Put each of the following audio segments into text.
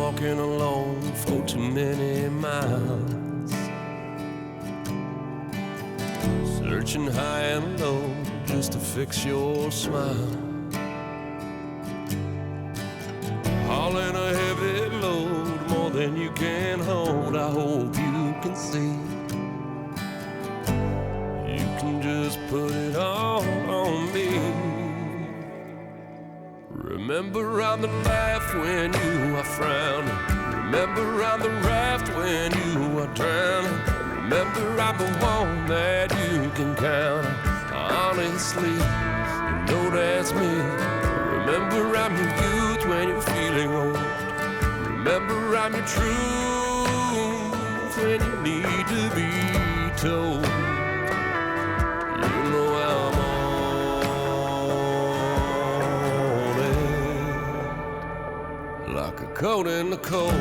walking alone for too many miles, searching high and low just to fix your smile, hauling a heavy load more than you can hold. I hope you can see you can just put it all on me. Remember I'm the laugh when you are frowning. Remember I'm the raft when you are drowning. Remember I'm the one that you can count on. Honestly, you know that's me. Remember I'm your youth when you're feeling old. Remember I'm your truth when you need to be told. You know I'm on it, like a coat in the cold.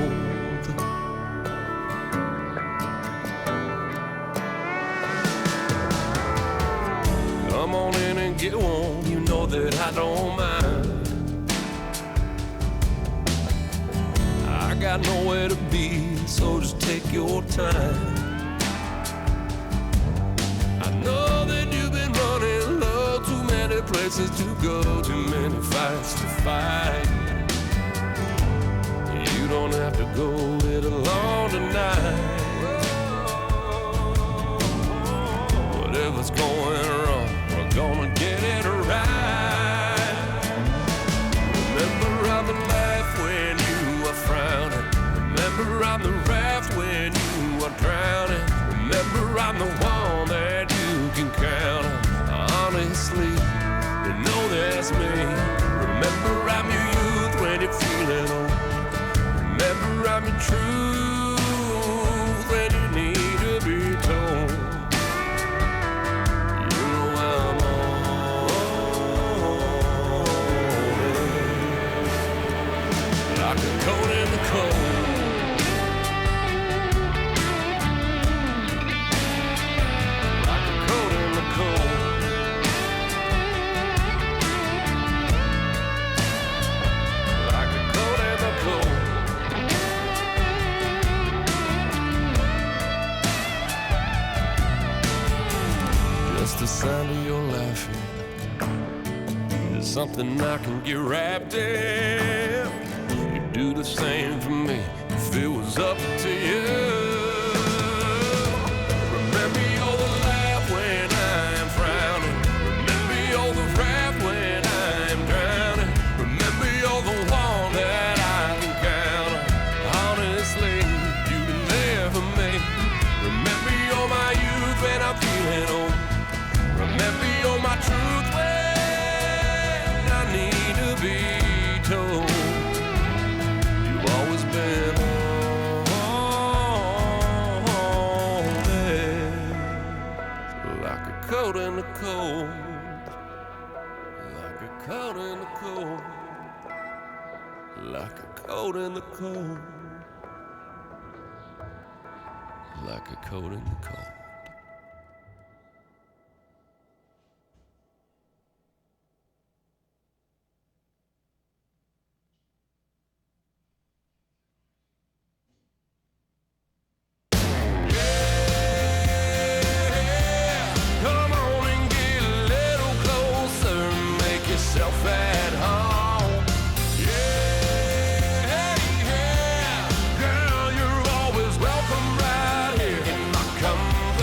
Come on in and get warm, you know that I don't mind. I got nowhere to be, so just take your time. I know that you've been running low, too many places to go, too many fights to fight. You don't have to go it alone tonight. Whatever's going wrong, we're gonna get it right. Remember I'm the laugh when you are frowning. Remember I'm the raft when you are drowning. Remember I'm the one that you can count on. Honestly, you know that's me. Remember I'm your youth when you're feeling old. Remember I'm your truth when you need to be told. You know I'm on it, like a coat in the cold. Like a coat in the cold. Like a coat in the cold. Just the sound of your laughing is something I can get wrapped in. You do the same for me if it was up to you. Remember you're the laugh when I'm frowning. Remember you're the raft when I'm drowning. Remember you're the one that I can count on. Honestly, you've been there for me. Remember you're my youth when I'm feeling old. Remember you're my truth when I need to be told. You've always been on there, like a coat in the cold. Like a coat in the cold. Like a coat in the cold. Like a coat in the cold. At home, yeah, yeah, girl, you're always welcome right here in my company.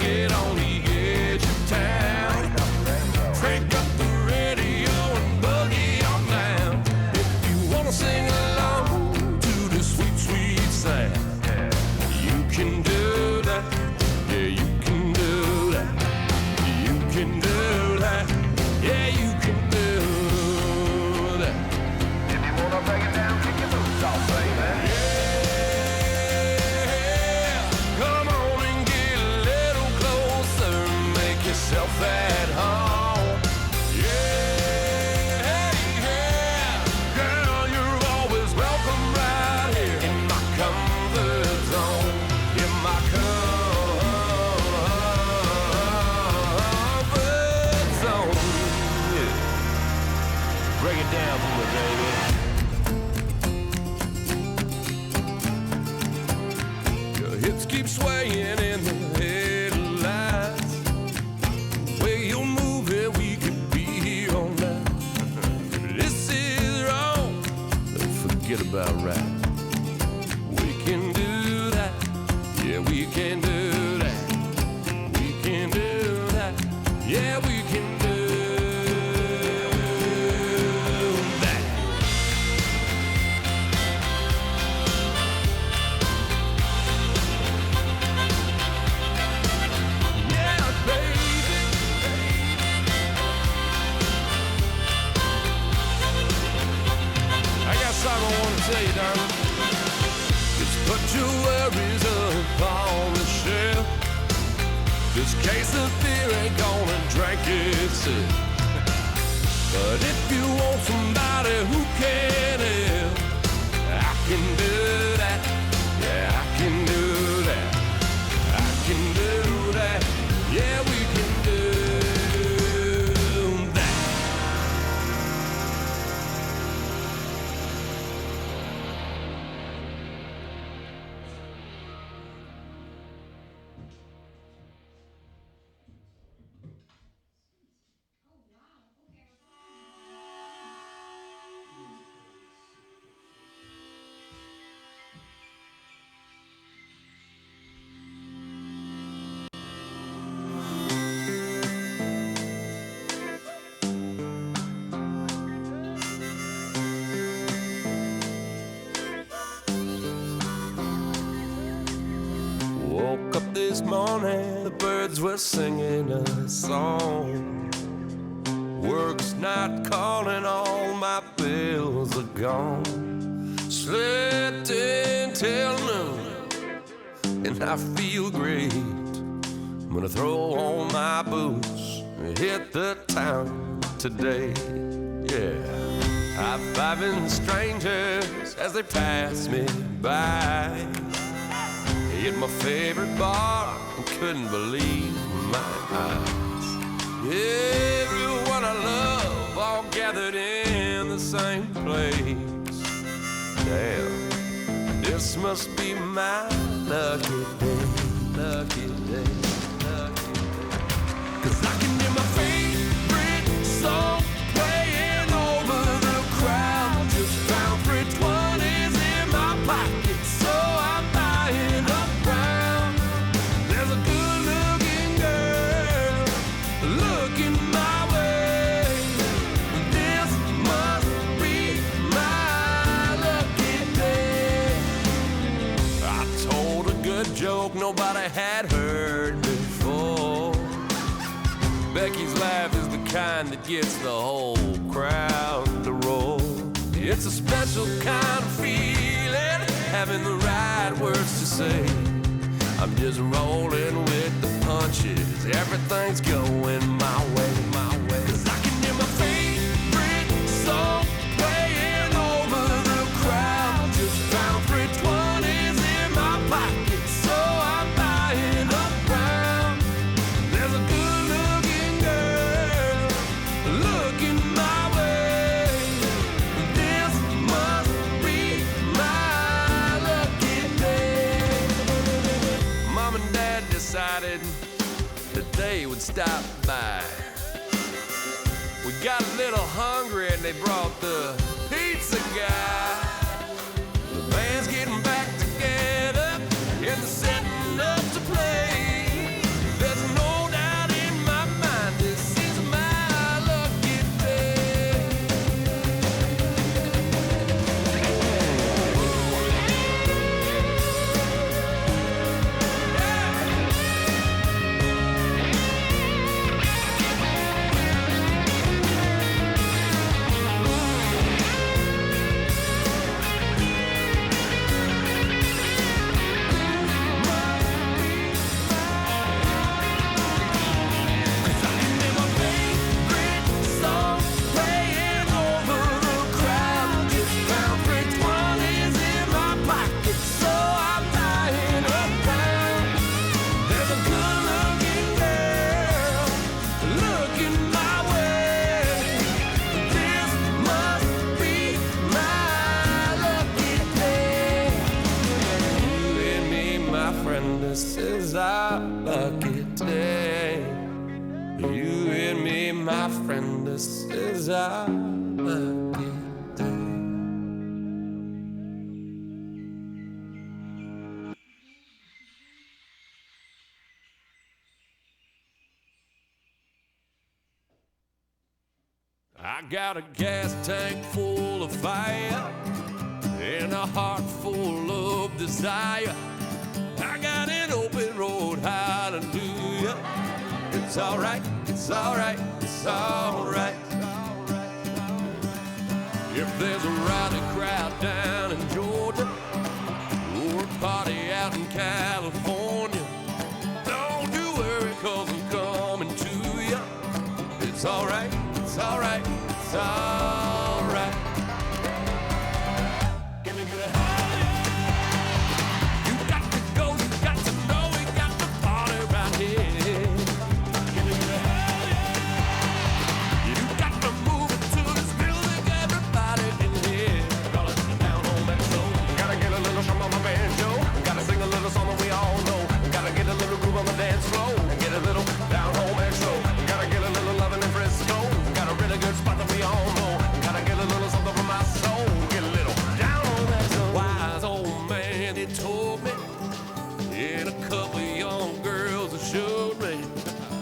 get on the edge of town. Crank up the radio and boogie on down. If you wanna sing along to the sweet, sweet sound, you can do that. Yeah, you can do that. You can do that. Yeah, you can do that. If you wanna break it down, kick your boots off, baby. Yeah, come on and get a little closer, make yourself at home. Yeah, yeah, girl, you're always welcome right here in my comfort zone, in my comfort zone. Yeah. Break it down for me, baby. Your hips keep swaying in the headlights. The way you move it, we could be here all night. If this is wrong, then forget about right. We can do that. Yeah, we can do that. We can do that. Yeah, we can do that. Yeah, baby. I got something I want to tell you, darling. Just put your worries upon the shelf. This case of beer ain't gonna drink itself. But if you want somebody who can help, I can do that. Yeah, I can do that. I can do that. Yeah, we can do that. Woke up this morning, the birds were singing a song. Work's not calling, all my bills are gone. Slept until noon, and I feel great. I'm gonna throw on my boots and hit the town today. Yeah, high-fiving strangers as they pass me by. Hit my favorite bar and couldn't believe my eyes. Everyone I love all gathered in the same place. Damn, this must be my lucky day, lucky day, lucky day. 'Cause I can hear my favorite song playing over the crowd. Just found 320s in my pocket, so I'm buying around. There's a good-looking girl looking my way. This must be my lucky day. I told a good joke nobody had heard before. Becky's laugh is the kind that gets the whole crowd to roll. It's a special kind of feeling, having the right words to say. I'm just rolling with the punches, everything's going my way, my way. 'Cause I can hear my favorite song playing over the crowd. Just found 320s in my pocket, so I'm buying around. There's a good-looking girl looking my way. This must be my lucky day. Mom and Dad decided that they would stop by. We got a little hungry and they brought the pizza guy. The band's getting back together and they're setting up to play. There's is our lucky day. You and me, my friend, this is our lucky day. I got a gas tank full of fire and a heart full of desire. I got an open road, hallelujah. It's alright, it's alright, it's alright. If there's a rowdy crowd down in Georgia or a party out in California, don't you worry, 'cause I'm coming to you. It's alright, it's alright, it's alright. Can I get a hell yeah? You got to go, you got to know, we got to party right here. Can I get a hell yeah? You got to move it to this music, everybody in here. Call it down home and slow. Gotta get a little something on my banjo. Gotta sing a little song that we all know. Gotta get a little groove on the dance floor and get a little down home and slow. Gotta get a little loving in Frisco. Got a really good spot that we all know. Gotta get a little something from my soul. Get a little down on that soul. Wise old man, he told me, and a couple young girls that showed me,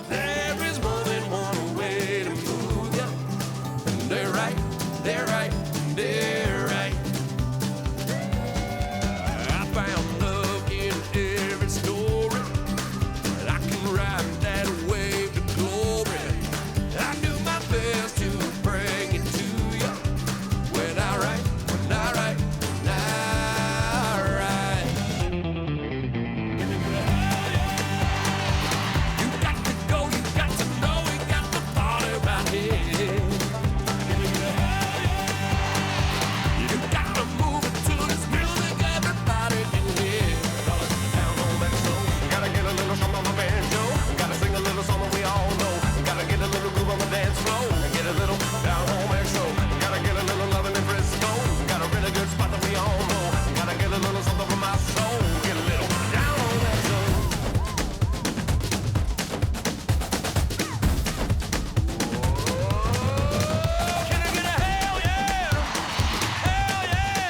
there is more than one way to move ya. And they're right, they're right, they're right. I found love in every story, and I can ride that wave to glory. I do my best to bring it to you. When I write, when I write, when I write. You got to go, you got to know, we got to party right here. You got to move it to this music, everybody in here. Call it down on that soul. Gotta get a little something on my banjo. Gotta sing a little song that we all know. Gotta get a little groove on the dance floor and get a little down home exo. Gotta get a little loving in Frisco. Got a really good spot that we all know. Gotta get a little something from my soul. Get a little down on that soul. Can I get a hell yeah? Hell yeah!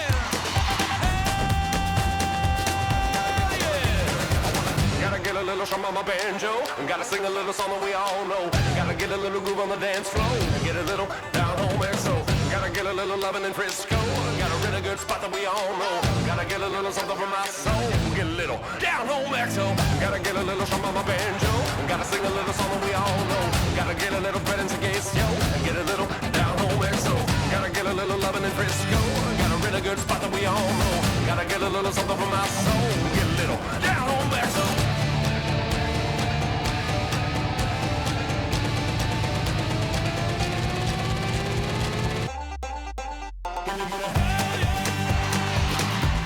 Hell yeah! Gotta get a little something on my banjo. Gotta sing a little song that we all know. Gotta get a little groove on the dance floor. Get a little down home exo. Gotta get a little loving in Frisco. Got a really good spot that we all know. Gotta get a little something from my soul. Get a little down home exo. Gotta get a little something on my banjo. Gotta sing a little song that we all know. Gotta get a little bread and some queso. Get a little down home exo. Gotta get a little loving in Frisco. Got a really good spot that we all know. Gotta get a little something from my soul. Get a little down home exo.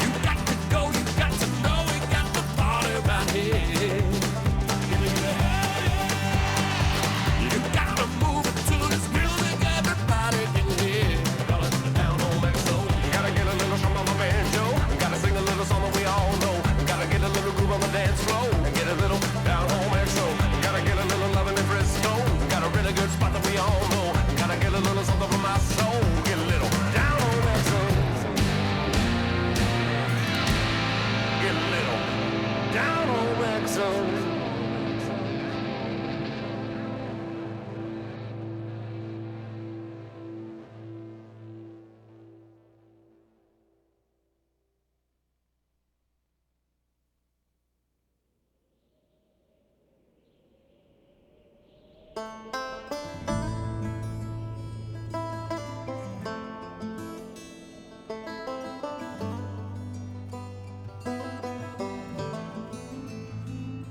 You got to go, you got to know, we got to party right here. You got to move it to this music, everybody in here. Call it down home exo. Gotta get a little something on my banjo. Gotta sing a little song that we all know. Gotta get a little groove on the dance floor and get a little down home exo. Gotta get a little loving in Frisco. Got a really good spot that we all know. Gotta get a little something from my soul. Get a little down home exo. Get a little down home exo.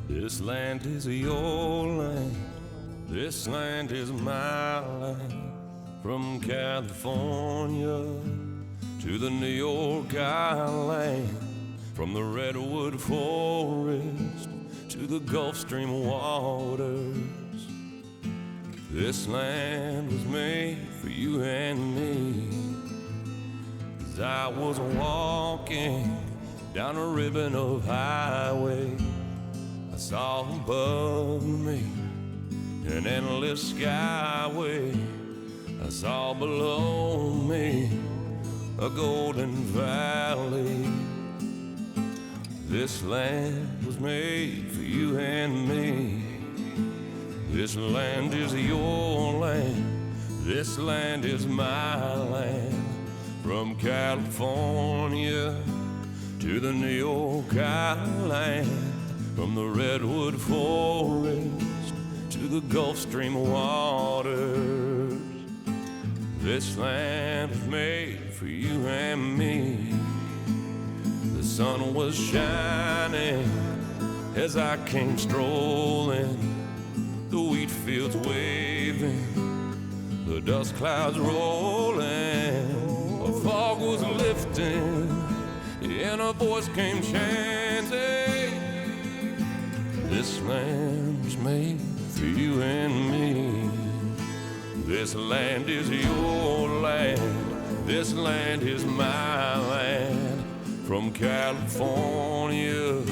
This land is your land, this land is my land. From California to the New York Island, from the redwood forest to the Gulf Stream waters. This land was made for you and me. As I was walking down a ribbon of highway, I saw above me an endless skyway. I saw below me a golden valley. This land was made for you and me. This land is your land. This land is my land. From California to the New York Island, from the redwood forest to the Gulf Stream waters. This land was made for you and me. The sun was shining as I came strolling, the wheat fields waving, the dust clouds rolling, a fog was lifting, and a voice came chanting. This land was made for you and me. This land is your land. This land is my land. From California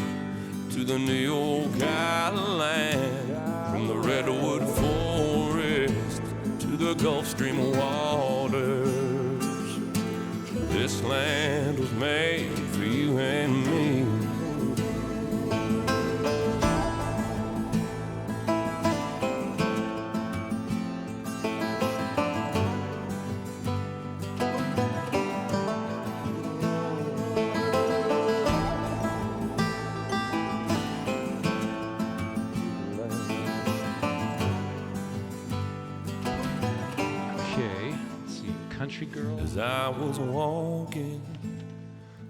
to the New York Island, from the redwood forest to the Gulf Stream waters. This land was made for you and me. As I was walking,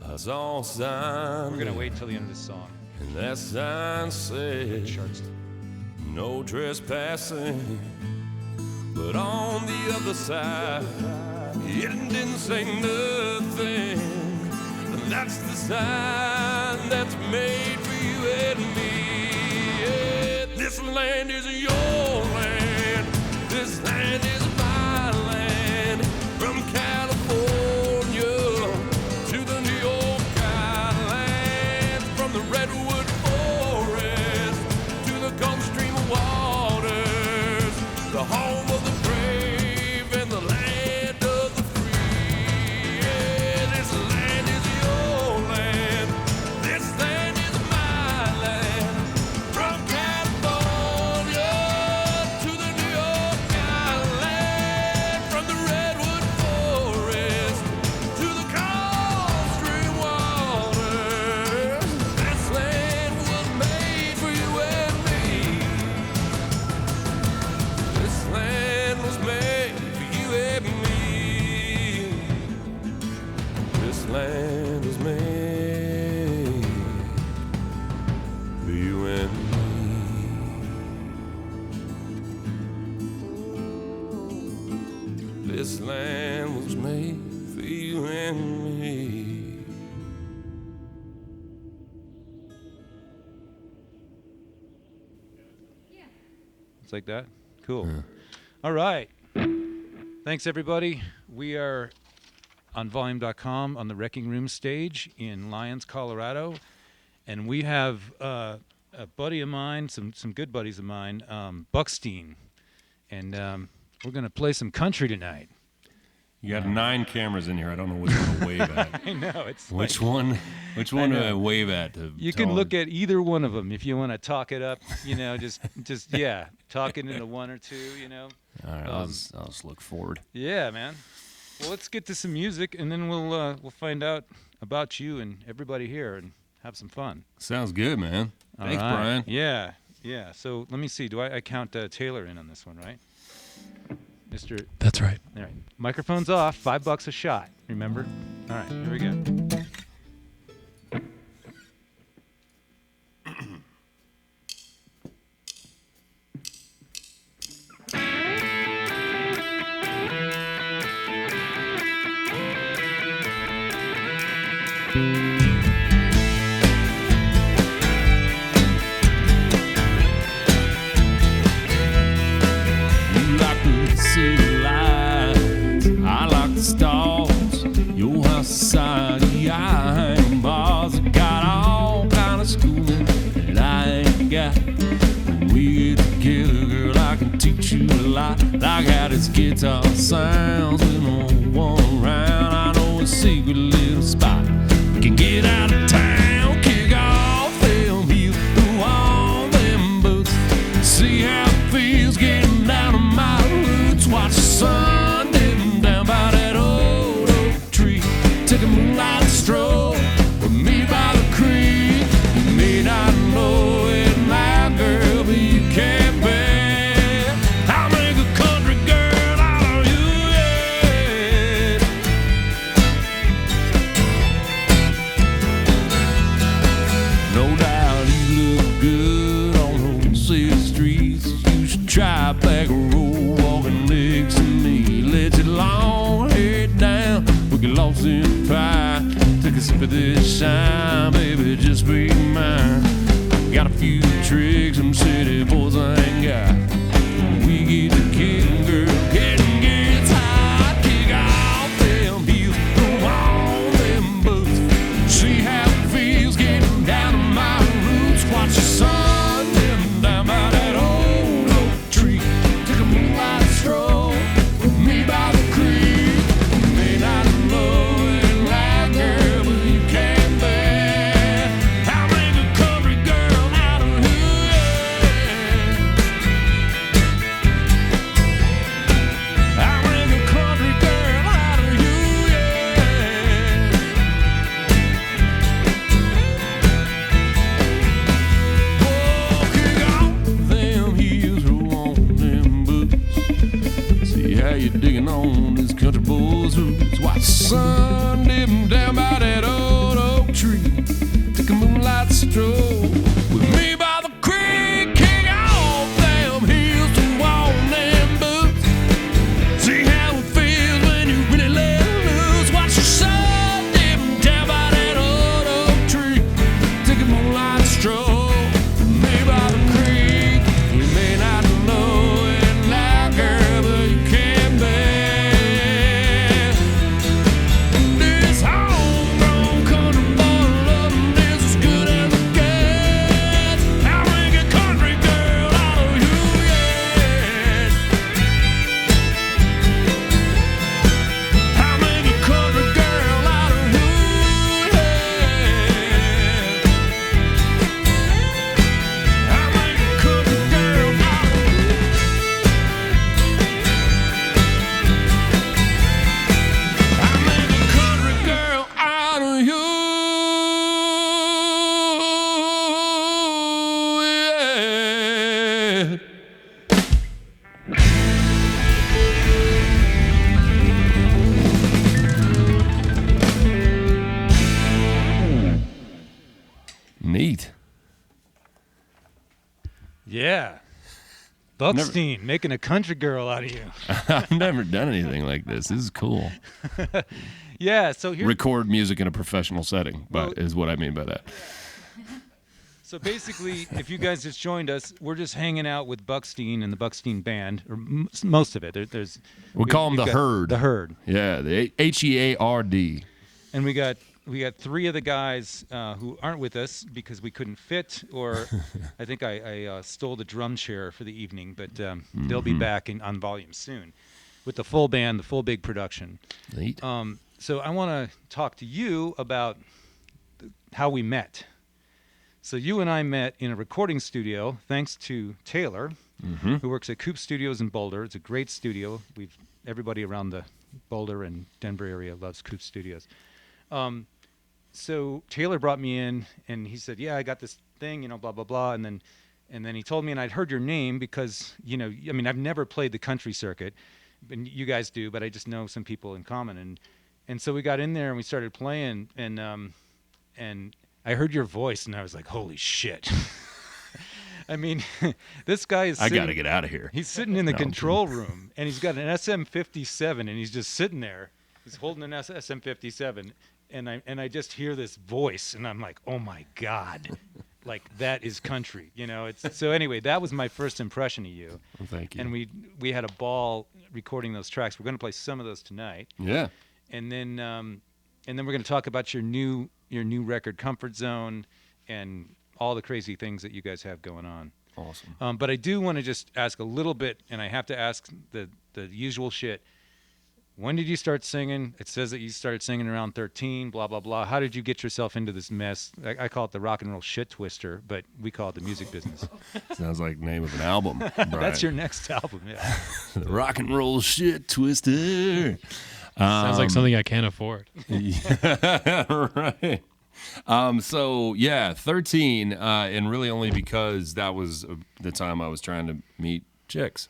I saw a sign. We're gonna wait till the end of this song. And that sign said, no trespassing. But on the other side, it didn't say nothing. And that's the sign that's made for you and me. Yeah, this land is your land. This land is my land. From California to the New York Island, from the redwood forest to the Gulf Stream waters, the home of the brave and the land of the free. Yeah, this land is your land. This land is my land. From California to the New York Island, from the redwood forest to the Gulf Stream waters. This land was made for you and me. This land was made for you and me. This land was made for you and me. This land was made for you and me. It's like that? Cool. All right. Thanks, everybody. We are on volume.com on the Wreckingroom stage in Lyons, Colorado. And we have a buddy of mine, some good buddies of mine, Buckstein. And we're going to play some country tonight. You got 9 cameras in here. I don't know which one to wave at. I know. It's Which like, one do I wave at? You can look at either one of them if you want to talk it up, just yeah, talk it into one or two, All right, I'll just look forward. Yeah, man. Well, let's get to some music, and then we'll find out about you and everybody here and have some fun. Sounds good, man. Thanks, right. Brian. Yeah. So let me see. Do I count Taylor in on this one, right? Mr. That's right. All right. Microphone's off. $5 a shot. Remember? All right. Here we go. I like the stars, your house society, I lot, like how this guitar sounds with no one around. I know a secret little spot we can get out of town, kick off them heels, through all them boots, see how it feels getting down on my roots. Watch the sun dipping down by that old oak tree, take a moonlight stroll with me by the creek. You may not know it, my girl, but you can't bear. I'll make a country girl out of you, yeah. No doubt you look good on those city streets. You should try back a road walking next to me. Let your long hair down, we get lost in pie. Take a sip of this shine, baby, just be mine. Got a few tricks them city boys ain't got. We get the kicking, girl, getting gets hot. Kick off them heels, throw on them boots, see how it feels getting down to my roots. Watch the sun dim down by that old oak tree, take a moonlight stroll with me by the creek. You may not know it like girl, but you can't bear. I'll make a country girl out of you, yeah. I'll make a country girl out of you, yeah. Oh, kick off them heels, roll on them boots, see how you digging on this country boy's roots. Watch the sun dipping down by that old oak tree, take a moonlight stroll with me by the creek. Kick off them heels, throw on them boots, see how it feels when you really let loose. Watch the sun dipping down by that old oak tree, take a moonlight stroll with me by the creek. You may not know it like girl, but you can't bear this homegrown country boy loving this as good as it gets. I'll make a country girl out of you, yeah. I'll make a country girl out of you, yeah. I'll make a country girl out of you. I'll make a country girl out of you, yeah. Neat. Yeah. Buckstein making a country girl out of you. I've never done anything like this. This is cool. Yeah, so here Record music in a professional setting, but is what I mean by that. so basically, if you guys just joined us, we're just hanging out with Buckstein and the Buckstein band, or most of it. There's We call them we've the got Herd. The Herd. Yeah, the Heard. And we got three of the guys who aren't with us because we couldn't fit, or I think I stole the drum chair for the evening, but they'll be back on volume soon with the full band, the full big production. Neat. So I want to talk to you about how we met. So you and I met in a recording studio, thanks to Taylor, who works at Coop Studios in Boulder. It's a great studio. Everybody around the Boulder and Denver area loves Coop Studios. So Taylor brought me in, and he said, "Yeah, I got this thing, blah blah blah." And then he told me, and I'd heard your name because I've never played the country circuit, and you guys do, but I just know some people in common. And so we got in there and we started playing, and I heard your voice, and I was like, "Holy shit!" I mean, this guy is. I got to get out of here. He's sitting in the control room, and he's got an SM57, and he's just sitting there. He's holding an SM57, and I just hear this voice, and I'm like, oh my God, like that is country, So anyway, that was my first impression of you. Well, thank you. And we had a ball recording those tracks. We're going to play some of those tonight. Yeah. And then we're going to talk about your new record, Comfort Zone, and all the crazy things that you guys have going on. Awesome. But I do want to just ask a little bit, and I have to ask the usual shit. When did you start singing? It says that you started singing around 13, blah, blah, blah. How did you get yourself into this mess? I call it the rock and roll shit twister, but we call it the music business. Sounds like the name of an album. Brian. That's your next album, yeah. The rock and roll shit twister. Sounds like something I can't afford. Yeah, right. So, yeah, 13, and really only because that was the time I was trying to meet chicks.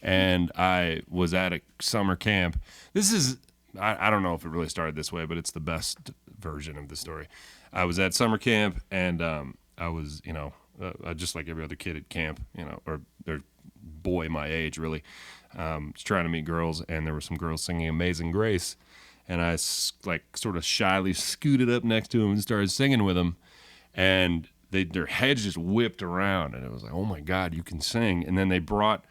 And I was at a summer camp. This is, I don't know if it really started this way, but it's the best version of the story. I was at summer camp, and I was, just like every other kid at camp, or boy my age, really, just trying to meet girls, and there were some girls singing Amazing Grace, and I, sort of shyly scooted up next to them and started singing with them, and their heads just whipped around, and it was like, oh, my God, you can sing. And then they brought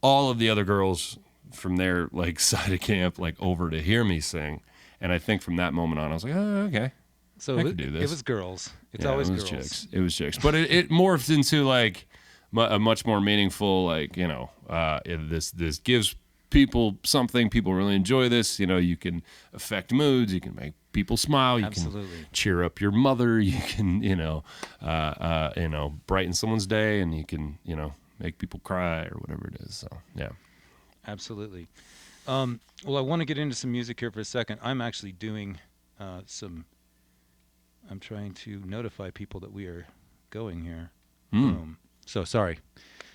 all of the other girls from their side of camp over to hear me sing, and I think from that moment on I was like, oh, okay, so I could do this. It was girls. It's always girls. Chicks. It was chicks, but it morphed into a much more meaningful this gives people something. People really enjoy this. You can affect moods. You can make people smile. You Absolutely. can cheer up your mother. You can brighten someone's day, and you can make people cry or whatever it is. So, yeah. Absolutely. Well, I want to get into some music here for a second. I'm actually doing I'm trying to notify people that we are going here. So, sorry.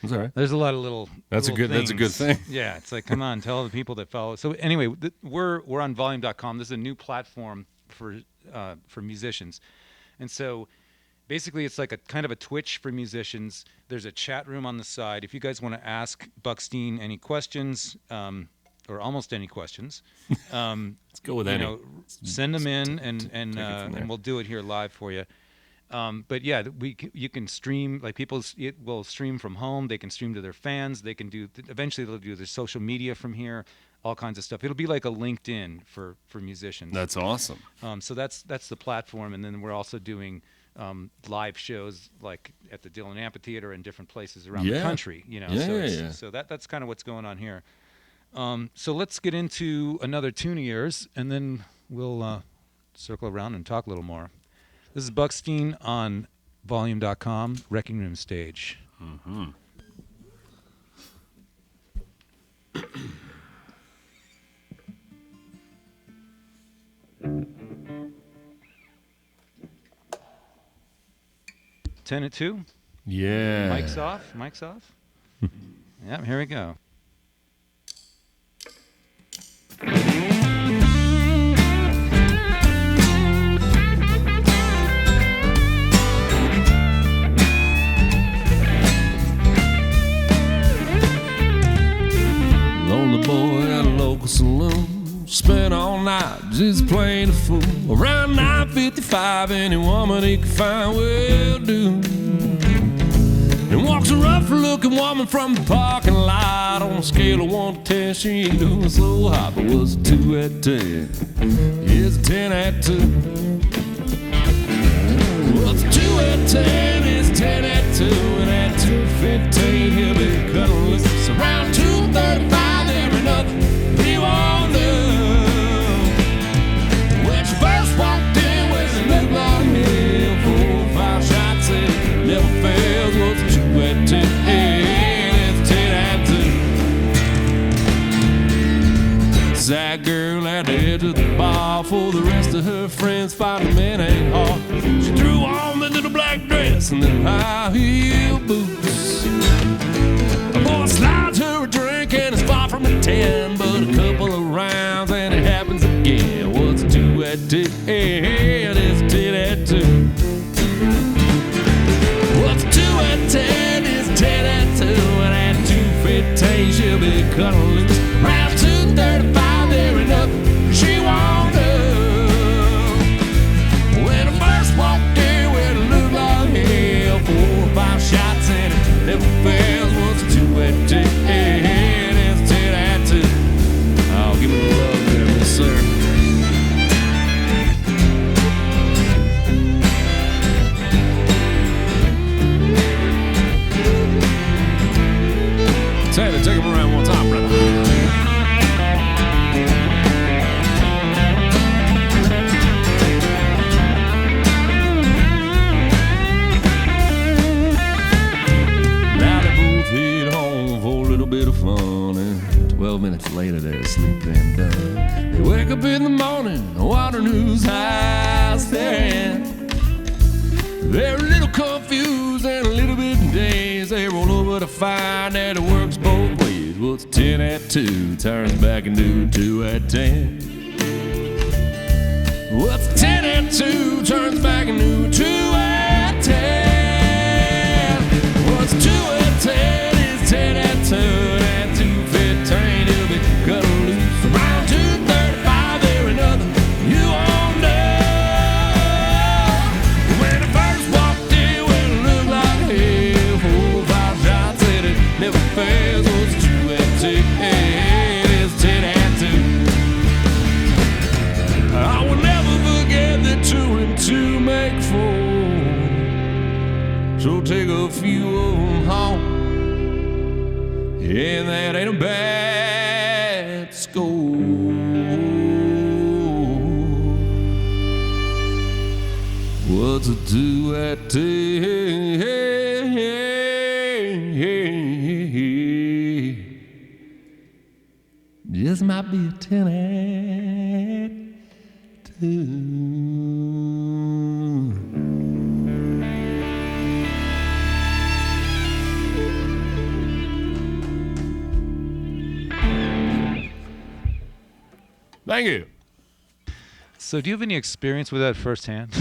That's all right. There's a lot of little That's a good thing. Yeah, it's like, come on, tell the people that follow. So anyway, we're on volume.com. This is a new platform for musicians. And so basically, it's like a kind of a Twitch for musicians. There's a chat room on the side. If you guys want to ask Buckstein any questions, or almost any questions, let's go with any. Send them in, and we'll do it here live for you. But yeah, you can stream. People will stream from home. They can stream to their fans. They can do. Eventually, they'll do their social media from here. All kinds of stuff. It'll be like a LinkedIn for musicians. That's awesome. So that's the platform, and then we're also doing live shows at the Dillon Amphitheater and different places around the country. So that's kind of what's going on here. So let's get into another tune of yours, and then we'll circle around and talk a little more. This is Buckstein on volume.com, Wreckingroom stage. Mm-hmm. Ten at 2. Yeah. Mic's off. Yeah, here we go. Lonely boy at a local saloon, spent all night just playing a fool. Around 9:55, any woman he could find will do. And walks a rough-looking woman from the parking lot. On a scale of 1 to 10, she ain't doing so hot, but was a 2 at 10. It's a 10 at 2. Well, it's a 2 at 10, it's 10 at 2, and at 2:15 he'll be cutting loose. Around 2:35 there ain't nothing he won't do. When she first walked in with a look like him, 4 or 5 shots in, never fails. Was a 2 at 10, it's 10 at 2. Sad girl at the edge of the bar, for the rest of her friends find a man ain't hard. She threw on the little black dress and the high heel boots. A boy slides her a drink and it's far from a 10, but a couple of rounds and it happens again. What's a 2 at 10? It's 10 at 2. What's a 2 at 10? It's 10 at 2, and at 2:15 she'll be cutting loose. Round 2:35 there ain't nothing she won't do. When I first walked in with a look like hell, 4 or 5 shots in it, never fails. What's a 2 at 10? It's 10 at 2. Oh, give me the love there, yes sir. Taylor, take him around one time, brother. Bit of fun, and 12 minutes later they're asleep and done. They wake up in the morning, wondering whose house they're in. They're a little confused and a little bit dazed. They roll over to find that it works both ways. Well, it's 10 at 2, turns back into 2 at 10. Well, it's 10 at 2, turns back into 2 at 10. Well, it's 2 at 10. 10 at 2 and 2 fit train, he'll be cut loose around 2:35. There ain't nothing you won't know. When I first walked in, well, it looked like hell. 4 or 5 shots and it never fails. Oh, it's 2 at 10, it's 10 at 2. I will never forget that 2 and 2 make 4. So take a few of them home. And that ain't a bad score. What's a 2 at 10? Just might be a 10 at 2. Thank you. So, do you have any experience with that firsthand?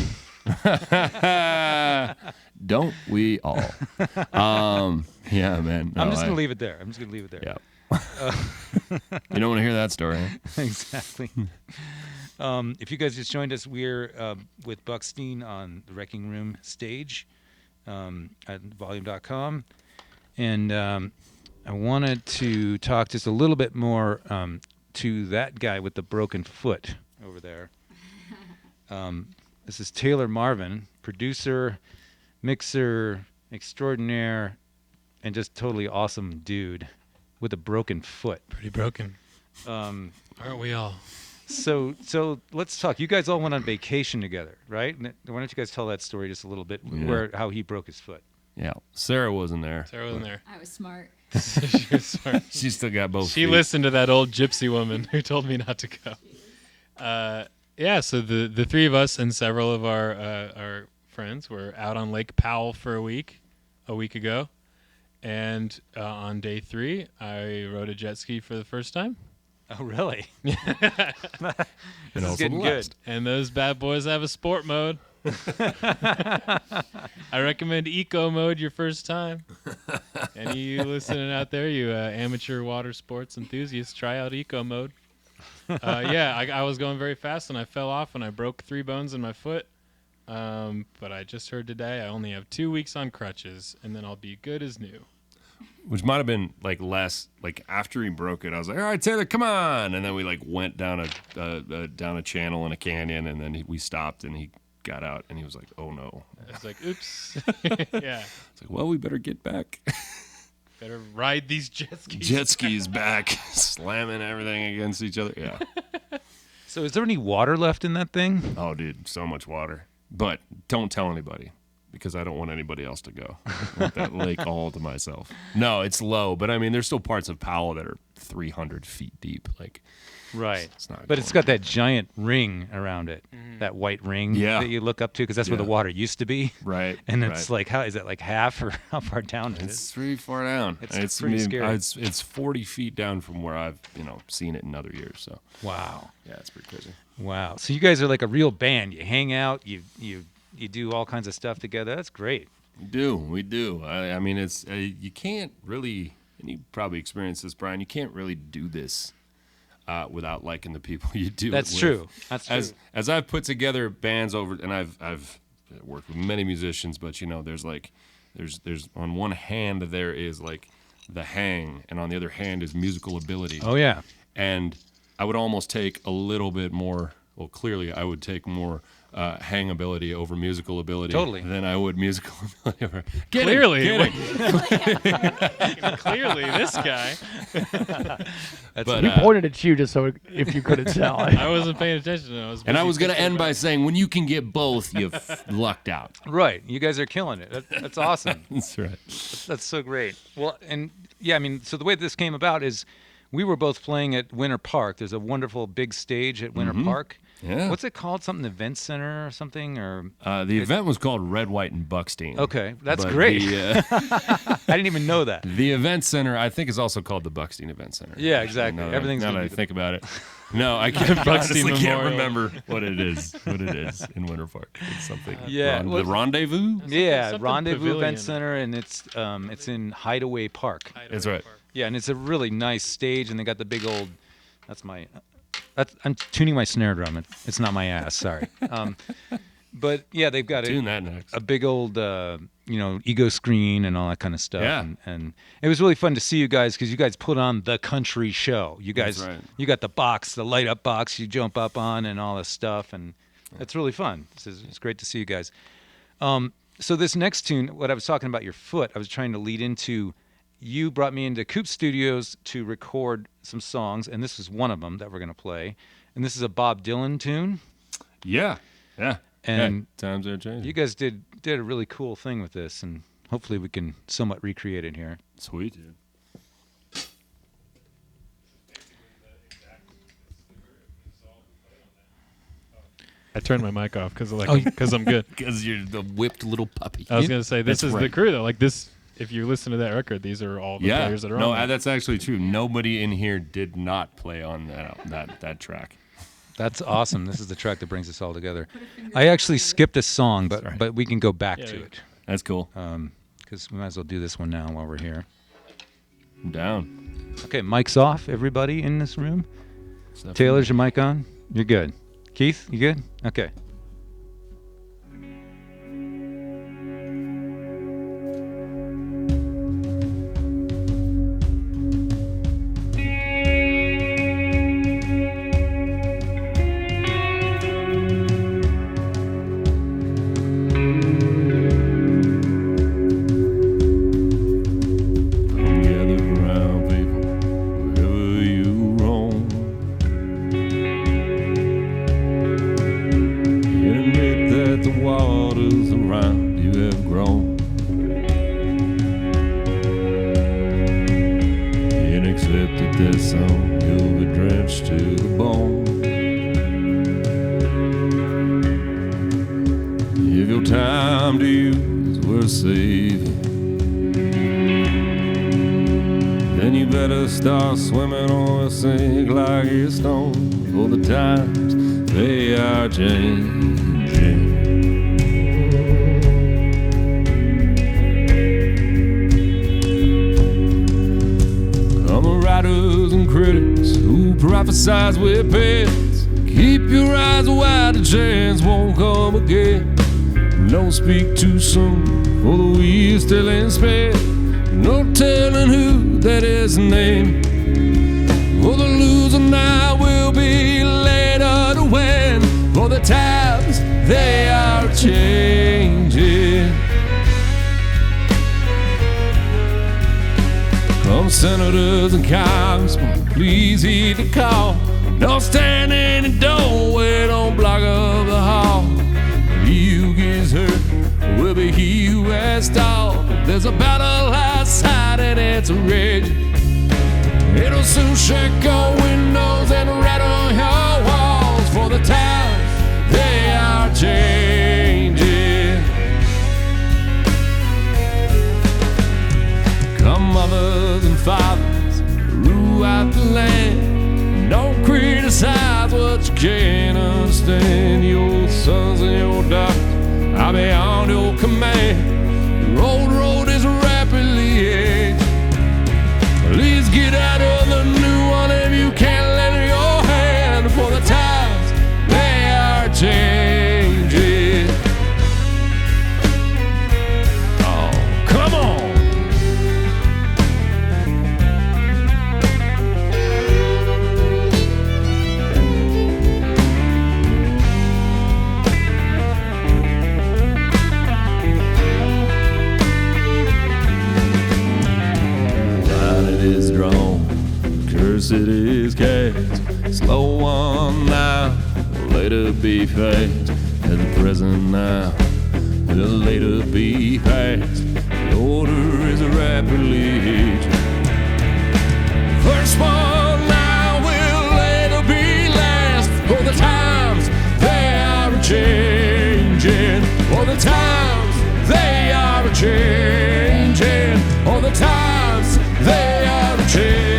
Don't we all? Yeah, man. No, I'm just going to leave it there. Yeah. You don't want to hear that story, huh? Exactly. If you guys just joined us, we're with Buckstein on the Wreckingroom stage at volume.com. And I wanted to talk just a little bit more to that guy with the broken foot over there. This is Taylor Marvin, producer, mixer extraordinaire, and just totally awesome dude with a broken foot. Pretty broken. Aren't we all? So let's talk. You guys all went on vacation together, right? Why don't you guys tell that story just a little bit, how he broke his foot? Yeah, Sarah wasn't there. I was smart. She was smart. She still got both She feet. listened to that old gypsy woman who told me not to go. Yeah, so the three of us and several of our friends were out on Lake Powell for a week ago. And on day 3, I rode a jet ski for the first time. Oh, really? And This is also getting the good. last. And those bad boys have a sport mode. I recommend eco mode your first time. Any you listening out there, you amateur water sports enthusiasts, try out eco mode. I was going very fast and I fell off and I broke 3 bones in my foot. But I just heard today I only have 2 weeks on crutches and then I'll be good as new. Which might have been less after he broke it. I was like, all right, Taylor, come on. And then we went down a channel in a canyon and then we stopped and he got out and he was like, oh no. I was like, oops. Yeah. It's like, well, we better get back. Better ride these jet skis. Jet skis back, slamming everything against each other. Yeah. So is there any water left in that thing? Oh, dude, so much water. But don't tell anybody because I don't want anybody else to go. I want that lake all to myself. No, it's low, but I mean, there's still parts of Powell that are 300 feet deep. Right. It's not But it's got that giant ring around it, that white ring that you look up to, because that's where the water used to be. Right. And it's how is that half or how far down is it? It's pretty far down. It's pretty scary. It's 40 feet down from where I've seen it in other years. So Wow. yeah, it's pretty crazy. Wow. So you guys are like a real band. You hang out. You do all kinds of stuff together. That's great. We do. I mean, it's you can't really, and you probably experienced this, Brian. You can't really do this without liking the people you do. That's true. That's true. As I've put together bands over, and I've worked with many musicians, but there's on one hand there is the hang, and on the other hand is musical ability. Oh yeah. And I would almost take a little bit more. Well, clearly I would take more hangability over musical ability Totally. than I would musical ability over. Clearly, Kidding. clearly, this guy. But, He pointed at you just so if you couldn't tell. I wasn't paying attention. and I was going to end by saying, when you can get both, you've lucked out. Right. You guys are killing it. That's awesome. That's right. That's so great. Well, and yeah, I mean, so the way this came about is we were both playing at Winter Park. There's a wonderful big stage at Winter Park. Yeah. What's it called? Something event center or something? Or The event was called Red, White, and Buckstein. okay, that's But great. The, I didn't even know that. the event center, I think, is also called the Buckstein Event Center. Yeah, exactly. Now that Everything's now gonna that I be think about it. No, I can't, honestly can't Memorial. remember what it is in Winter Park. It's something. Yeah, The well- Rendezvous? Yeah, something Rendezvous pavilion. Event Center, and it's in Hideaway Park. That's right. Yeah, and it's a really nice stage, and they got the big old. I'm tuning my snare drum. It's not my ass. Sorry. But yeah, they've got Tune that next. a big old ego screen and all that kind of stuff. Yeah. And it was really fun to see you guys because you guys put on the country show. You guys, That's right. you got the box, the light up box you jump up on and all this stuff, and it's really fun. It's great to see you guys. So this next tune, what I was talking about your foot, I was trying to lead into. You brought me into Coop Studios to record some songs, and this is one of them that we're going to play. And this is a Bob Dylan tune. Yeah. And times are changing. you guys did a really cool thing with this, and hopefully we can somewhat recreate it here. Sweet, dude. I turned my mic off because I'm good. Because you're the whipped little puppy. I was gonna say this That's is the right. crew though. Like this, if you listen to that record, these are all the players that are no, on. there. that's actually true. Nobody in here did not play on that track. That's awesome. This is the track that brings us all together. I actually skipped a song, but we can go back to it That's cool. because we might as well do this one now while we're here. I'm down. Okay, mic's off, everybody in this room. Stuff Taylor's your mic on? You're good. Keith, you good? Okay. Come gather around, people, wherever you roam. Admit that the waters around you have grown. And accept that there's some you'll be drenched to the bone. If your time to you is worth saving, then you better start swimming or sink like a stone. For the times they are changing. Come the writers and critics who prophesize with pens. Keep your eyes wide, the chance won't come again. Don't speak too soon, for the wheel's still in spin. No telling who that is named. For the loser now will be later to win. For the times they are changing. Come senators and congressmen, please heed the call. Don't stand in the doorway, don't block up the hall. He who gets hurt will be he who has stalled. There's a battle outside and it's raging. It'll soon shake your windows and rattle your walls. For the times they are changing. Come mothers and fathers throughout the land, don't criticize what you can't understand. Your sons and your daughters are beyond your command. Your old road is rapidly aging. Please get out of the new one if you can't lend your hand. For the times they are changing. Oh, come on. curse it is cast. Slow on now, later be fast. At the present now, will later be past. The order is rapidly aging. First one now will later be last. For the times they are changing. For the times they are changing. For the times they are changing.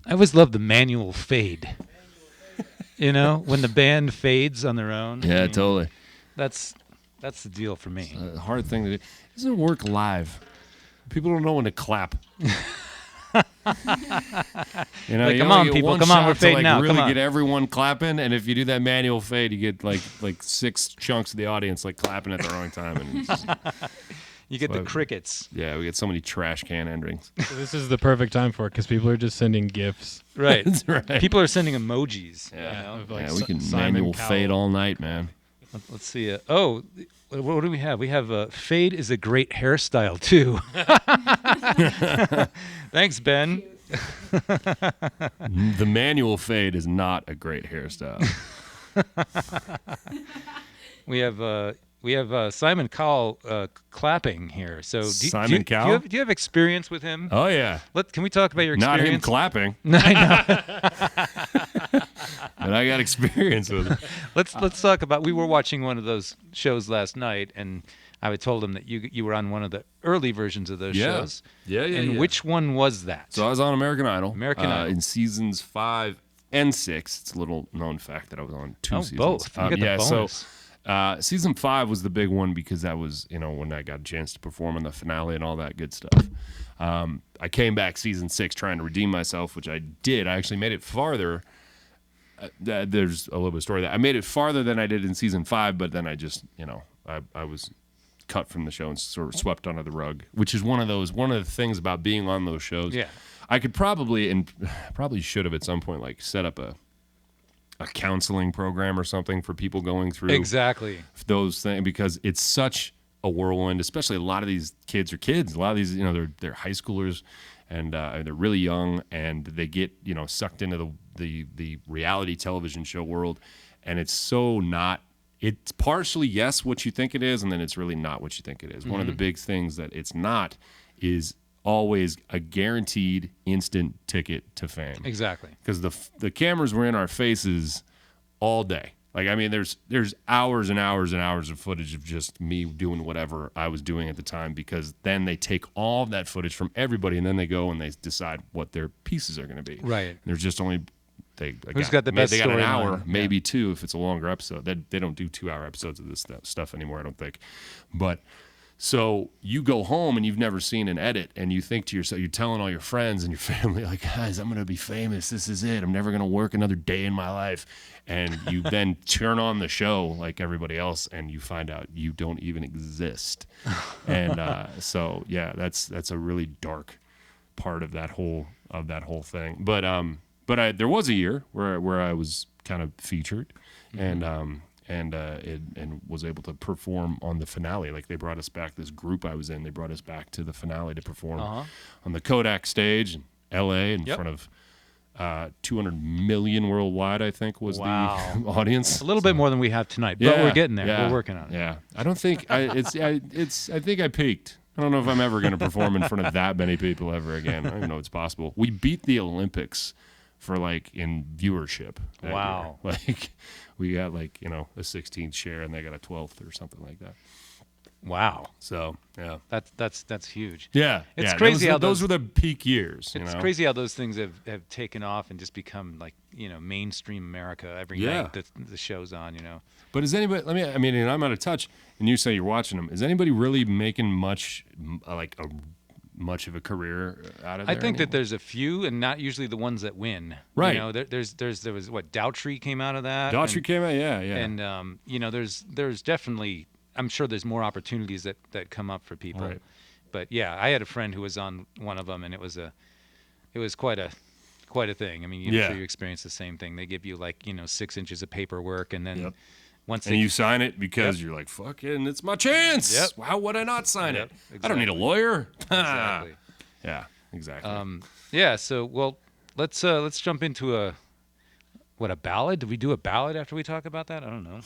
I always love the manual fade. You know, when the band fades on their own. Yeah, totally. That's the deal for me. A hard thing to do. It doesn't work live. People don't know when to clap. You know, Like, you come only on, get people, one come on, shot we're to, fading like, out, really come on. get everyone clapping, and if you do that manual fade, you get like 6 chunks of the audience like clapping at the wrong time, and it's just, You get the But- crickets. yeah, we get so many trash can endings. So this is the perfect time for it because people are just sending gifts. Right. That's right. People are sending emojis. Yeah. You know? Of, like, Yeah, we can Simon manual Cowell. fade all night, man. Let's see. What do we have? We have fade is a great hairstyle too. Thanks, Ben. The manual fade is not a great hairstyle. We have Simon Cowell clapping here. So Simon Cowell? Do you have experience with him? Oh yeah, Can we talk about your not him experience? clapping, I know. but I got experience with it. Let's talk about. We were watching one of those shows last night, and I told him that you were on one of the early versions of those shows. Yeah. And which one was that? So I was on American Idol. American Idol. In seasons 5 and 6. It's a little known fact that I was on 2 seasons. Both. You get the yeah. bonus. So season 5 was the big one because that was, when I got a chance to perform in the finale and all that good stuff. I came back season 6 trying to redeem myself, which I did. I actually made it farther. There's a little bit of story that I made it farther than I did in season 5, but then I just, I was cut from the show and sort of swept under the rug, which is one of the things about being on those shows. Yeah. I could probably should have at some point like set up a counseling program or something for people going through Exactly. those things, because it's such a whirlwind, especially a lot of these kids are kids. A lot of these, they're high schoolers and they're really young and they get, sucked into the reality television show world. And it's so not, it's partially, yes, what you think it is. And then it's really not what you think it is. One of the big things that it's not is always a guaranteed instant ticket to fame. Exactly. Because the cameras were in our faces all day. Like, I mean, there's hours and hours and hours of footage of just me doing whatever I was doing at the time, because then they take all of that footage from everybody and then they go and they decide what their pieces are going to be. Right. And there's just only Who's got the best they got an storyline? hour, maybe 2 if it's a longer episode. They don't do 2-hour episodes of this stuff anymore, I don't think. But so you go home and you've never seen an edit, and you think to yourself, you're telling all your friends and your family, like, guys, I'm going to be famous. This is it. I'm never going to work another day in my life. And you then turn on the show like everybody else, and you find out you don't even exist. And so, yeah, that's a really dark part of that whole thing. But there was a year where I was kind of featured, and was able to perform on the finale. Like, they brought us back, this group I was in, they brought us back to the finale to perform on the Kodak stage in L.A. in front of 200 million worldwide, I think, was the audience. A little bit more than we have tonight, but we're getting there. Yeah, We're working on it. Yeah, I don't think I think I peaked. I don't know if I'm ever going to perform in front of that many people ever again. I don't even know if it's possible. We beat the Olympics for in viewership. that Wow. year. We got a 16th share and they got a 12th or something like that. Wow. So yeah, That's huge. yeah, It's yeah. crazy how those were the peak years. It's crazy how those things have taken off and just become mainstream America every night that the show's on. But is anybody? And I'm out of touch. And you say you're watching them. Is anybody really making much much of a career out of I there think that anymore. there's a few, and not usually the ones that win. Right. You know, there was what, Daughtry came out of that. Daughtry came out, yeah. And you know, there's definitely, I'm sure there's more opportunities that come up for people. Right. But yeah, I had a friend who was on one of them, and it was quite a thing. I mean, I'm sure you experienced the same thing. They give you 6 inches of paperwork, and then Yep. once And you sign it because you're like, fucking, it's my chance. Yep. How would I not sign Yep, it? I don't need a lawyer. exactly. Yeah, exactly. Yeah. So let's jump into a ballad? Did we do a ballad after we talk about that? I don't know.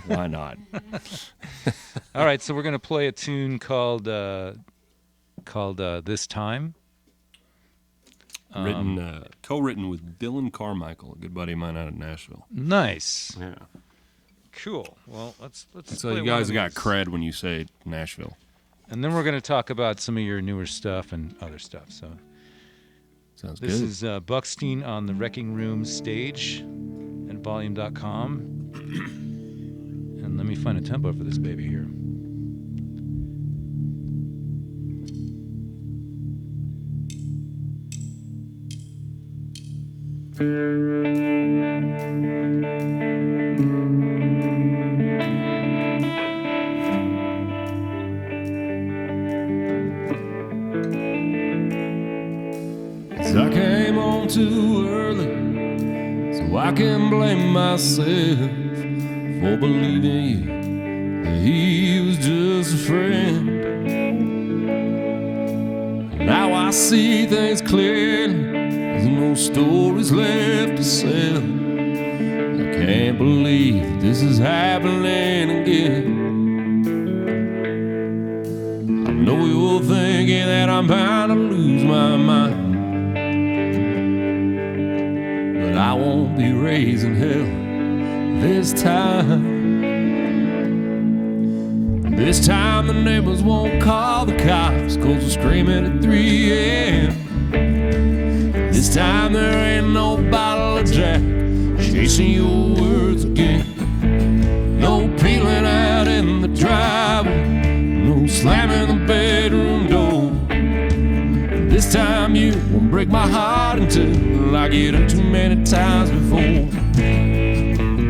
Why not? All right, so we're gonna play a tune called "This Time." Co-written with Dylan Carmichael, a good buddy of mine out of Nashville. Nice, Yeah. cool. Well, let's. So play you one of guys got these. cred when you say Nashville. And then we're gonna talk about some of your newer stuff and other stuff. So Sounds this good. is Buckstein on the Wreckingroom stage at volume.com. And let me find a tempo for this baby here. I came home too early, so I can blame myself for believing you that he was just a friend. Now I see things clearly, there's no stories left to sell. I can't believe that this is happening again. I know you're thinking that I'm bound to lose my mind, but I won't be raising hell this time. This time the neighbors won't call the cops, 'cause we're screaming at 3 a.m. This time there ain't no bottle of Jack chasing your words again. No peeling out in the driveway, no slamming the bedroom door. This time you won't break my heart in two like you done too many times before.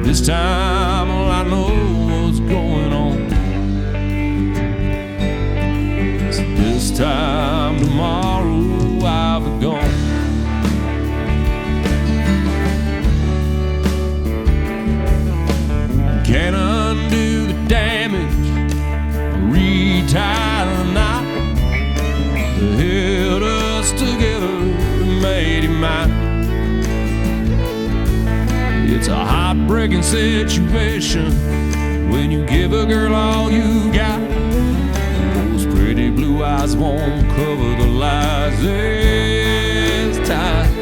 This time all I know what's going on. So this time tomorrow I'll be gone. Can't undo the damage, retie the knot that held us together and made him mine. It's a heartbreaking situation when you give a girl all you got. Those pretty blue eyes won't cover the lies this time.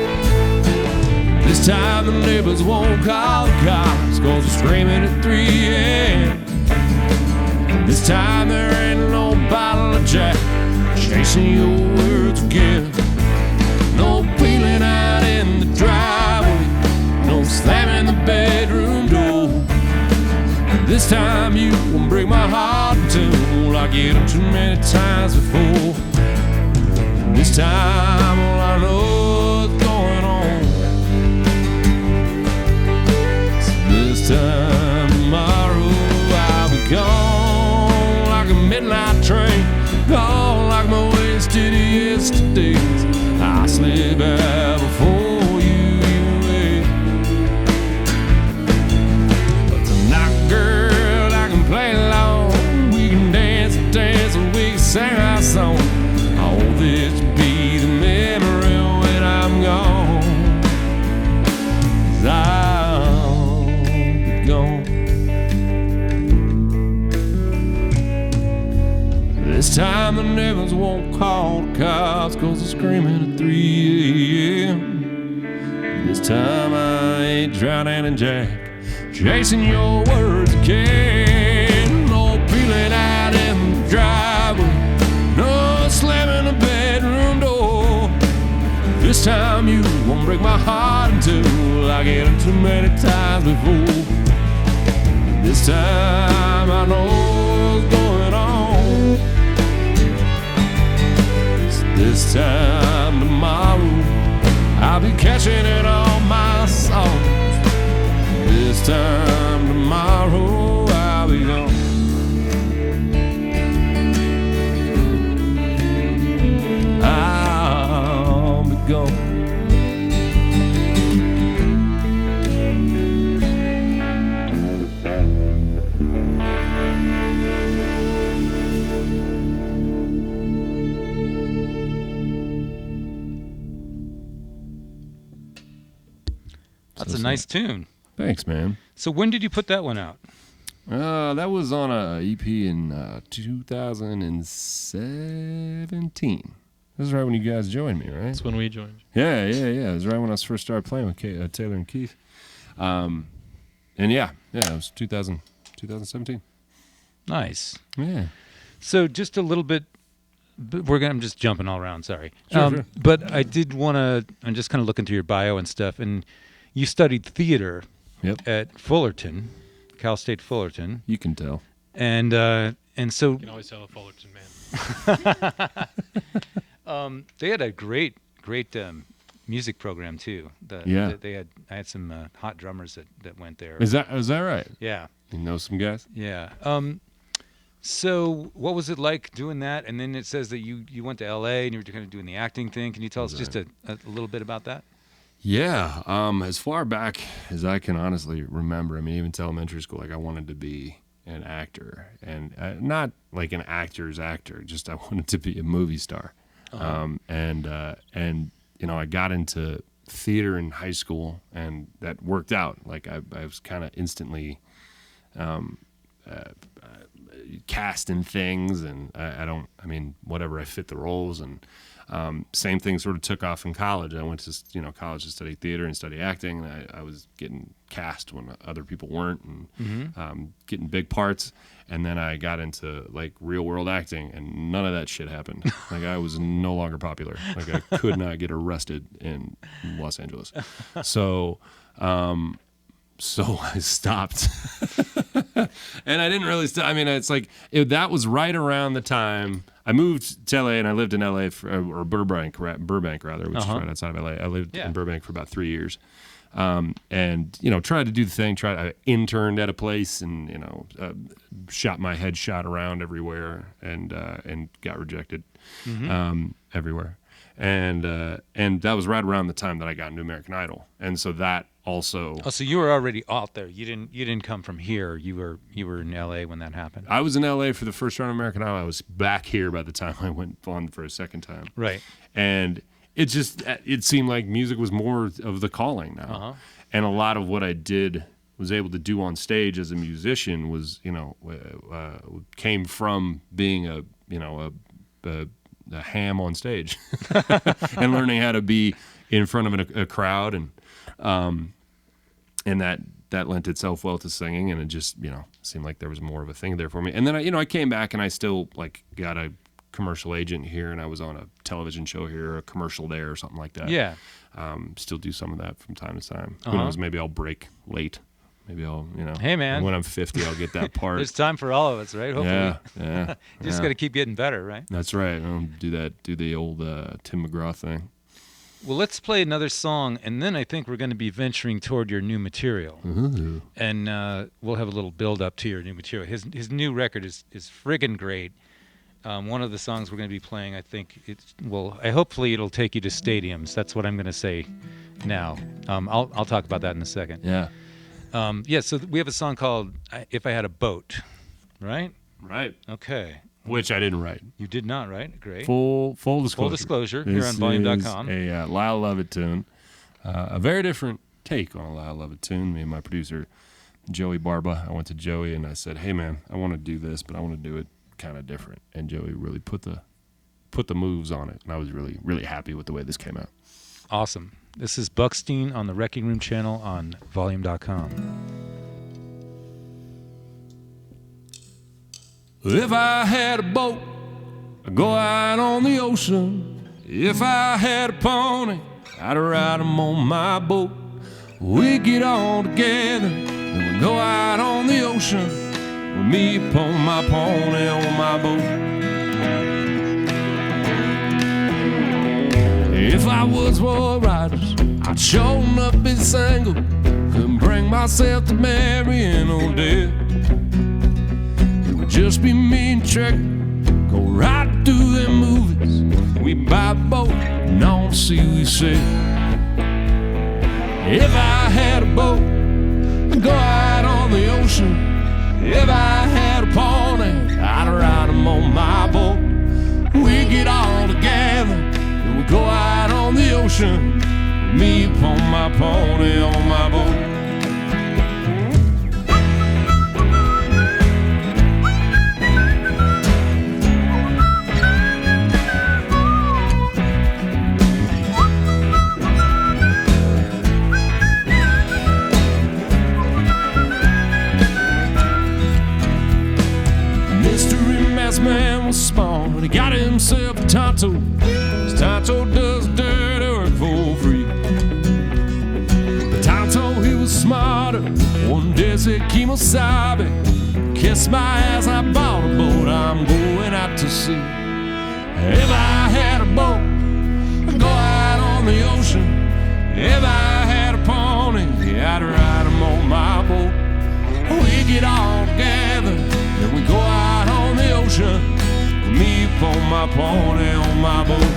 This time the neighbors won't call the cops, 'cause they're screaming at 3 a.m. This time there ain't no bottle of Jack chasing your words again. No peeling out in the driveway, no slamming the bedroom door. This time you won't break my heart in two like you done too many times before. This time all I know is going on. So this time tomorrow I'll be gone like a midnight train, gone like my wasted yesterdays. I slip out before you wait. But tonight, girl, I can play along. We can dance and dance and we can sing our song. All this will be the memory when I'm gone. 'Cause I'll be gone. This time the neighbors won't call the cops, 'cause they're screaming at 3 a.m. This time I ain't drowning in Jack, chasing your words again. No peeling out in the driveway, no slamming the bedroom door. This time you won't break my heart in two like it done too many times before. This time I know what's going on. This time tomorrow, I'll be catching in all my songs. This time tomorrow, I'll be gone. I'll be gone. That's a nice tune. Thanks, man. So when did you put that one out? That was on a EP in 2017. This is right when you guys joined me, right? That's when we joined. Yeah. It was right when I first started playing with Taylor and Keith. And yeah, it was 2017. Nice. Yeah. So just a little bit. I'm just jumping all around. Sorry. Sure. But I did want to. I'm just kind of looking through your bio and stuff, and you studied theater at Fullerton, Cal State Fullerton. You can tell. And so You can always tell a Fullerton man. they had a great music program too. I had some hot drummers that went there. Is that right? Yeah. You know some guys? Yeah. So what was it like doing that? And then it says that you went to L.A. and you were kind of doing the acting thing. Can you tell us just a little bit about that? Yeah. As far back as I can honestly remember, I mean, even to elementary school, like I wanted to be an actor, and not like an actor's actor. Just I wanted to be a movie star. And you know, I got into theater in high school, and that worked out. Like I was kind of instantly cast in things, and I mean, whatever, I fit the roles, and same thing sort of took off in college. I went to college to study theater and study acting, and I was getting cast when other people weren't, and getting big parts. And then I got into like real world acting, and none of that shit happened. Like I was no longer popular. Like I could not get arrested in Los Angeles. So I stopped. And I didn't really stop. I mean, it's like that was right around the time I moved to LA, and I lived in LA or Burbank rather, which is right outside of LA. I lived in Burbank for about 3 years. And tried to do the thing. I interned at a place, and shot my headshot around everywhere, and got rejected everywhere. And that was right around the time that I got into American Idol, and so that also. Oh, so you were already out there. You didn't come from here. You were in LA when that happened. I was in LA for the first round of American Idol. I was back here by the time I went on for a second time. Right. And it seemed like music was more of the calling now. And a lot of what I was able to do on stage as a musician was, came from being a ham on stage and learning how to be in front of a crowd, and that lent itself well to singing, and it just seemed like there was more of a thing there for me. And then I came back, and I still got a commercial agent here, and I was on a television show here, a commercial there, or something like that. Yeah. Still do some of that from time to time. Who knows? Maybe I'll break late. Maybe I'll, Hey, man. when I'm 50, I'll get that part. There's time for all of us, right? Hopefully. Yeah. You just got to keep getting better, right? That's right. I'll do the old Tim McGraw thing. Well, let's play another song, and then I think we're going to be venturing toward your new material. Ooh. And we'll have a little build-up to your new material. His new record is friggin' great. One of the songs we're going to be playing, I think, hopefully it'll take you to stadiums. That's what I'm going to say now. I'll talk about that in a second. Yeah. So we have a song called If I Had a Boat, right? Right. Okay. Which I didn't write. You did not, right? Great. Full disclosure. Full disclosure here on volume.com. This is a Lyle Lovett tune. A very different take on a Lyle Lovett tune. Me and my producer, Joey Barba. I went to Joey and I said, hey, man, I want to do this, but I want to do it kind of different. And Joey really put the moves on it. And I was really, really happy with the way this came out. Awesome. This is Buckstein on the Wreckingroom channel on volume.com. If I had a boat, I'd go out on the ocean. If I had a pony, I'd ride him on my boat. We'd get all together and we'd go out on the ocean with me upon my pony on my boat. If I was war riders, I'd shown up in single. Couldn't bring myself to marrying old dead. It would just be me and Trek, go right through them movies. We'd buy a boat and on the sea we said. If I had a boat, I'd go out on the ocean. If I had a pony, I'd ride him on my boat. We'd get all together and we'd go out on the ocean. Me upon my pony on my boat. Man was small and he got himself a Tonto. His Tonto does dirty work for free. The Tonto, he was smarter. One day said Kemosabe, kiss my ass, I bought a boat, I'm going out to sea. If I had a boat, I'd go out on the ocean. If I had a pony, I'd ride him on my boat. We'd get all together and we'd go out on the ocean. Me upon my pony on my boat.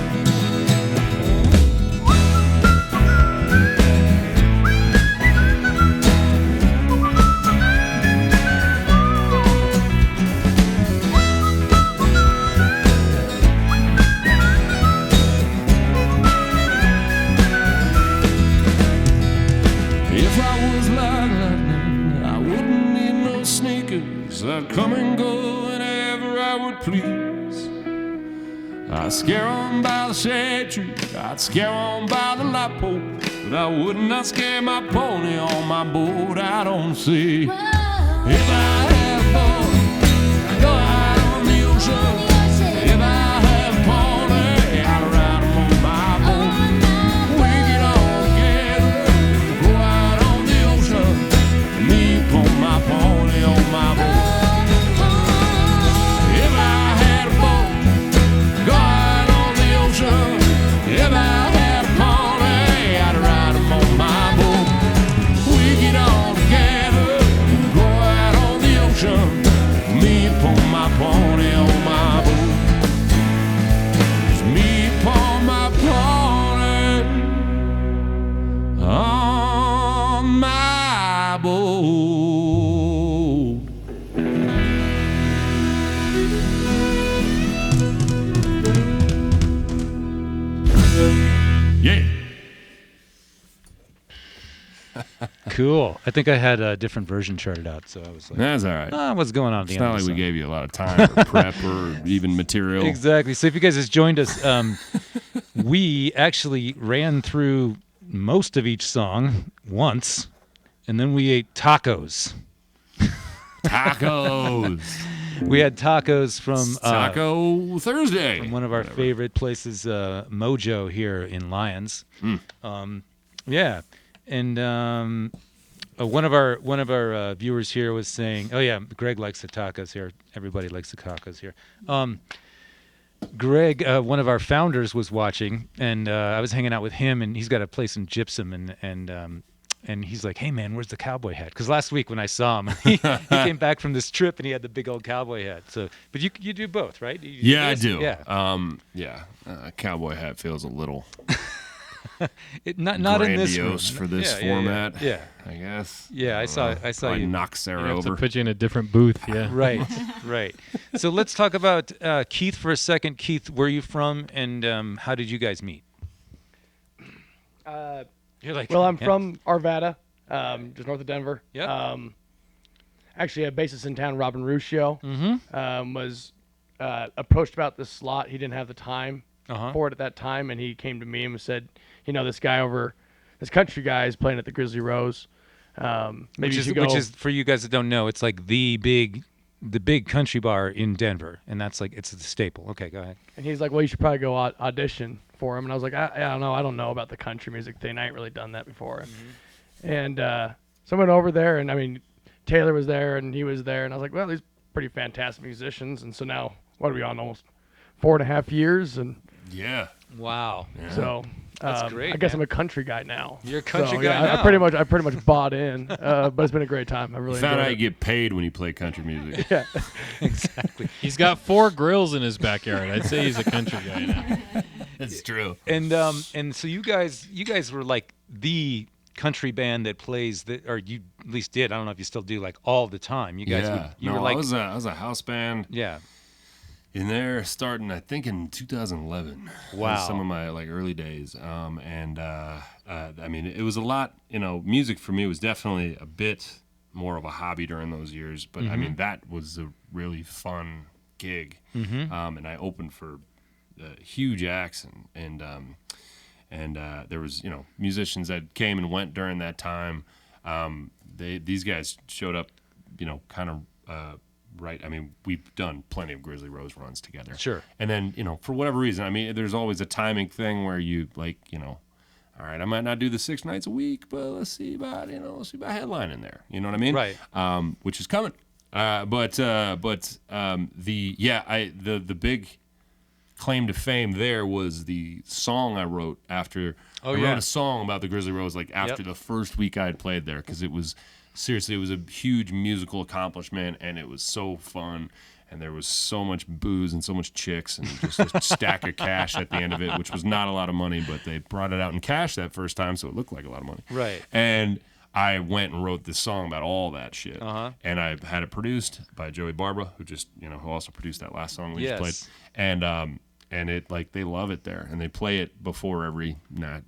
If I was like lightning, I wouldn't need no sneakers. I'd come and go whenever I would please. I'd scare on by the shade tree, I'd scare on by the light pole, but I would not scare my pony on my boat out on the sea. If I had a boat, I'd go out on the ocean. If I had a pony, I'd ride him on my boat. We get all together, go out on the ocean. Me upon my pony on my boat. If I had a boat, go out on the ocean. If I had a pony, I'd ride him on my boat. We get all together, go out on the ocean. Me upon my pony on my boat. It's me upon my pony on my boat. Yeah. Cool. I think I had a different version charted out, so I was like, That's all right. what's going on at the It's end not of like the we song? gave you a lot of time for prep or even material. Exactly. So if you guys just joined us, we actually ran through most of each song once, and then we ate tacos. Tacos. We had tacos from Taco Thursday. one of our favorite places, Mojo here in Lyons. Yeah, and one of our viewers here was saying, "Oh yeah, Greg likes the tacos here. Everybody likes the tacos here." Greg, one of our founders, was watching, and I was hanging out with him, and he's got a place in Gypsum, and he's like, "Hey man, where's the cowboy hat?" Because last week when I saw him, he came back from this trip and he had the big old cowboy hat. So, but you do both, right? Yeah, I do. Yeah. Cowboy hat feels a little Not in this room. grandiose for this Yeah, format. Yeah. I guess. Yeah, I saw Probably you. knock Sarah You have to over. put you in a different booth. Yeah. Right. So let's talk about Keith for a second. Keith, where are you from, and how did you guys meet? You're like, Well, I'm yeah. from Arvada, just north of Denver. Yep. Actually, a bassist in town, Robin Ruscio, Mm-hmm. was approached about this slot. He didn't have the time Uh-huh. for it at that time, and he came to me and said, this guy this country guy is playing at the Grizzly Rose. Maybe you should go. Which is for you guys that don't know, it's like the big country bar in Denver, and that's like it's the staple. Okay, go ahead. And he's like, well, you should probably go audition for him. And I was like, I don't know. I don't know about the country music thing. I ain't really done that before. And so I went over there, and I mean, Taylor was there, and he was there. And I was like, well, these pretty fantastic musicians. And so now, what are we on, almost 4.5 years? And Yeah. Wow. Yeah. So That's great, I guess man. I'm a country guy now. You're a country So, guy yeah, now. I pretty much bought in, but it's been a great time. I really You found enjoyed out it. you get paid when you play country music. Yeah. Exactly. He's got 4 grills in his backyard. I'd say he's a country guy now. That's true. And so you guys were like the country band that plays that, or you at least did. I don't know if you still do, like all the time. You guys, you were like, I was a house band yeah. in there starting, I think, in 2011. Wow. Was some of my like early days. I mean, it was a lot. You know, music for me was definitely a bit more of a hobby during those years. But I mean, that was a really fun gig. And I opened for huge acts and there was, you know, musicians that came and went during that time. These guys showed up, you know, kind of right. I mean, we've done plenty of Grizzly Rose runs together. Sure. And then, you know, for whatever reason, I mean, there's always a timing thing where you like, you know, all right, I might not do the 6 nights a week, but let's see about headlining there. You know what I mean? Right. Which is coming. The big claim to fame there was the song I wrote after. Oh, I yeah. wrote a song about the Grizzly Rose like after the first week I had played there, because it was seriously, it was a huge musical accomplishment and it was so fun, and there was so much booze and so much chicks and just a stack of cash at the end of it, which was not a lot of money, but they brought it out in cash that first time, so it looked like a lot of money. Right. And I went and wrote this song about all that shit. Uh-huh. And I had it produced by Joey Barbara, who just, you know, who also produced that last song we Yes. just played. And it, like, they love it there, and they play it before every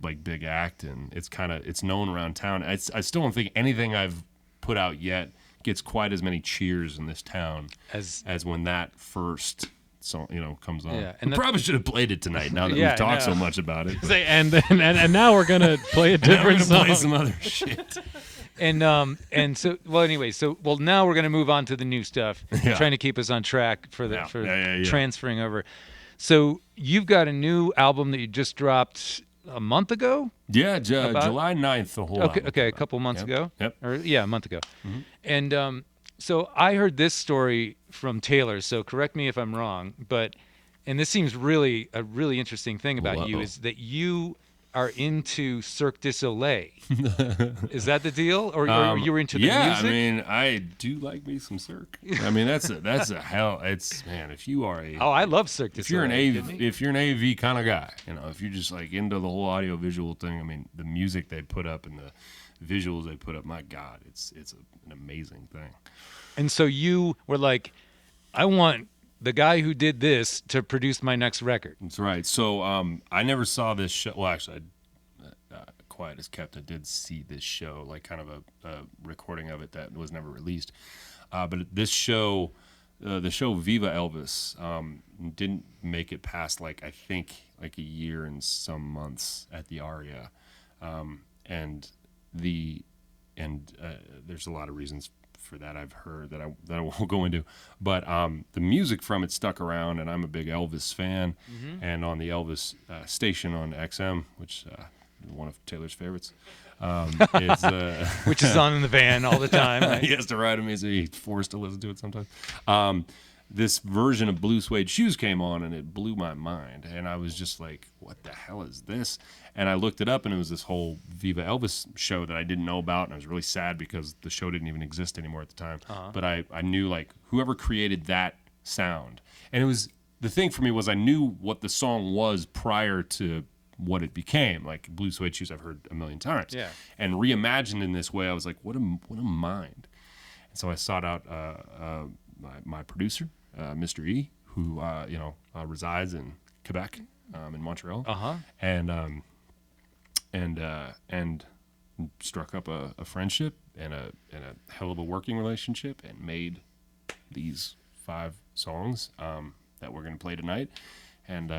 like big act, and it's known around town. I still don't think anything I've put out yet gets quite as many cheers in this town as when that first song, you know, comes on. Yeah, and we probably should have played it tonight now that Yeah, we've talked no. so much about it. Say, and now we're gonna play a Now we're different gonna song. play some other shit. And so, well, anyway, now we're gonna move on to the new stuff. Yeah. Trying to keep us on track for Yeah. transferring over. So you've got a new album that you just dropped a month ago. Yeah, About- July 9th, the whole Okay, album a came out. couple months ago. Yep. Or yeah, a month ago. And so I heard this story from Taylor. So correct me if I'm wrong, and this seems really a really interesting thing about you Uh-oh. is that you are into Cirque du Soleil. Is that the deal, or you were into the music? I mean, I do like me some Cirque. I mean, that's a hell. It's, man, if you are Oh, I love Cirque du if you're Soleil. if you're an AV kind of guy, you know, if you're just like into the whole audio visual thing, I mean, the music they put up and the visuals they put up, my God, it's an amazing thing. And so you were like, I want the guy who did this to produce my next record. That's right. So I never saw this show. Well, actually, quiet as kept, I did see this show, like kind of a recording of it that was never released. But this show, the show Viva Elvis, didn't make it past like I think like a year and some months at the Aria, and there's a lot of reasons for that I've heard that I won't go into, but the music from it stuck around, and I'm a big Elvis fan, and on the Elvis station on XM, which one of Taylor's favorites, is Which is on in the van all the time. Right? he has to ride him, so he's forced to listen to it sometimes. This version of Blue Suede Shoes came on, and it blew my mind, and I was just like, what the hell is this? And I looked it up, and it was this whole Viva Elvis show that I didn't know about, and I was really sad because the show didn't even exist anymore at the time. But I knew, like, whoever created that sound, and it was, the thing for me was I knew what the song was prior to what it became. Like Blue Suede Shoes I've heard a million times. Yeah. And reimagined in this way, I was like, what a mind. And so I sought out my producer, Mr. E, who resides in Quebec, in Montreal, and struck up a friendship and a hell of a working relationship, and made these 5 songs that we're going to play tonight, and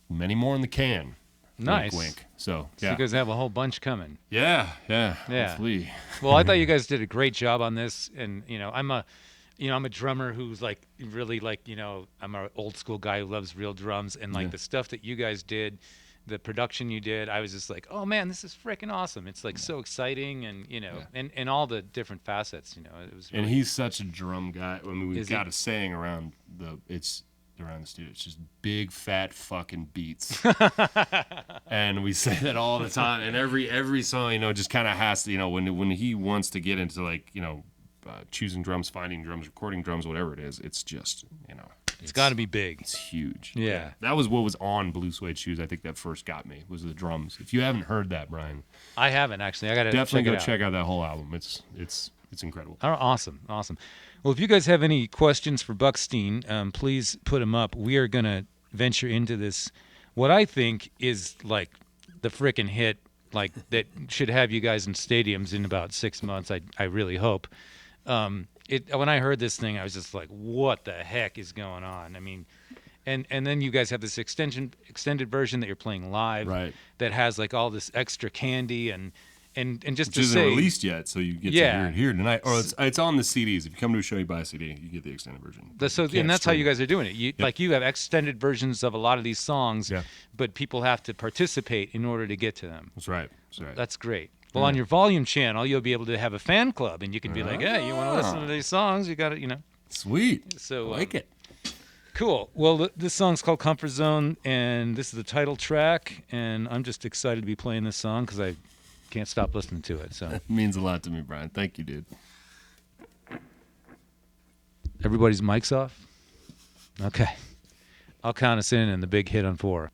many more in the can. Nice. Wink, wink. So So yeah, you guys have a whole bunch coming. yeah. Yeah. Hopefully. Well, I thought you guys did a great job on this, and I'm a drummer who's like really like, I'm an old school guy who loves real drums, and like the stuff that you guys did, the production you did, I was just like, oh man, this is freaking awesome. It's like so exciting, and and all the different facets, it was. And Really, he's such a drum guy. I mean, we've Is got he? a saying around it's around the studio. It's just big, fat fucking beats. And we say that all the time. And every song, you know, just kind of has to, you know, when he wants to get into, like, you know, choosing drums, finding drums, recording drums, whatever it is, it's just, you know. It's got to be big. It's huge. Yeah. That was what was on Blue Suede Shoes. I think that first got me, was the drums. If you haven't heard that, Brian. I haven't, actually. I got to definitely check go check out that whole album. It's incredible. Oh, awesome. Well, if you guys have any questions for Buckstein, please put them up. We are going to venture into this, what I think is like the frickin' hit, like that should have you guys in stadiums in about 6 months. I really hope. When I heard this thing, I was just like, what the heck is going on? I mean, and then you guys have this extended version that you're playing live, Right. that has like all this extra candy and just Which to isn't say, released yet, so you get to hear it here tonight. Or it's on the CDs. If you come to a show, you buy a CD, you get the extended version. And that's how you guys are doing it. Like you have extended versions of a lot of these songs, but people have to participate in order to get to them. That's right. That's great. Well, on your volume channel, you'll be able to have a fan club, and you can be like, hey, you want to listen to these songs? You got to, you know. Sweet. So I like it. Cool. Well, this song's called Comfort Zone, and this is the title track, and I'm just excited to be playing this song because I can't stop listening to it. So It means a lot to me, Brian. Thank you, dude. Everybody's mics off? Okay. I'll count us in the big hit on 4.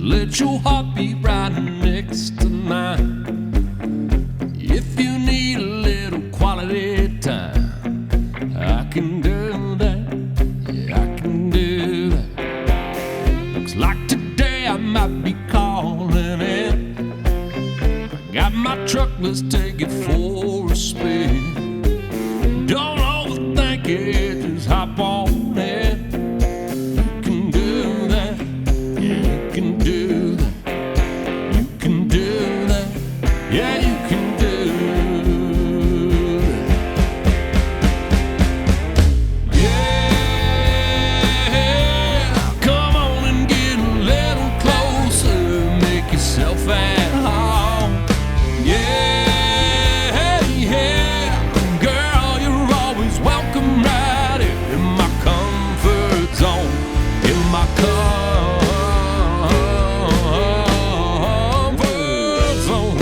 Let your heart be right next to mine. If you need a little quality time, I can do that. Yeah, I can do that. Looks like today I might be calling in. I got my truck, let's take it for a spin. Don't overthink it, just hop on in. You can do that. Yeah, you can do that. You can do that. Yeah, you can do that. Yeah, come on and get a little closer. Make yourself at home. Yeah, yeah, girl, you're always welcome right here in my comfort zone. In my comfort zone.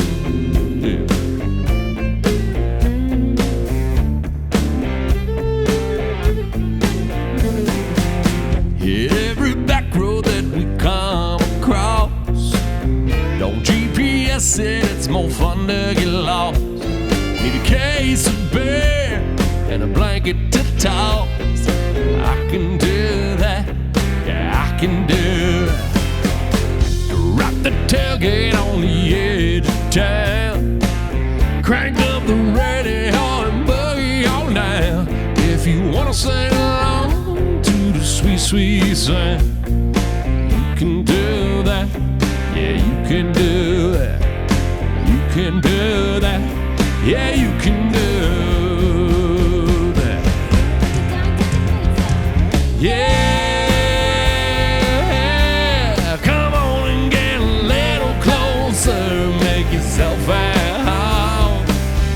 Yeah. Every back road that we come across, don't GPS it, it's more fun to get lost. Need a case of beer and a blanket to toss. I can do that. Yeah, I can do that. Drop the tailgate on the edge of town. Crank up the radio and boogie on down. If you wanna sing along to the sweet, sweet sound, you can do that. Yeah, you can do that. You can do that. Yeah, you can do that. Yeah, come on and get a little closer. Make yourself at home.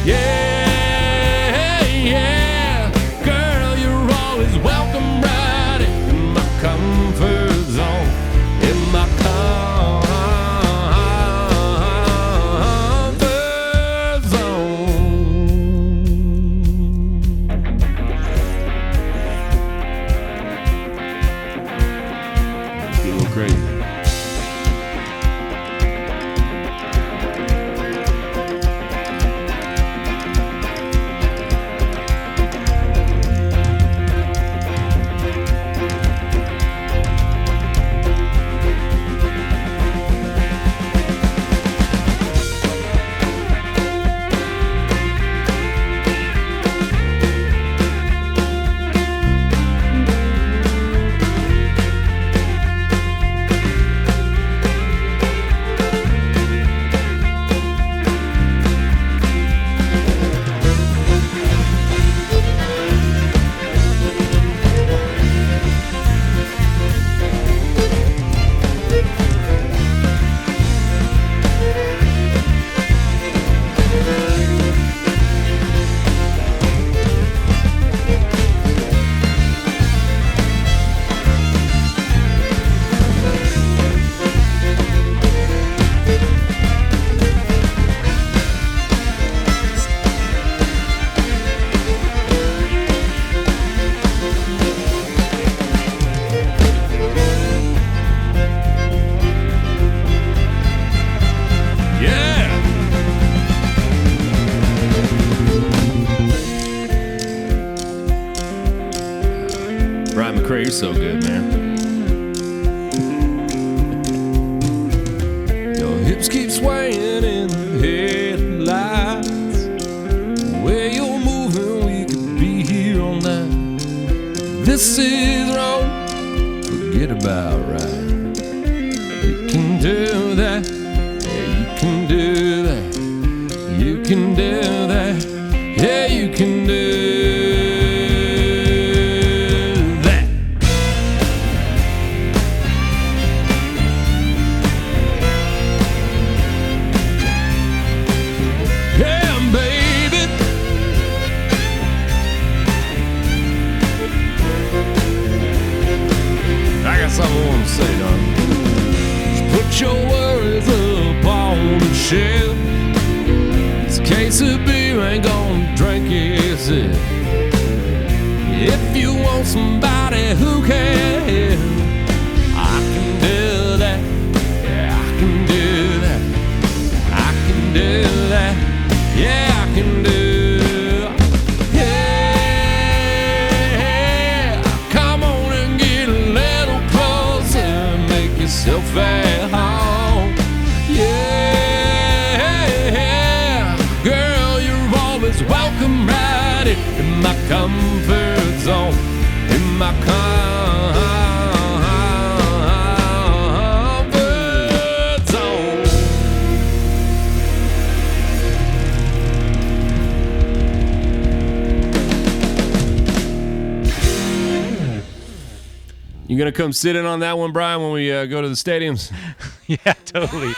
Yeah, yeah, girl, you're always welcome right in my comfort zone. In my comfort zone. McRae, you're so good, man. Your hips keep swaying in the headlights. The way you're moving, we could be here all night. This is wrong, forget about right. You can do that, yeah, you can do that. You can do that, yeah, you can do that. Yeah, baby. I got something I want to say, darling. Just put your worries up on the shelf. This case of beer ain't gonna drink it. If you want somebody who can help, I can do that. Yeah, I can do that. I can do that. Yeah, I can do. Yeah, come on and get a little closer. Make yourself at home. Yeah, girl, you're always welcome right in my comfort zone. In my comfort zone. You gonna come sit in on that one, Brian, when we go to the stadiums? Yeah, totally.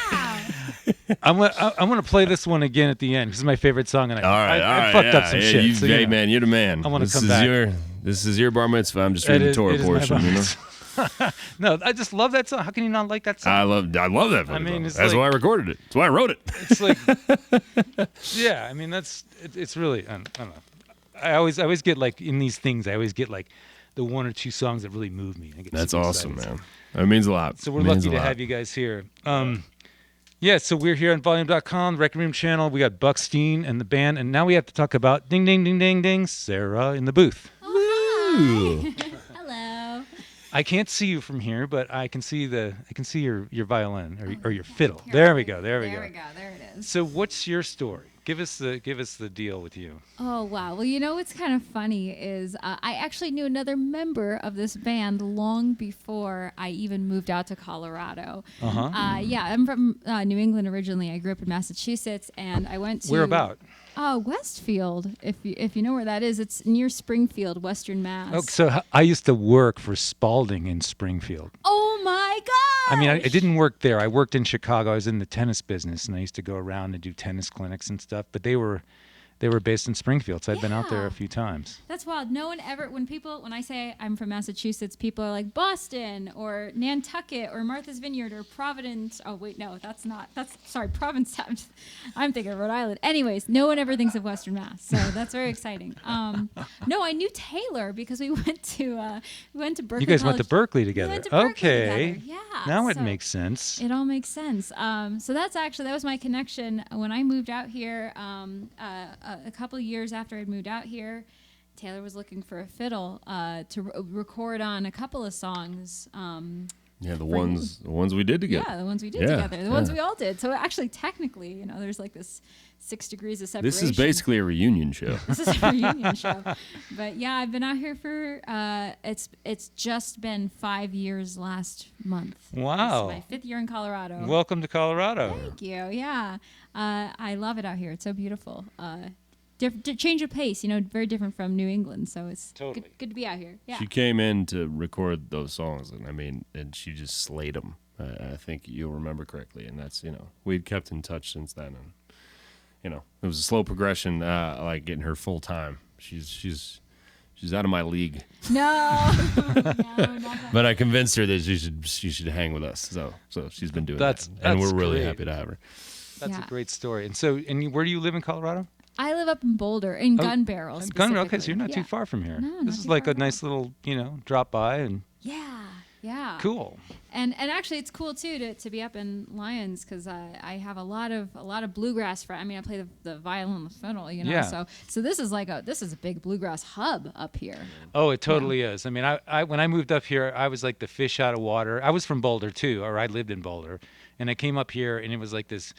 I'm gonna play this one again at the end because it's my favorite song, and I fucked up some shit. You, So, hey, you know, man, you're the man. I wanna This come is back. This is your bar mitzvah. I'm just reading the Torah it is my portion. You know, bonus. No, I just love that song. How can you not like that song? I love that. I mean, That's it's why I like- recorded it. That's why I wrote it. It's like, yeah. I mean, it's really. I don't know. I always get like in these things. I always get like the one or two songs that really move me. I get That's super awesome, excited. man. That means a lot. So we're It means lucky a to lot. have you guys here. Yeah, so we're here on Volume.com, Wreckingroom channel. We got Buckstein and the band, and now we have to talk about ding, ding, ding, ding, ding, Sarah in the booth. Hello. I can't see you from here, but I can see your violin or your fiddle. There we go. There we go. There it is. So what's your story? Give us the deal with you. Oh, wow. Well, you know what's kind of funny is I actually knew another member of this band long before I even moved out to Colorado. Yeah, I'm from New England originally. I grew up in Massachusetts, and I went to... Where about? Westfield, if you know where that is. It's near Springfield, Western Mass. Oh, so I used to work for Spalding in Springfield. Oh my gosh! I mean, I didn't work there. I worked in Chicago. I was in the tennis business, and I used to go around and do tennis clinics and stuff. But they were based in Springfield, so I've been out there Yeah. a few times. That's wild. No one ever, when I say I'm from Massachusetts, people are like Boston or Nantucket or Martha's Vineyard or Providence. Oh, wait, no, sorry, Provincetown. I'm thinking of Rhode Island. Anyways, no one ever thinks of Western Mass, so that's very exciting. No, I knew Taylor because we went to Berkeley. You guys went to College. Berkeley together. We went to Berkeley Okay. together. Yeah. Now it so makes sense. It all makes sense. So that was my connection when I moved out here. A couple of years after I'd moved out here, Taylor was looking for a fiddle to record on a couple of songs. Yeah, the ones we did together. Yeah, the ones we did Yeah, together. The ones yeah. we all did. So actually, technically, there's like this 6 degrees of separation. This is basically a reunion show. This is a reunion show. But yeah, I've been out here for it's just been 5 years last month. Wow. This is my 5th year in Colorado. Welcome to Colorado. Thank you. Yeah. I love it out here. It's so beautiful. Change of pace, very different from New England. So it's Totally. good to be out here. Yeah. She came in to record those songs, and she just slayed them. I think you'll remember correctly, and that's we'd kept in touch since then, and it was a slow progression, like getting her full time. She's out of my league, No, not that. but I convinced her that she should hang with us. So she's been doing that, and we're really great. happy to have her. That's Yeah. a great story. And where do you live in Colorado? I live up in Boulder, in Gun Barrel. Gun Barrel. Okay, so specifically. you're not Yeah. too far from here. No, This not is too like far a at all. nice little, drop by and. Yeah. Yeah. Cool. And actually, it's cool too to be up in Lyons because I have a lot of bluegrass friends. I mean, I play the violin and the fiddle, you know. Yeah. So this is a big bluegrass hub up here. Oh, it totally is. I mean, I when I moved up here, I was like the fish out of water. I was from Boulder too, or I lived in Boulder, and I came up here, and it was like this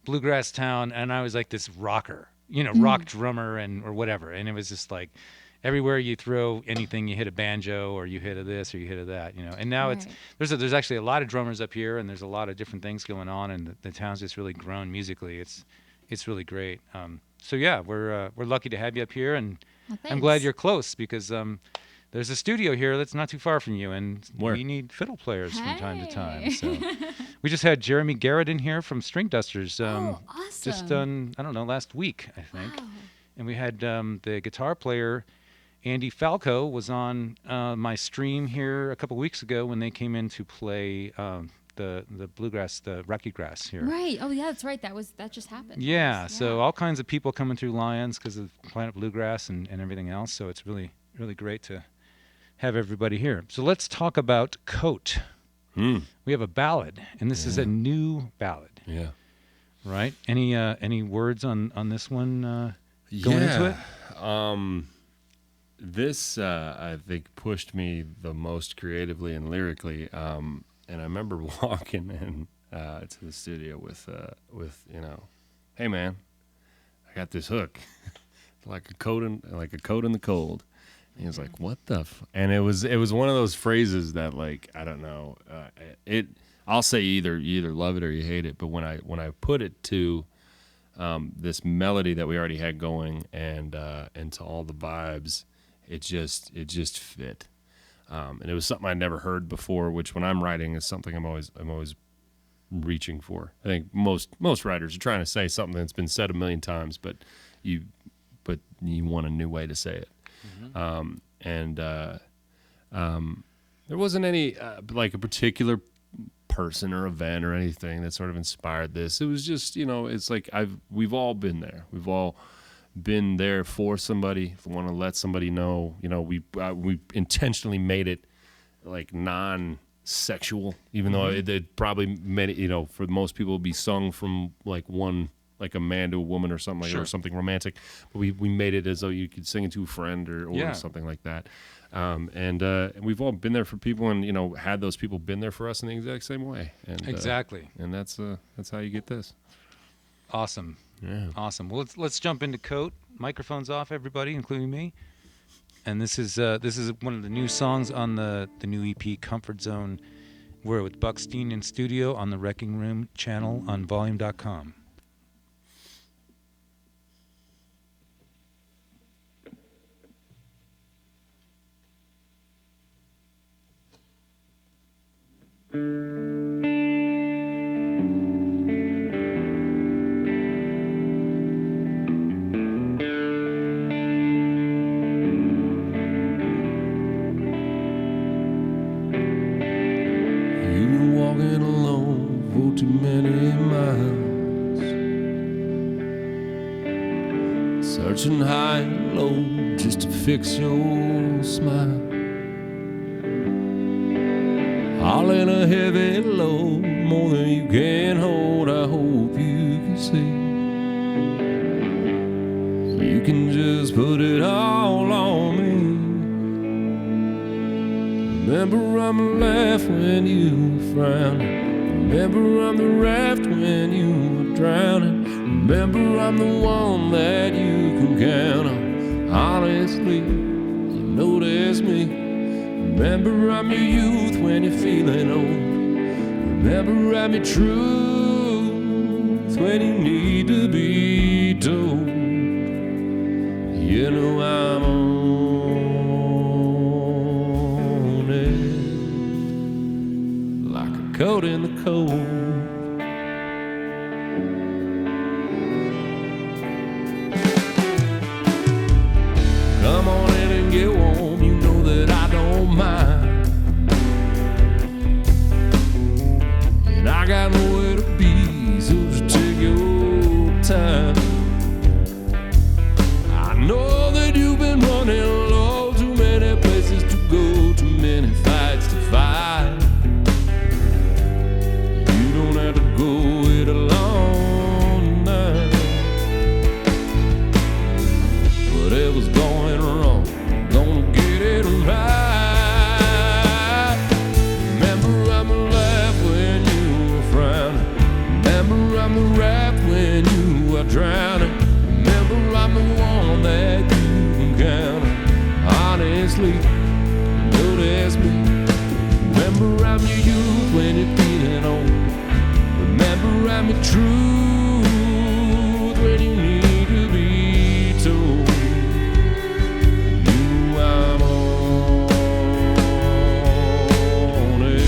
bluegrass town, and I was like this rocker, rock drummer or whatever, and it was just like everywhere you throw anything, you hit a banjo or you hit a this or you hit a that, And now Right. there's actually a lot of drummers up here, and there's a lot of different things going on, and the town's just really grown musically. It's really great. So yeah, we're lucky to have you up here, and Well, I'm glad thanks. you're close because there's a studio here that's not too far from you, and Where? we need fiddle players from time to time. Hey. So we just had Jeremy Garrett in here from String Dusters. Oh, awesome. Just I don't know, last week I think, Wow. and we had the guitar player Andy Falco was on my stream here a couple weeks ago when they came in to play the bluegrass, the Rocky Grass here. Right. Oh, yeah, that's right. That just happened. Yeah, so all kinds of people coming through Lyons because of Planet Bluegrass and everything else. So it's really, really great to have everybody here. So let's talk about Coat. We have a ballad, and this is a new ballad, Yeah. right? Any words on this one going into it? This I think pushed me the most creatively and lyrically. And I remember walking in to the studio with hey man, I got this hook, like a coat in the cold. And he was like, "What the?" And it was one of those phrases that, like, I don't know, I'll say you either love it or you hate it. But when I put it to this melody that we already had going and to all the vibes, it just fit. And it was something I'd never heard before, which when I'm writing is something I'm always reaching for. I think most writers are trying to say something that's been said a million times, but you want a new way to say it. There wasn't any like a particular person or event or anything that sort of inspired this. It was just, it's like we've all been there. We've all been there for somebody. If we want to let somebody know, we intentionally made it like non-sexual, even though it probably made it, for most people it'd be sung from like a man to a woman or something like or something romantic. But we made it as though you could sing it to a friend or something like that. And we've all been there for people, and had those people been there for us in the exact same way. And Exactly. and that's how you get this. Awesome. Yeah. Awesome. Well, let's jump into Coat. Microphones off, everybody, including me. And this is one of the new songs on the new EP, Comfort Zone. We're with Buckstein in studio on the Wreckingroom channel on volume.com. You've been walking alone for too many miles, searching high and low just to fix your smile. Hauling a heavy load, more than you can hold. I hope you can see. You can just put it all on me. Remember I'm the laugh when you were frowning. Remember I'm the raft when you were drowning. Remember I'm the one that you can count on. Honestly, you notice me. Remember I'm your youth when you're feeling old. Remember I'm your truth when you need to be told. You know I'm on it like a coat in the cold. Come on in and get warm, you know that I don't mind. And I got nowhere to be, so just take your time. I know that you've been running low, too many places to go, too many fights to fight. asleep, notice me. Remember I'm your youth when you're feeling old. Remember I'm your truth when you need to be told. You know I'm on it,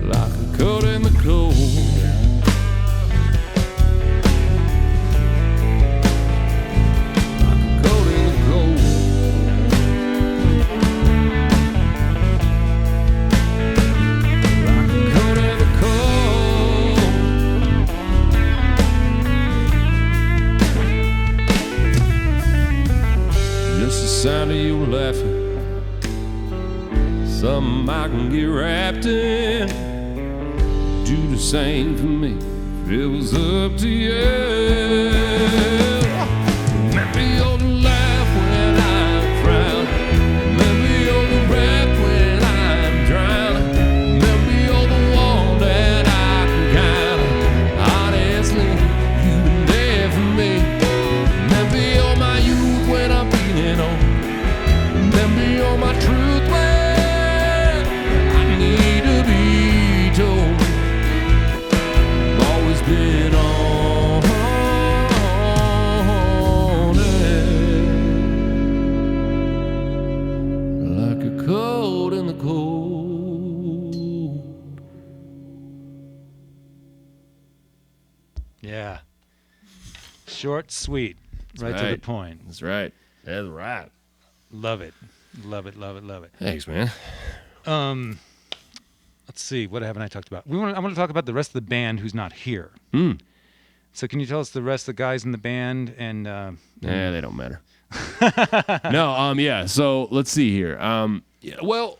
like a coat in the cold. Sound of you laughing, something I can get wrapped in. Do the same for me if it was up to you. Remember your laugh when I'm frowning. Remember your breath when I'm drowning. Remember you're the one that I can count on. Honestly, you've been there for me. Remember you're my youth when I'm feeling old. Remember you're my truth when I need to be told. I've always been on it, like a cold in the cold. Yeah. Short, sweet, right to the point. That's right. That's right. Love it. Love it, love it, love it. Thanks, man. Let's see. What haven't I talked about? I want to talk about the rest of the band who's not here. So can you tell us the rest of the guys in the band? And Yeah, they don't matter. No, yeah. So let's see here. Yeah, well,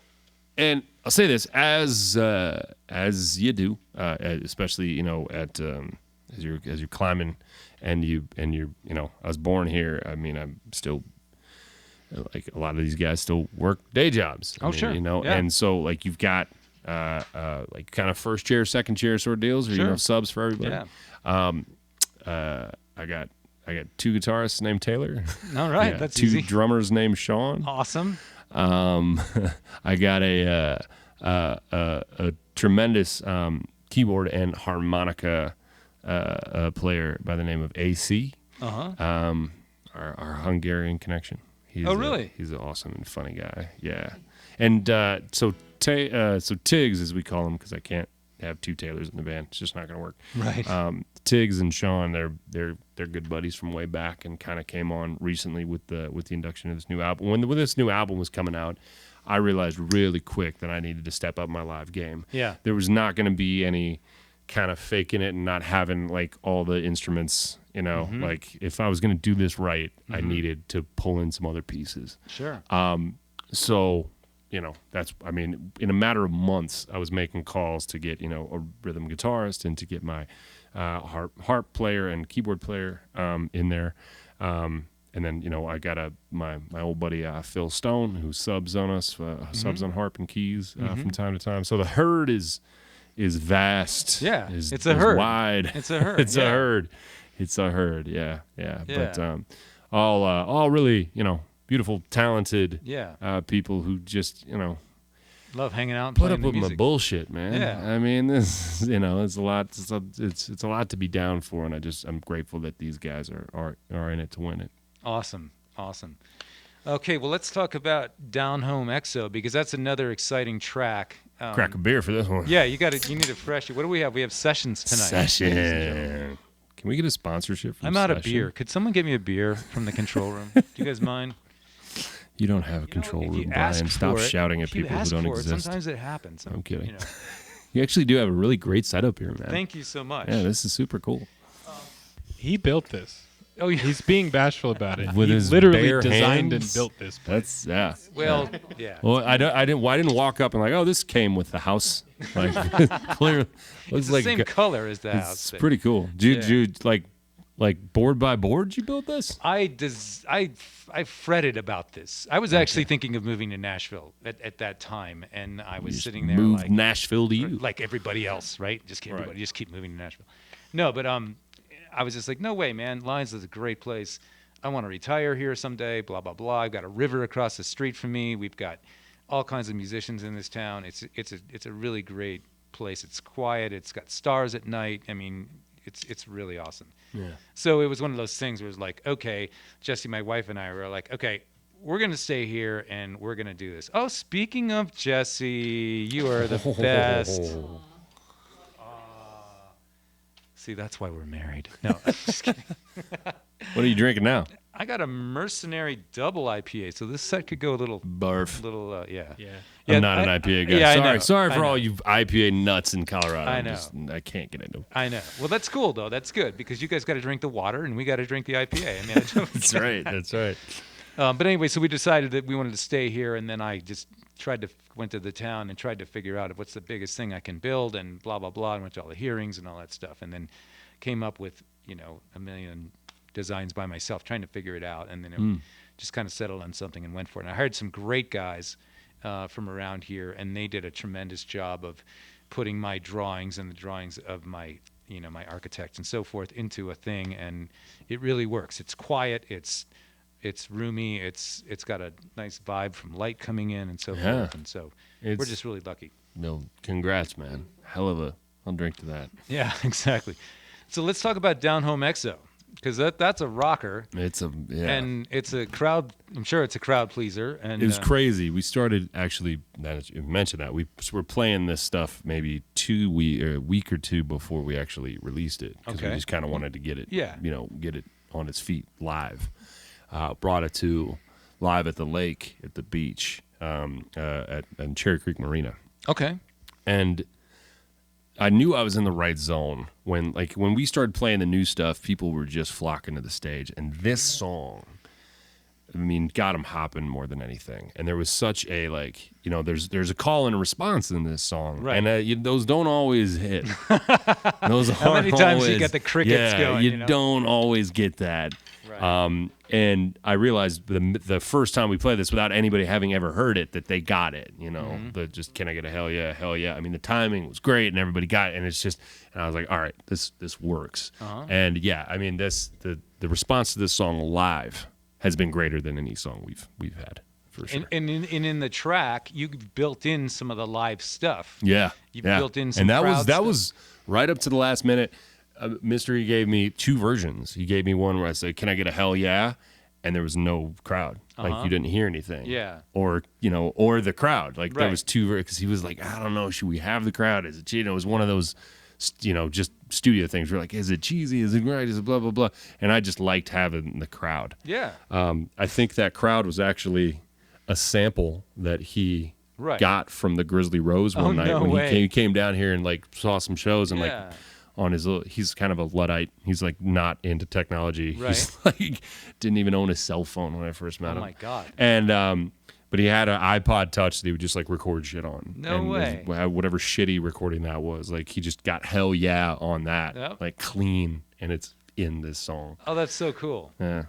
and I'll say this as you do, especially at as you're climbing, and you're I was born here. I mean, I'm still. Like a lot of these guys still work day jobs. Sure. Yeah. And so like you've got like kind of first chair, second chair sort of deals, or Sure. subs for everybody. Yeah. I got two guitarists named Taylor. All right, Yeah, that's two easy. drummers named Sean. Awesome. I got a tremendous keyboard and harmonica player by the name of AC. Our Hungarian connection. He's really? He's an awesome and funny guy. Yeah, and so Tiggs, as we call him, because I can't have two Taylors in the band. It's just not going to work. Right. Tiggs and Sean, they're good buddies from way back, and kind of came on recently with the induction of this new album. When this new album was coming out, I realized really quick that I needed to step up my live game. Yeah. There was not going to be any kind of faking it and not having like all the instruments. Like if I was going to do this right, I needed to pull in some other pieces. Sure. So, that's, I mean, in a matter of months, I was making calls to get, a rhythm guitarist and to get my harp player and keyboard player in there. And then, I got my old buddy Phil Stone, who subs on us, subs on harp and keys from time to time. So the herd is vast. Yeah, it's a herd. Wide. It's a herd. It's a herd. It's a herd. Yeah. But all really, beautiful, talented people who just, love hanging out and put playing up the with my music. bullshit, man. Yeah. I mean, this, it's a lot. It's a lot to be down for, and I'm grateful that these guys are in it to win it. Awesome. Okay, well, let's talk about Down Home EXO, because that's another exciting track. Crack a beer for this one. Yeah, you need a fresh. What do we have? We have Sessions tonight. Session. Can we get a sponsorship from I'm out of Session? beer. Could someone get me a beer from the control room? Do you guys mind? You don't have a control If you room, ask Brian. Stop for it- shouting at if you people who ask don't for it, exist. Sometimes it happens. I'm kidding. You know. You actually do have a really great setup here, man. Thank you so much. Yeah, this is super cool. He built this. Oh, yeah. He's being bashful about it. With he his literally bare designed hands. and built this. That's yeah. Well, yeah. Well, I didn't walk up and like, oh, this came with the house. Like, clearly, It's looks the like same color as the house. it's but pretty cool. Did you like board by board? You built this? I fretted about this. I was actually thinking of moving to Nashville at that time, and I was sitting there Moved like Nashville to you. like everybody else, right? Just keep moving to Nashville. No, but I was just like, no way, man. Lions is a great place. I want to retire here someday, blah, blah, blah. I've got a river across the street from me. We've got all kinds of musicians in this town. It's a really great place. It's quiet. It's got stars at night. I mean, it's really awesome. Yeah. So it was one of those things where it was like, okay, Jesse, my wife, and I were like, okay, we're going to stay here and we're going to do this. Oh, speaking of Jesse, you are the best. See, that's why we're married. No, I'm just kidding. What are you drinking now? I got a Mercenary double IPA, so this set could go a little Barf. yeah. Yeah. I'm not an IPA guy. Yeah, I know. Sorry I for know. all you IPA nuts in Colorado. I know. I can't get into it. I know. Well, that's cool though. That's good because you guys got to drink the water and we got to drink the IPA. I mean, That's right. That's right. But anyway, so we decided that we wanted to stay here, and then I just went to the town and tried to figure out what's the biggest thing I can build, and blah blah blah, and went to all the hearings and all that stuff, and then came up with a million designs by myself, trying to figure it out, and then it just kind of settled on something and went for it. And I hired some great guys from around here, and they did a tremendous job of putting my drawings and the drawings of my my architects and so forth into a thing, and it really works. It's quiet. It's roomy. It's got a nice vibe from light coming in and so forth. And so we're just really lucky. No, congrats, man. I'll drink to that. Yeah, exactly. So let's talk about Down Home EXO, because that's a rocker. And it's a crowd. I'm sure it's a crowd pleaser. And it was crazy. We started actually. You mentioned that we were playing this stuff maybe a week or two before we actually released it, because we just kind of wanted to get it. Get it on its feet live. Brought it to live at the lake at the beach at Cherry Creek Marina. Okay. And I knew I was in the right zone when we started playing the new stuff. People were just flocking to the stage, and this song, I mean, got them hopping more than anything. And there was such a there's a call and a response in this song, right? And those don't always hit. Those How many times always, you get the crickets going? You don't always get that. Right. And I realized the first time we played this without anybody having ever heard it, that they got it, just, can I get a hell yeah, hell yeah. I mean, the timing was great and everybody got it. And it's just, and I was like, all right, this works. And yeah, I mean, the response to this song live has been greater than any song we've had, for sure. And in the track, you built in some of the live stuff. Yeah. You built in some and crowd that was right up to the last minute. Mystery gave me two versions. He gave me one where I said, "Can I get a hell yeah?" And there was no crowd. Like, you didn't hear anything. Yeah. Or the crowd. Like, there was two, because he was like, I don't know, should we have the crowd? Is it, it was one of those, just studio things. We're like, is it cheesy? Is it right? Is it blah, blah, blah? And I just liked having the crowd. Yeah. I think that crowd was actually a sample that he got from the Grizzly Rose one night when he came down here and saw some shows and on his little, he's kind of a Luddite. He's not into technology. Right. He's didn't even own a cell phone when I first met him. Oh my God. And but he had an iPod Touch that he would just record shit on. No way. Whatever shitty recording that was, he just got hell yeah on that, clean, and it's in this song. Oh, that's so cool. Yeah.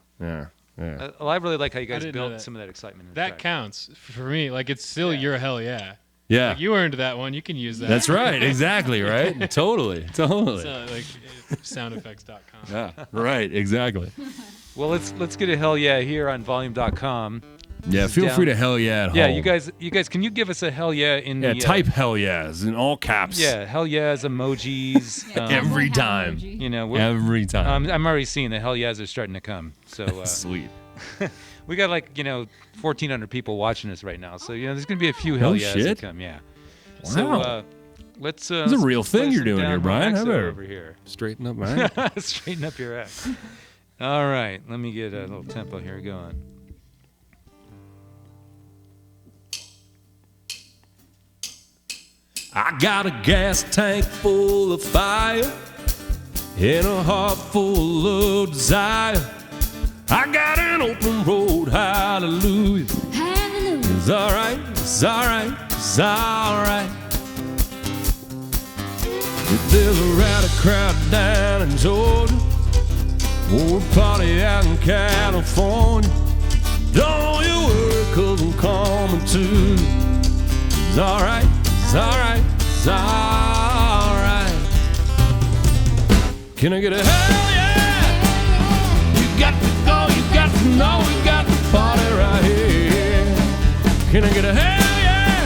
Well, I really like how you guys didn't know built that. some of that excitement. In the That track. counts for me. It's still your hell yeah. Yeah. You earned that one. You can use that. That's right. Exactly. Right. Totally. So, soundeffects.com. Yeah. Right. Exactly. Well, let's get a hell yeah here on volume.com. Yeah. Feel free to hell yeah at home. Yeah, you guys, can you give us a hell yeah in the type hell yeahs in all caps. Yeah, hell yeahs, emojis. Every time. Every time. I'm already seeing the hell yeahs are starting to come. So sweet. We got 1,400 people watching us right now. So there's gonna be a few hell yeahs that come. Yeah. Wow. So let's. It's a real thing you're doing here, Brian. How about over here? Straighten up, man. Straighten up your act. All right, let me get a little tempo here going. I got a gas tank full of fire and a heart full of desire. I got an open road, hallelujah. Hallelujah. It's alright, it's alright, it's alright. If there's a rowdy crowd down in Georgia or a party out in California, don't you worry, 'cause I'm coming too. It's alright, it's alright, it's alright. Can I get a hell yeah? You got to go, you got know we got the party right here. Can I get a hell yeah?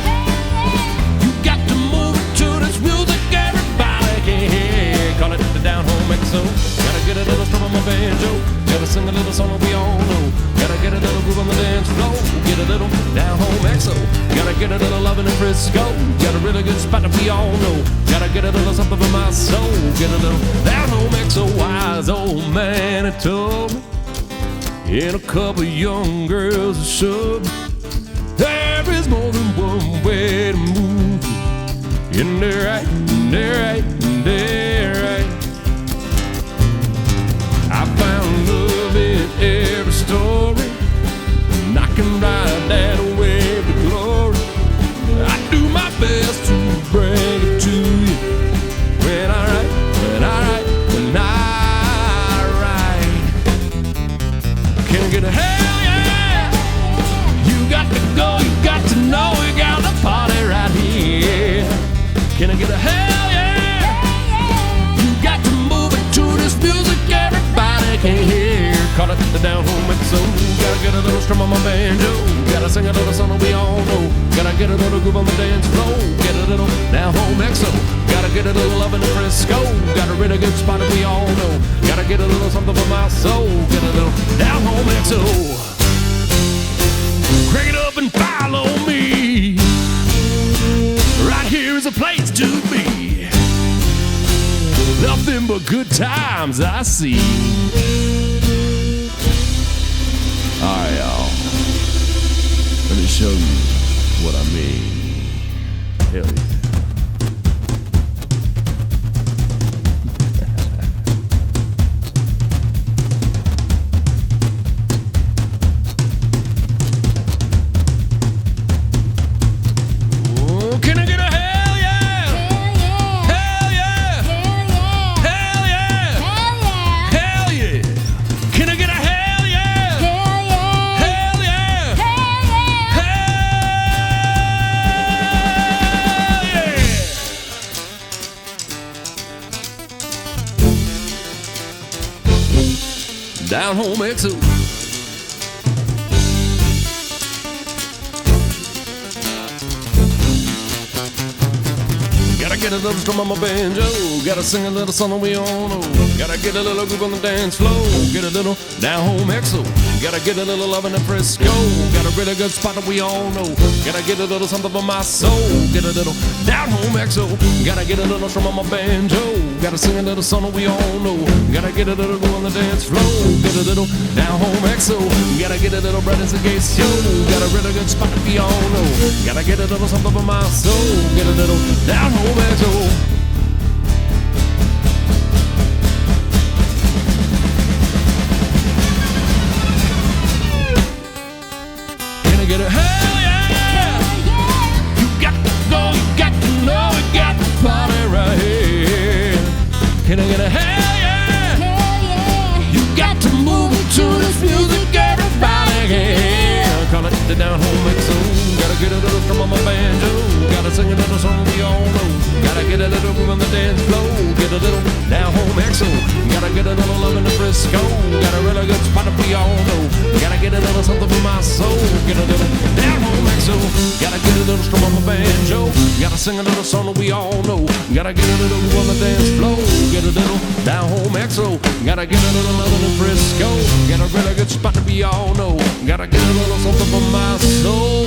You got to move it to this music everybody can hear. Call it the down home XO. Gotta get a little strum on my banjo. Gotta sing a little song that we all know. Gotta get a little groove on the dance floor. Get a little down home XO. Gotta get a little love in the Frisco. Got a really good spot that we all know. Gotta get a little something for my soul. Get a little down home XO. Wise old man had told me, and a couple young girls are sure there is more than one way to move. And they're right, they're right, they're right. I found love in every story, and I can ride that wave to glory. I do my best to bring it to you. When I write, when I write, when I write. Can I get a hell yeah? You got to go, you got to know we got the party right here. Can I get a hell yeah? You got to move it to this music everybody can hear. Call it the down home XO. Gotta get a little strum on my banjo. Gotta sing a little song that we all know. Gotta get a little groove on the dance floor. Get a little down home XO. Gotta get a little love in the Frisco. Got a really good spot that we all know. Gotta get a little something for my soul. Get a little down home XO. Crank it up and follow me. Right here is a place to be. Nothing but good times I see. Alright, y'all. Let me show you what I mean. Hell yeah. Down home XO. Gotta get a little strum on my banjo. Gotta sing a little song that we all know. Gotta get a little groove on the dance floor. Get a little down home XO. Gotta get a little love in the Frisco. Got a really good spot that we all know. Gotta get a little something for my soul. Get a little down home XO. Gotta get a little strum on my banjo. Gotta sing a little song that we all know. Gotta get a little groove on the dance floor. Get a little down home XO. Gotta get a little bread and some case show. Got a really good spot that we all know. Gotta get a little something for my soul. Get a little down home XO. Get a hell yeah! You got to go, you got to know we got the party right here. Can I get a hell yeah? You got to move to this music everybody can hear. Call it the down home XO. Gotta get a little strum on my banjo. Gotta sing a little song we all know. Gotta get a little groove on the dance floor. Get a little down home XO. Gotta get a little love in the Frisco. Got a really good spot that we all know. Gotta get a little something for my soul. Get a little down home XO. Gotta get a little strum on my banjo. Gotta sing a little song that we all know. Gotta get a little groove on the dance floor. Get a little down home XO. Gotta get a little love in the Frisco. Got a really good spot that we all know. Gotta get a little something for my soul.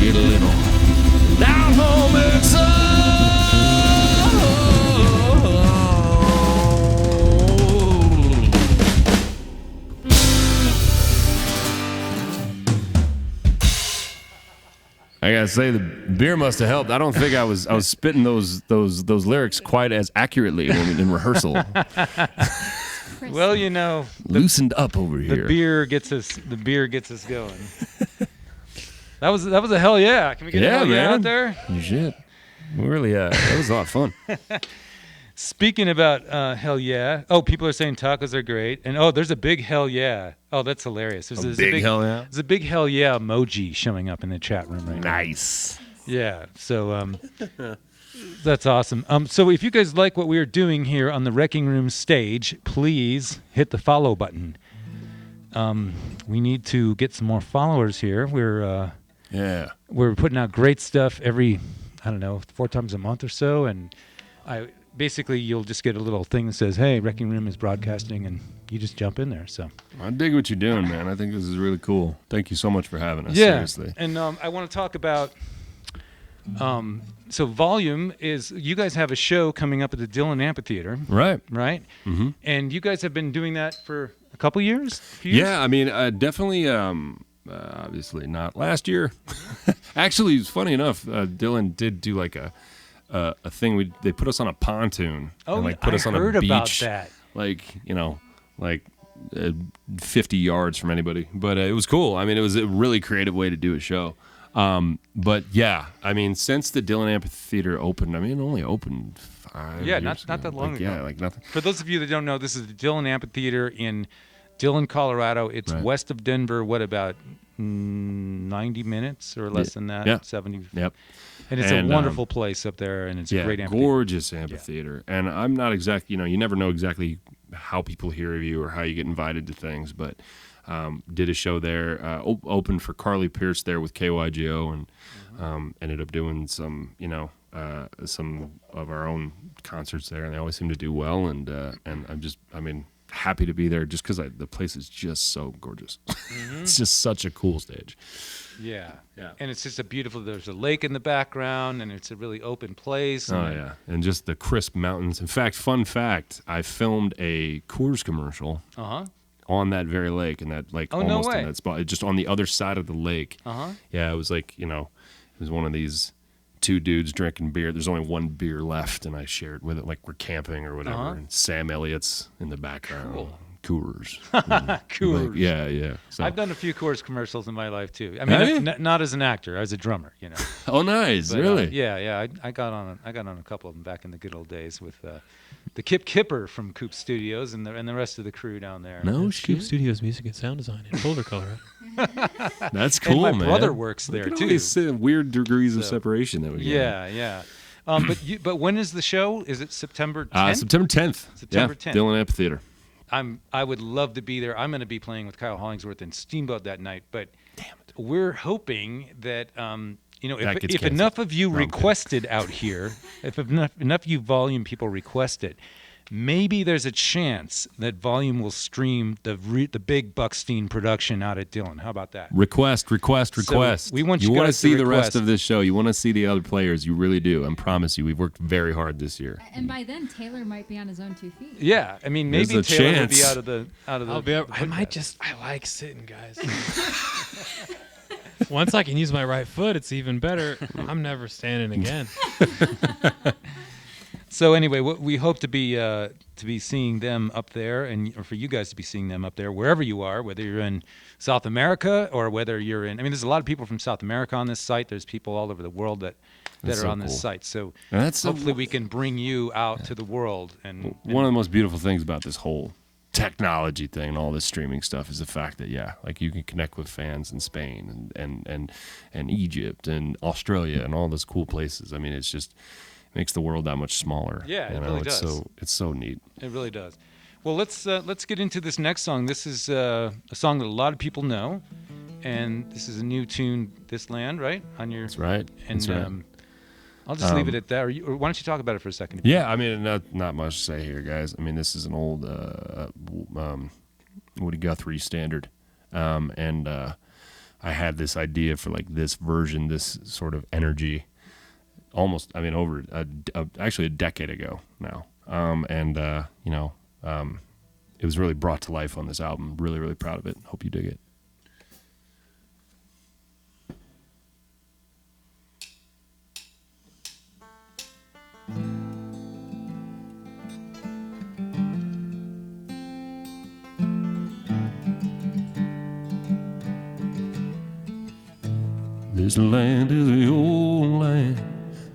Get a little down home XO. I gotta say, the beer must have helped. I don't think I was spitting those lyrics quite as accurately in rehearsal. Well, you know, loosened up over here. The beer gets us going. That was a hell yeah. Can we get a hell yeah out there? Shit. Really, that was a lot of fun. Speaking about hell yeah. Oh, people are saying tacos are great. And there's a big hell yeah. Oh, that's hilarious. There's a big hell yeah? There's a big hell yeah emoji showing up in the chat room right now. Nice. Yeah. So That's awesome. So if you guys like what we are doing here on the Wrecking Room stage, please hit the follow button. We need to get some more followers here. We're putting out great stuff every, 4 times a month or so, and basically you'll just get a little thing that says, "Hey, Wrecking Room is broadcasting," and you just jump in there. So I dig what you're doing, man. I think this is really cool. Thank you so much for having us. Yeah, Seriously. and I want to talk about. So Volume is, you guys have a show coming up at the Dillon Amphitheater, Right. right? Mm-hmm. And you guys have been doing that for a couple years? Few years? Yeah, I mean, definitely. Obviously not last year. Actually, it's funny enough. Dillon did do like a thing. They put us on a pontoon. Oh, and, like, put us on heard a beach, about that. like 50 yards from anybody. But it was cool. I mean, it was a really creative way to do a show. But yeah, I mean, since the Dillon Amphitheater opened, I mean, it only opened 5 Yeah, years not ago. that long ago. Yeah, like nothing. For those of you that don't know, this is the Dillon Amphitheater in Dillon, Colorado. It's Right. west of Denver. What about 90 minutes or less than that? Yeah. 70. Yep. And it's And, a wonderful place up there, and it's a great amphitheater. Gorgeous amphitheater. And I'm not exactly, you never know exactly how people hear of you or how you get invited to things, but did a show there, opened for Carly Pierce there with KYGO, and ended up doing some, some of our own concerts there, and they always seem to do well, and I'm happy to be there just because the place is just so gorgeous. It's just such a cool stage. Yeah. Yeah. And it's just there's a lake in the background, and it's a really open place. Oh, yeah. And just the crisp mountains. In fact, fun fact, I filmed a Coors commercial on that very lake, and that, like, almost in that spot, just on the other side of the lake. Yeah, it was like, it was one of these 2 dudes drinking beer. There's only 1 beer left, and I shared with it, like we're camping or whatever. And Sam Elliott's in the background. Cool. Coors. Coors. Like, yeah. So. I've done a few Coors commercials in my life too. I mean, not as an actor, as a drummer, Oh, nice. But, really? Yeah. I got on a couple of them back in the good old days with the Kip Kipper from Coop Studios and the rest of the crew down there. No Scoop shit. Studios Music and Sound Design in Boulder, Colorado. That's cool, and my man. brother works there Look at too. all these weird degrees of separation that we get. Yeah. But when is the show? Is it September 10th? September 10th. September Yeah, 10th. Dillon Amphitheater. I would love to be there. I'm going to be playing with Kyle Hollingsworth and Steamboat that night, but we're hoping that That gets if canceled. enough of you No, I'm kidding. requested out here, if enough of you Volume people request it, maybe there's a chance that Volume will stream the big Buckstein production out at Dillon. How about that? Request. we want you wanna guys to see the request. rest of this show. You want to see the other players. You really do. I promise you. We've worked very hard this year. And by then, Taylor might be on his own 2 feet. Yeah, I mean, maybe There's a Taylor will be chance. out of the. I'll be up. I like sitting, guys. Once I can use my right foot, it's even better. I'm never standing again. So anyway, we hope to be seeing them up there, or for you guys to be seeing them up there, wherever you are, whether you're in South America or whether you're in. I mean, there's a lot of people from South America on this site. There's people all over the world that are so on this cool. site. So And that's hopefully we can bring you out to the world. And one of the most beautiful things about this whole technology thing and all this streaming stuff is the fact that like you can connect with fans in Spain and Egypt and Australia and all those cool places. I mean, it's just makes the world that much smaller. Yeah, it you know? really it's does. It's so neat. It really does. Well, let's get into this next song. This is a song that a lot of people know, and this is a new tune, "This Land," right? On your That's right. And That's right. I'll just leave it at that. Or why don't you talk about it for a second? Yeah, I mean, not much to say here, guys. I mean, this is an old Woody Guthrie standard, and I had this idea for like this version, this sort of energy, almost. I mean, over actually a decade ago now, it was really brought to life on this album. Really, really proud of it. Hope you dig it. This land is your land.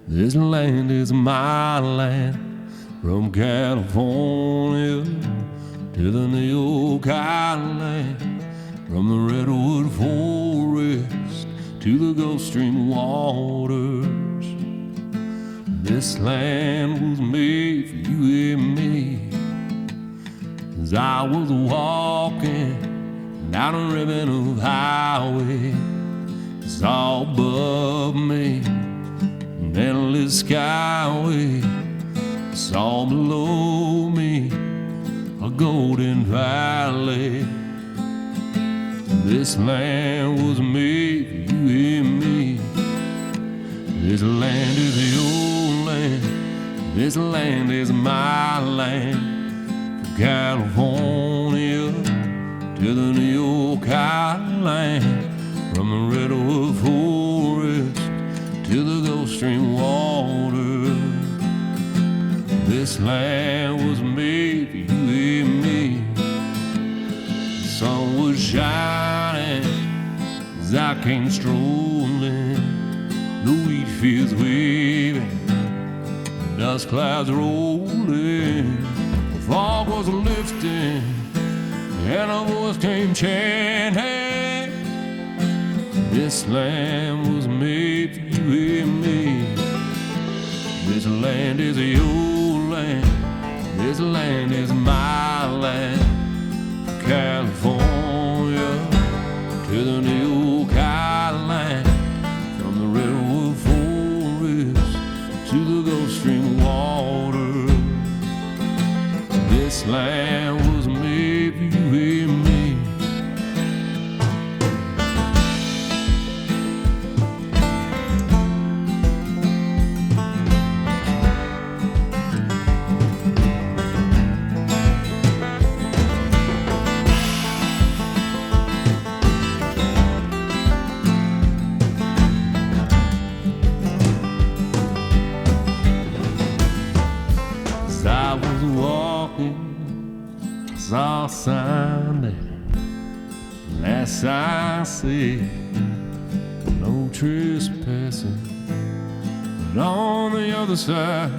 This land is my land. From California to the New York Island. From the redwood forest to the Gulf Stream waters. This land was made for you and me. As I was walking down a ribbon of highway, saw above me an endless skyway, saw below me a golden valley. This land was made for you and me. This land is your land. This land is my land. From California to the New York Island, from the redwood forest to the Gulf Stream water. This land was made for you and me. The sun was shining as I came strolling, the wheat fields waving, the dust clouds rolling, the fog was lifting, and a voice came chanting. This land was made for you and me. This land is your land. This land is my land. From California to the New York Island, from the redwood forest to the Gulf Stream water. This land was made for you and me. As I was walking, I saw a sign there. Last sign said, no trespassing. But on the other side,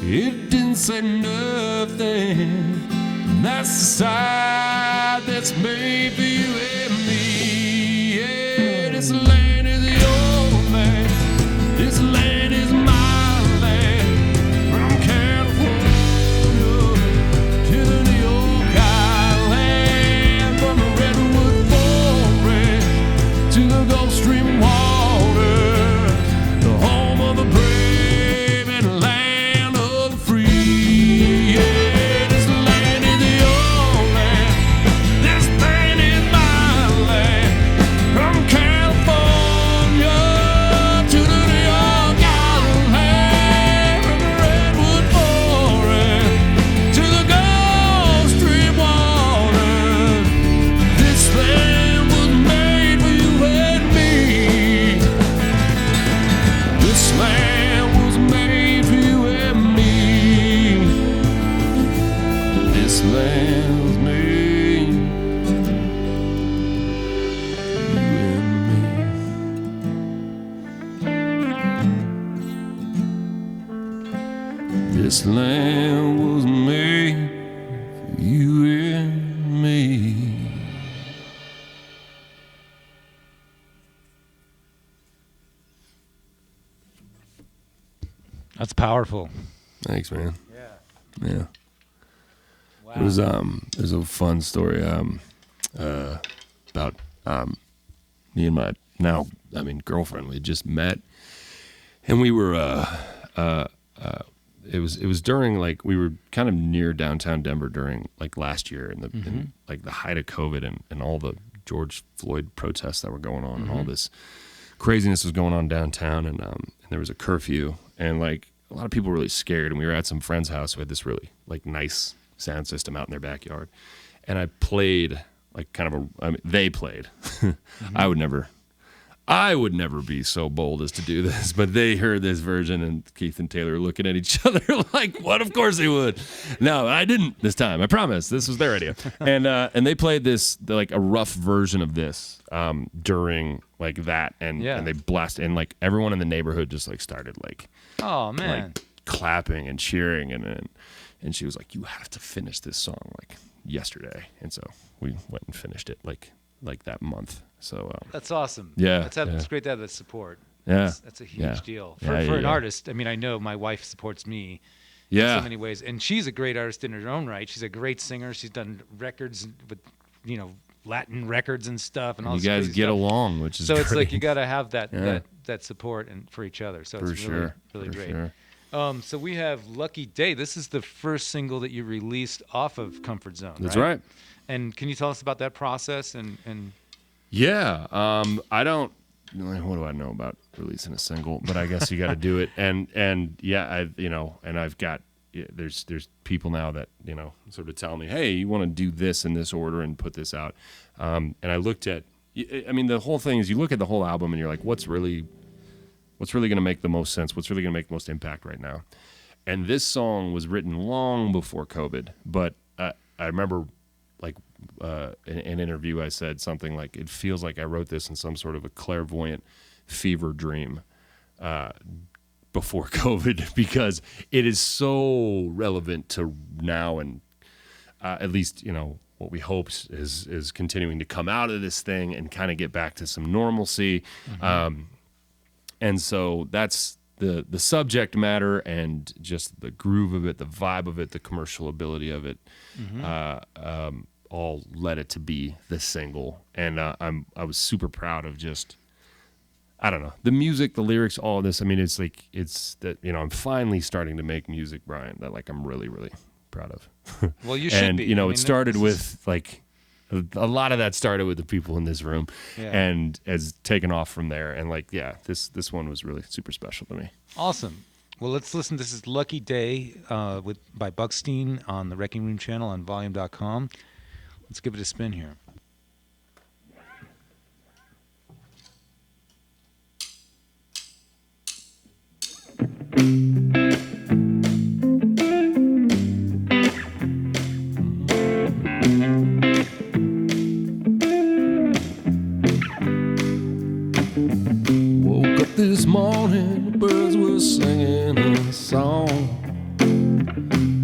it didn't say nothing. And that's the side that's made for you and me. Yeah, this land is your land. This land is my land. From California to the New York Island, from the redwood forest to the Gulf Stream water, the home of the brave and land of the free. Yeah, this land is your land. This land is my land. From California to the New York Island, from the redwood forest to the Gulf Stream water. This land was made for you and me. This land was made for you and me. This land was made for you and me. This land was made for you and me. That's powerful. Thanks, man. Yeah. Yeah. Wow. There's a fun story about me and my girlfriend. We had just met, and we were it was during, like, we were kind of near downtown Denver during, like, last year in the in, like, the height of COVID and all the George Floyd protests that were going on and all this craziness was going on downtown, and there was a curfew, and, like, a lot of people were really scared, and we were at some friend's house who had this really, like, nice sound system out in their backyard, and I played, like, they played. I would never be so bold as to do this, but they heard this version, and Keith and Taylor were looking at each other like, what? Of course they would. No, I didn't this time. I promise. This was their idea. And they played this, like, a rough version of this during, like, that, and they blasted, and, like, everyone in the neighborhood just, like, started, like, Oh man. like, clapping and cheering, and she was like, you have to finish this song, like, yesterday. And so we went and finished it, like that month. So That's awesome. Yeah, It's great to have that support. Yeah. That's a huge Yeah. deal Yeah, for an yeah. artist. I mean, I know my wife supports me in Yeah. so many ways, and she's a great artist in her own right. She's a great singer. She's done records with, Latin records and stuff, and all You this guys crazy get stuff. along, which is So it's like great. you got to have that Yeah. that support and for each other. So For it's sure. really For great. sure. So we have Lucky Day. This is the first single that you released off of Comfort Zone. That's right. And can you tell us about that process? And Yeah. I don't. What do I know about releasing a single? But I guess you got to do it. And yeah, I've got. There's people now that sort of tell me, hey, you want to do this in this order and put this out. And I looked at. I mean, the whole thing is you look at the whole album and you're like, what's really going to make the most sense? What's really going to make the most impact right now? And this song was written long before COVID, but I remember in an interview I said something like, it feels like I wrote this in some sort of a clairvoyant fever dream before COVID, because it is so relevant to now, and at least what we hoped is continuing to come out of this thing and kind of get back to some normalcy. And so that's the subject matter and just the groove of it, the vibe of it, the commercial ability of it, all led it to be this single. And I was super proud of just, I don't know, the music, the lyrics, all of this. I mean, it's that, I'm finally starting to make music, Brian, that I'm really, really proud of. well, you should and, be. it started with a lot of that started with the people in this room, and has taken off from there. And this one was really super special to me. Awesome. Well, let's listen. This is Lucky Day by Buckstein on the Wreckingroom channel on volume.com. Let's give it a spin here. Woke up this morning, the birds were singing a song.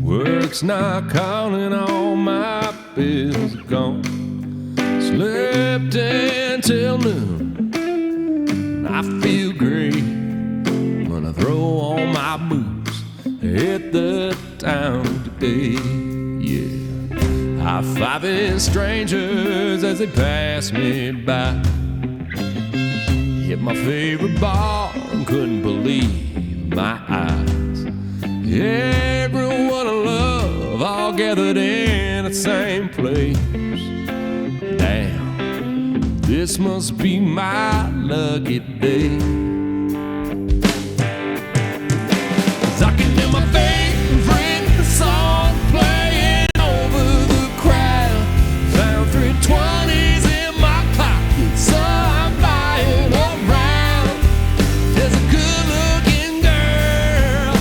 Work's not calling, all my bills are gone. Slept until noon, and I feel great. I'm gonna throw on my boots, hit the town today, yeah. High-fiving strangers as they pass me by. Hit my favorite bar and couldn't believe my eyes. Everyone I love all gathered in the same place. Damn, this must be my lucky day. 'Cause I can hear my favorite song playing over the crowd. Found 320s in my pocket, so I'm buying around. There's a good-looking girl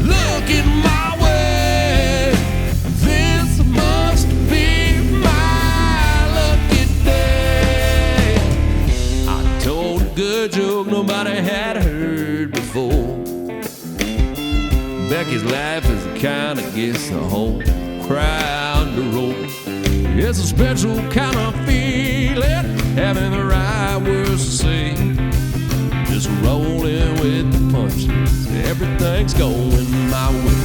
looking my way. This must be my lucky day. I told a good joke nobody had heard before. Becky's laugh is the kind that gets the whole crowd to roll. It's a special kind of feeling, having the right words to say. Just rolling with the punches, everything's going my way.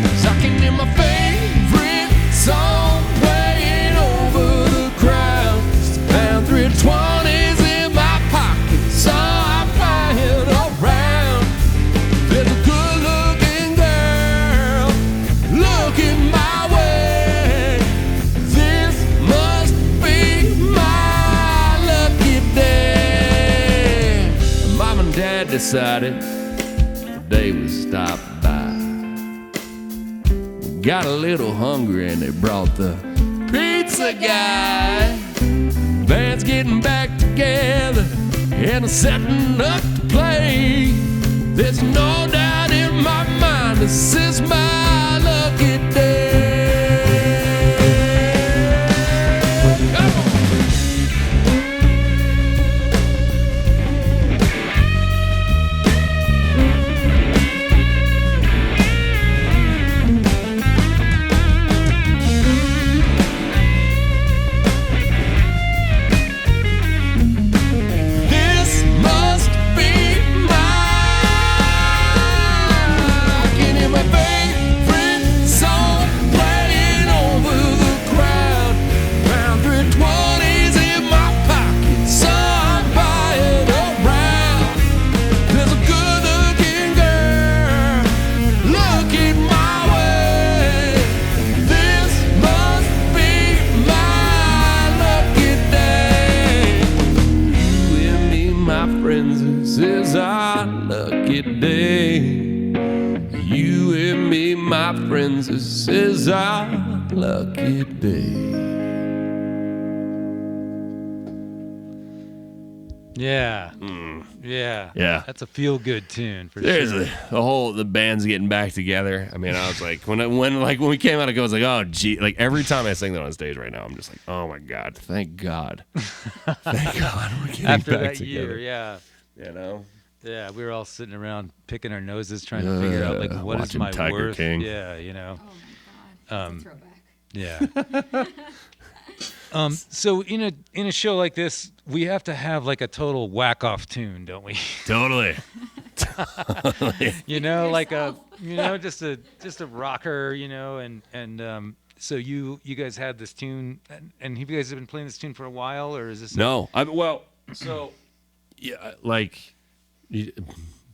'Cause I can hear my favorite song playing over the crowd. Found 320s in my pocket, so I'm flying around. There's a good-looking girl looking my way. This must be my lucky day. Mom and Dad decided they would stop by. We got a little hungry and they brought the pizza guy. Band's getting back together and they're setting up to play. There's no doubt in my mind, this is my lucky day. Come on. This must be This is our lucky day. You and me, my friends, this is our lucky day. Yeah. Yeah. Yeah. That's a feel-good tune for There's sure. the band's getting back together. I mean, I was like, when we came out, I was like, oh gee, like every time I sing that on stage right now, I'm just like, oh my god, thank God, thank God, we're getting After back that together. year, yeah. You know, Yeah, we were all sitting around picking our noses, trying to figure out like what is watching my Tiger worth. King. Yeah, you know. Oh my God. That's a throwback. Yeah. So in a show like this, we have to have like a total whack-off tune, don't we? totally. You know, like a Yourself. just a rocker, you know, and so you guys had this tune, and have you guys been playing this tune for a while, or is this? No, so yeah, like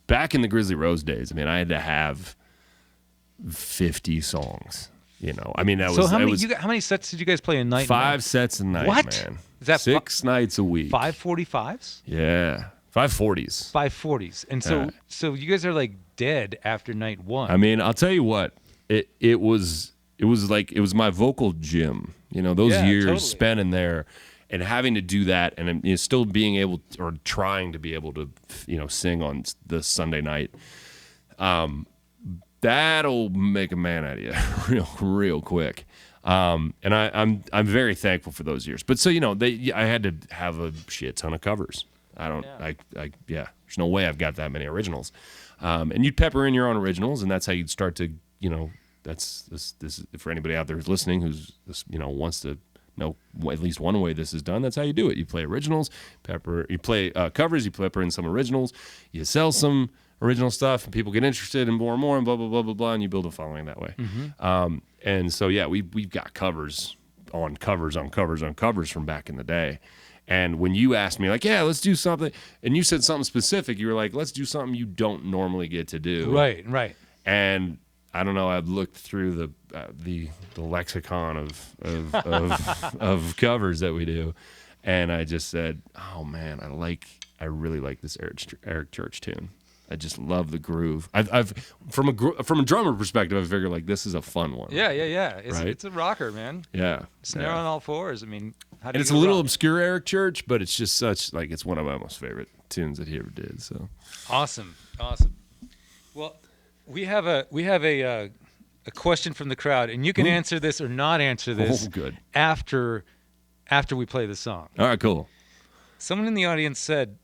back in the Grizzly Rose days, I mean, I had to have 50 songs. You know, I mean, that So was how many was how many sets did you guys play a night? 5 sets a night, What? man. Is that 6 nights a week? 5:45s? Yeah, 540s. 5:40s, and so Yeah. so you guys are like dead after night one. I mean, I'll tell you what, it was my vocal gym. You know, those Yeah, years totally. spent in there, and having to do that, and you know, still being able or trying to be able to, you know, sing on the Sunday night. That'll make a man out of you real quick. And I'm very thankful for those years. But so, you know, I had to have a shit ton of covers. There's no way I've got that many originals. And you'd pepper in your own originals, and that's how you'd start to, you know, this for anybody out there who's listening, who's, you know, wants to know at least one way this is done. That's how you do it. You play originals, you play covers, you pepper in some originals, you sell some original stuff, and people get interested in more and more, and blah blah blah blah blah, and you build a following that way. And so yeah, we've got covers on covers on covers on covers from back in the day. And when you asked me like, yeah, let's do something, and you said something specific, you were like, let's do something you don't normally get to do. right. And I don't know, I've looked through the lexicon of covers that we do, and I just said, oh man, I really like this Eric Church tune. I just love the groove. I've from a drummer perspective, I figured like this is a fun one. Yeah. It's, Right? it's a rocker, man. Yeah. Snare yeah. on all fours. I mean, how do And you it's a go little wrong? obscure Eric Church, but it's just such like it's one of my most favorite tunes that he ever did. So Awesome. Well, we have a question from the crowd, and you can answer this or not answer this. Oh, good. After we play the song. All right, cool. Someone in the audience said,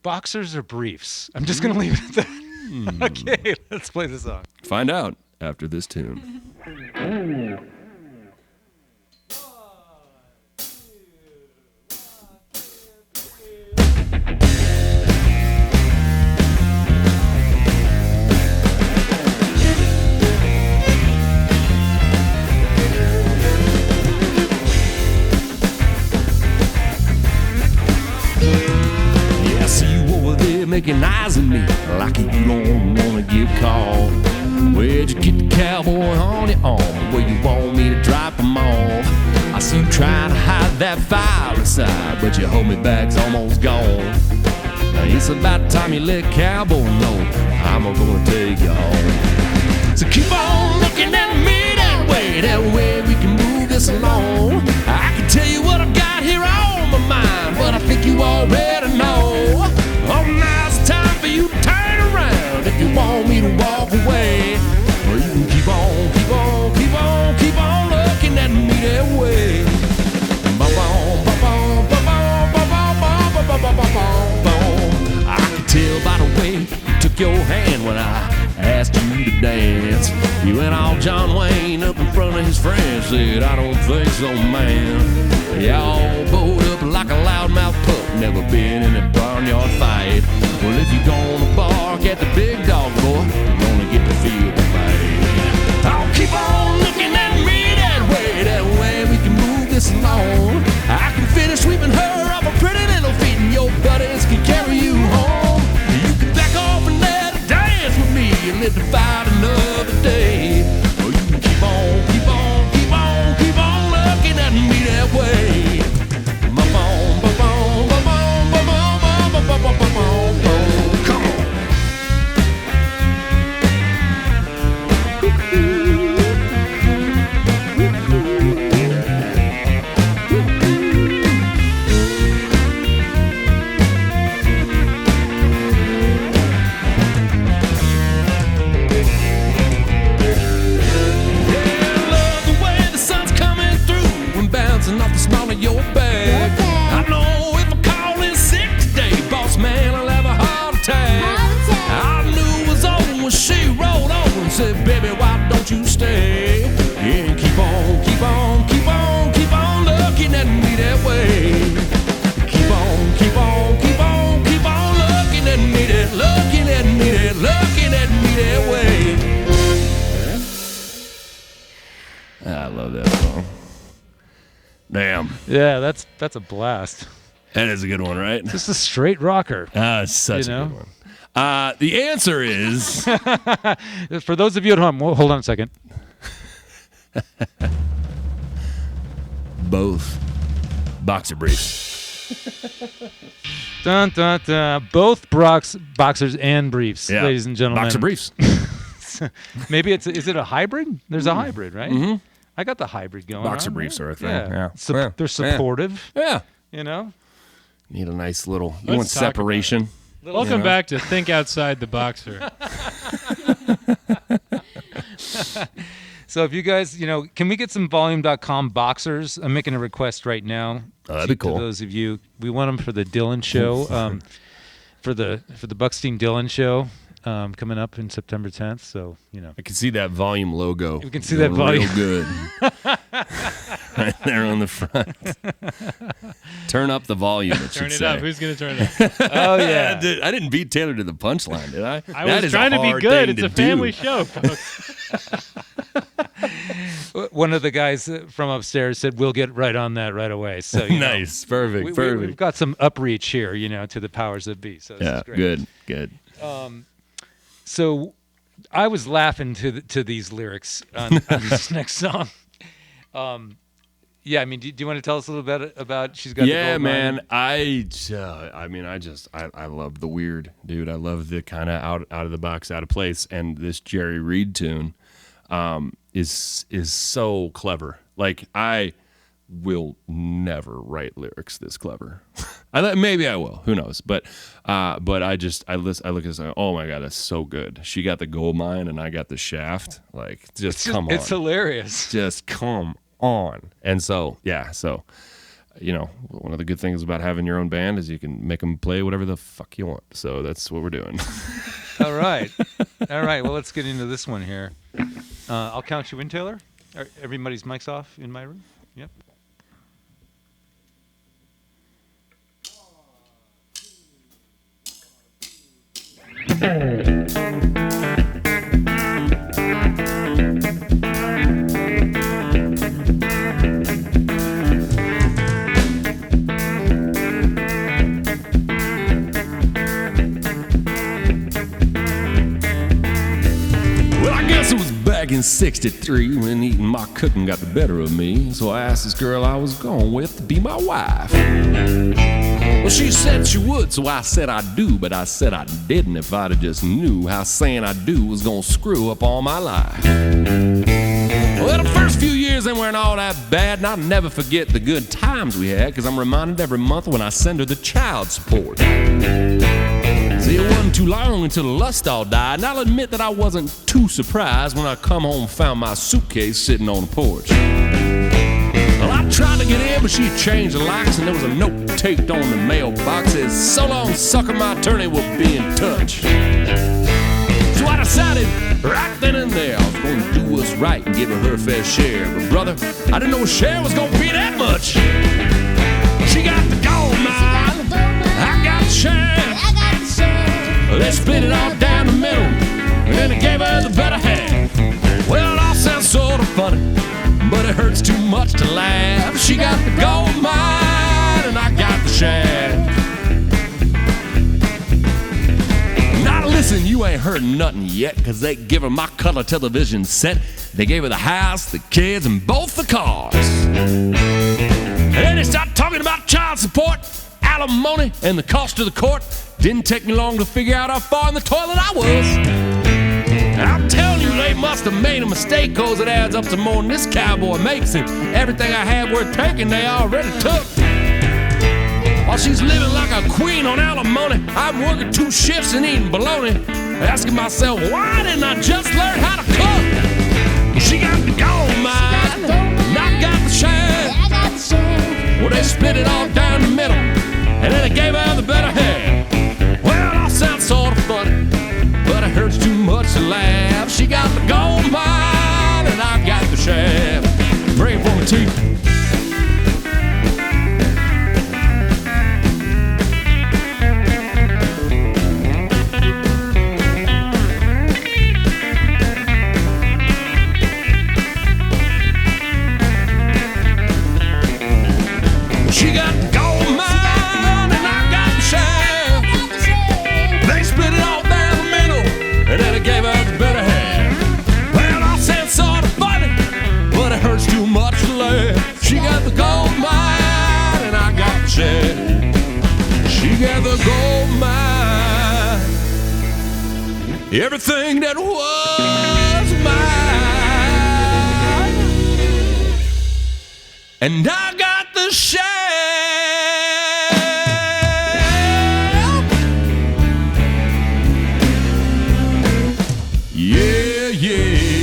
"Boxers or briefs?" I'm just gonna leave it at that. Okay, let's play the song. Find out after this tune. Yeah, I see you over there making eyes at me like you don't wanna get caught. Where'd you get the cowboy on your arm? Where you want me to drop him off? I see you trying to hide that fire inside, but your homie bag's almost gone. Now it's about time you let cowboy know I'm gonna take you home. So keep on looking at me that way we can move this along. I can tell you what I've got here on my mind, but I think you already know. Oh, now's the time for you to turn around if you want me to walk away. Or you can keep on looking at me that way. I can tell by the way you took your hand when I asked you to dance. You went all John Wayne up in front of his friends, said, I don't think so, man. Y'all bowed up like a loudmouth pup, never been in a barnyard fight. Well, if you're gonna bark at the big dog, boy, you're gonna get to feel the fight. Oh, keep on looking at me that way we can move this along. I can finish sweeping her off a pretty little feet, and your buddies can carry you home. You can back off and let her dance with me and live to fight another day. Or you can keep on looking at me that way. Yeah, that's a blast. That is a good one, right? Just a straight rocker. Such You a know? good one. The answer is For those of you at home, hold on a second. both boxer briefs. Dun, dun, dun. Both boxers and briefs, Yeah. ladies and gentlemen. Boxer briefs. Maybe is it a hybrid? There's a hybrid, right? Mm-hmm. I got the hybrid going. Boxer on. briefs are a thing. Yeah. Yeah. They're supportive. Yeah. You know. Need a nice little. You Let's want talk about separation? Welcome back to Think Outside the Boxer. So if you guys, can we get some Volume.com boxers? I'm making a request right now. That'd be cool. To those of you, we want them for the Dylan show, for the Buckstein Dylan show, coming up in September 10th. So I can see that volume logo. We can see that volume. Real good. Right there on the front. Turn up the volume. Turn it up. Who's gonna turn it up? Oh yeah. I didn't beat Taylor to the punchline, did I? I That was is a trying to be hard good. thing It's to a family do. show, folks. One of the guys from upstairs said we'll get right on that right away. So Nice, perfect, perfect. We've got some upreach here, to the powers that be. So this Yeah, is great. good. So I was laughing to these lyrics on this next song. Yeah, I mean, do you want to tell us a little bit about She's Got the Yeah, Gold man. Mine? I love the weird, dude. I love the kind of out of the box, out of place. And this Jerry Reed tune is so clever. Like, I will never write lyrics this clever. Maybe I will. Who knows? But I look at this and oh my God, that's so good. She got the gold mine and I got the shaft. Like, come on. It's hilarious. Just come on. And so, one of the good things about having your own band is you can make them play whatever the fuck you want. So that's what we're doing. All right. Well, let's get into this one here. I'll count you in, Taylor. Are everybody's mics off in my room? Yep. Well, I guess it was back in '63 when eating my cooking got the better of me. So I asked this girl I was going with to be my wife. Well, she said she would, so I said I do, but I said I didn't if I'd have just knew how saying I do was gonna screw up all my life. Well, the first few years they weren't all that bad, and I'll never forget the good times we had, because I'm reminded every month when I send her the child support. See, it wasn't too long until the lust all died, and I'll admit that I wasn't too surprised when I come home and found my suitcase sitting on the porch. Well, I tried to get in, but she changed the locks, and there was a note taped on the mailbox that says, "So long, sucker, my attorney will be in touch." So I decided right then and there I was going to do what's right and give her fair share. But brother, I didn't know a share was going to be that much. She got the gold mine, I got the share. They split it all down the middle, and then they gave her the better half. Well, it all sounds sort of funny, but it hurts too much to laugh. She got the gold mine, and I got the shaft. Now listen, you ain't heard nothing yet, cause they give her my color television set. They gave her the house, the kids, and both the cars. And then they start talking about child support, alimony, and the cost of the court. Didn't take me long to figure out how far in the toilet I was. I'm telling you, they must have made a mistake, cause it adds up to more than this cowboy makes it. Everything I had worth taking, they already took. While she's living like a queen on alimony, I'm working 2 shifts and eating bologna, asking myself, why didn't I just learn how to cook? She got the gold mine, and I got the shine. Well, they split it all down the middle, and then they gave her the better half. Well, it all sounds sort of funny, but it hurts too much to laugh. She got the gold mine, and I got the shaft. Bring it for me, T. where the gold mine, everything that was mine, and I got the shell. Yeah, yeah.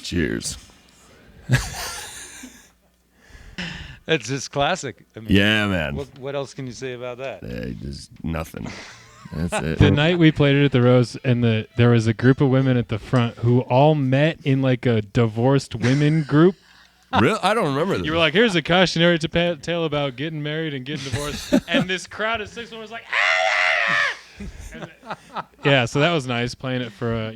Cheers. It's just classic. I mean, Yeah, man. what else can you say about that? There's nothing. That's it. The night we played it at the Rose, and there was a group of women at the front who all met in like a divorced women group. Really? I don't remember this. You were like, "Here's a cautionary tale about getting married and getting divorced," and this crowd of 6 women was like, "Ah!" Yeah, so that was nice playing it for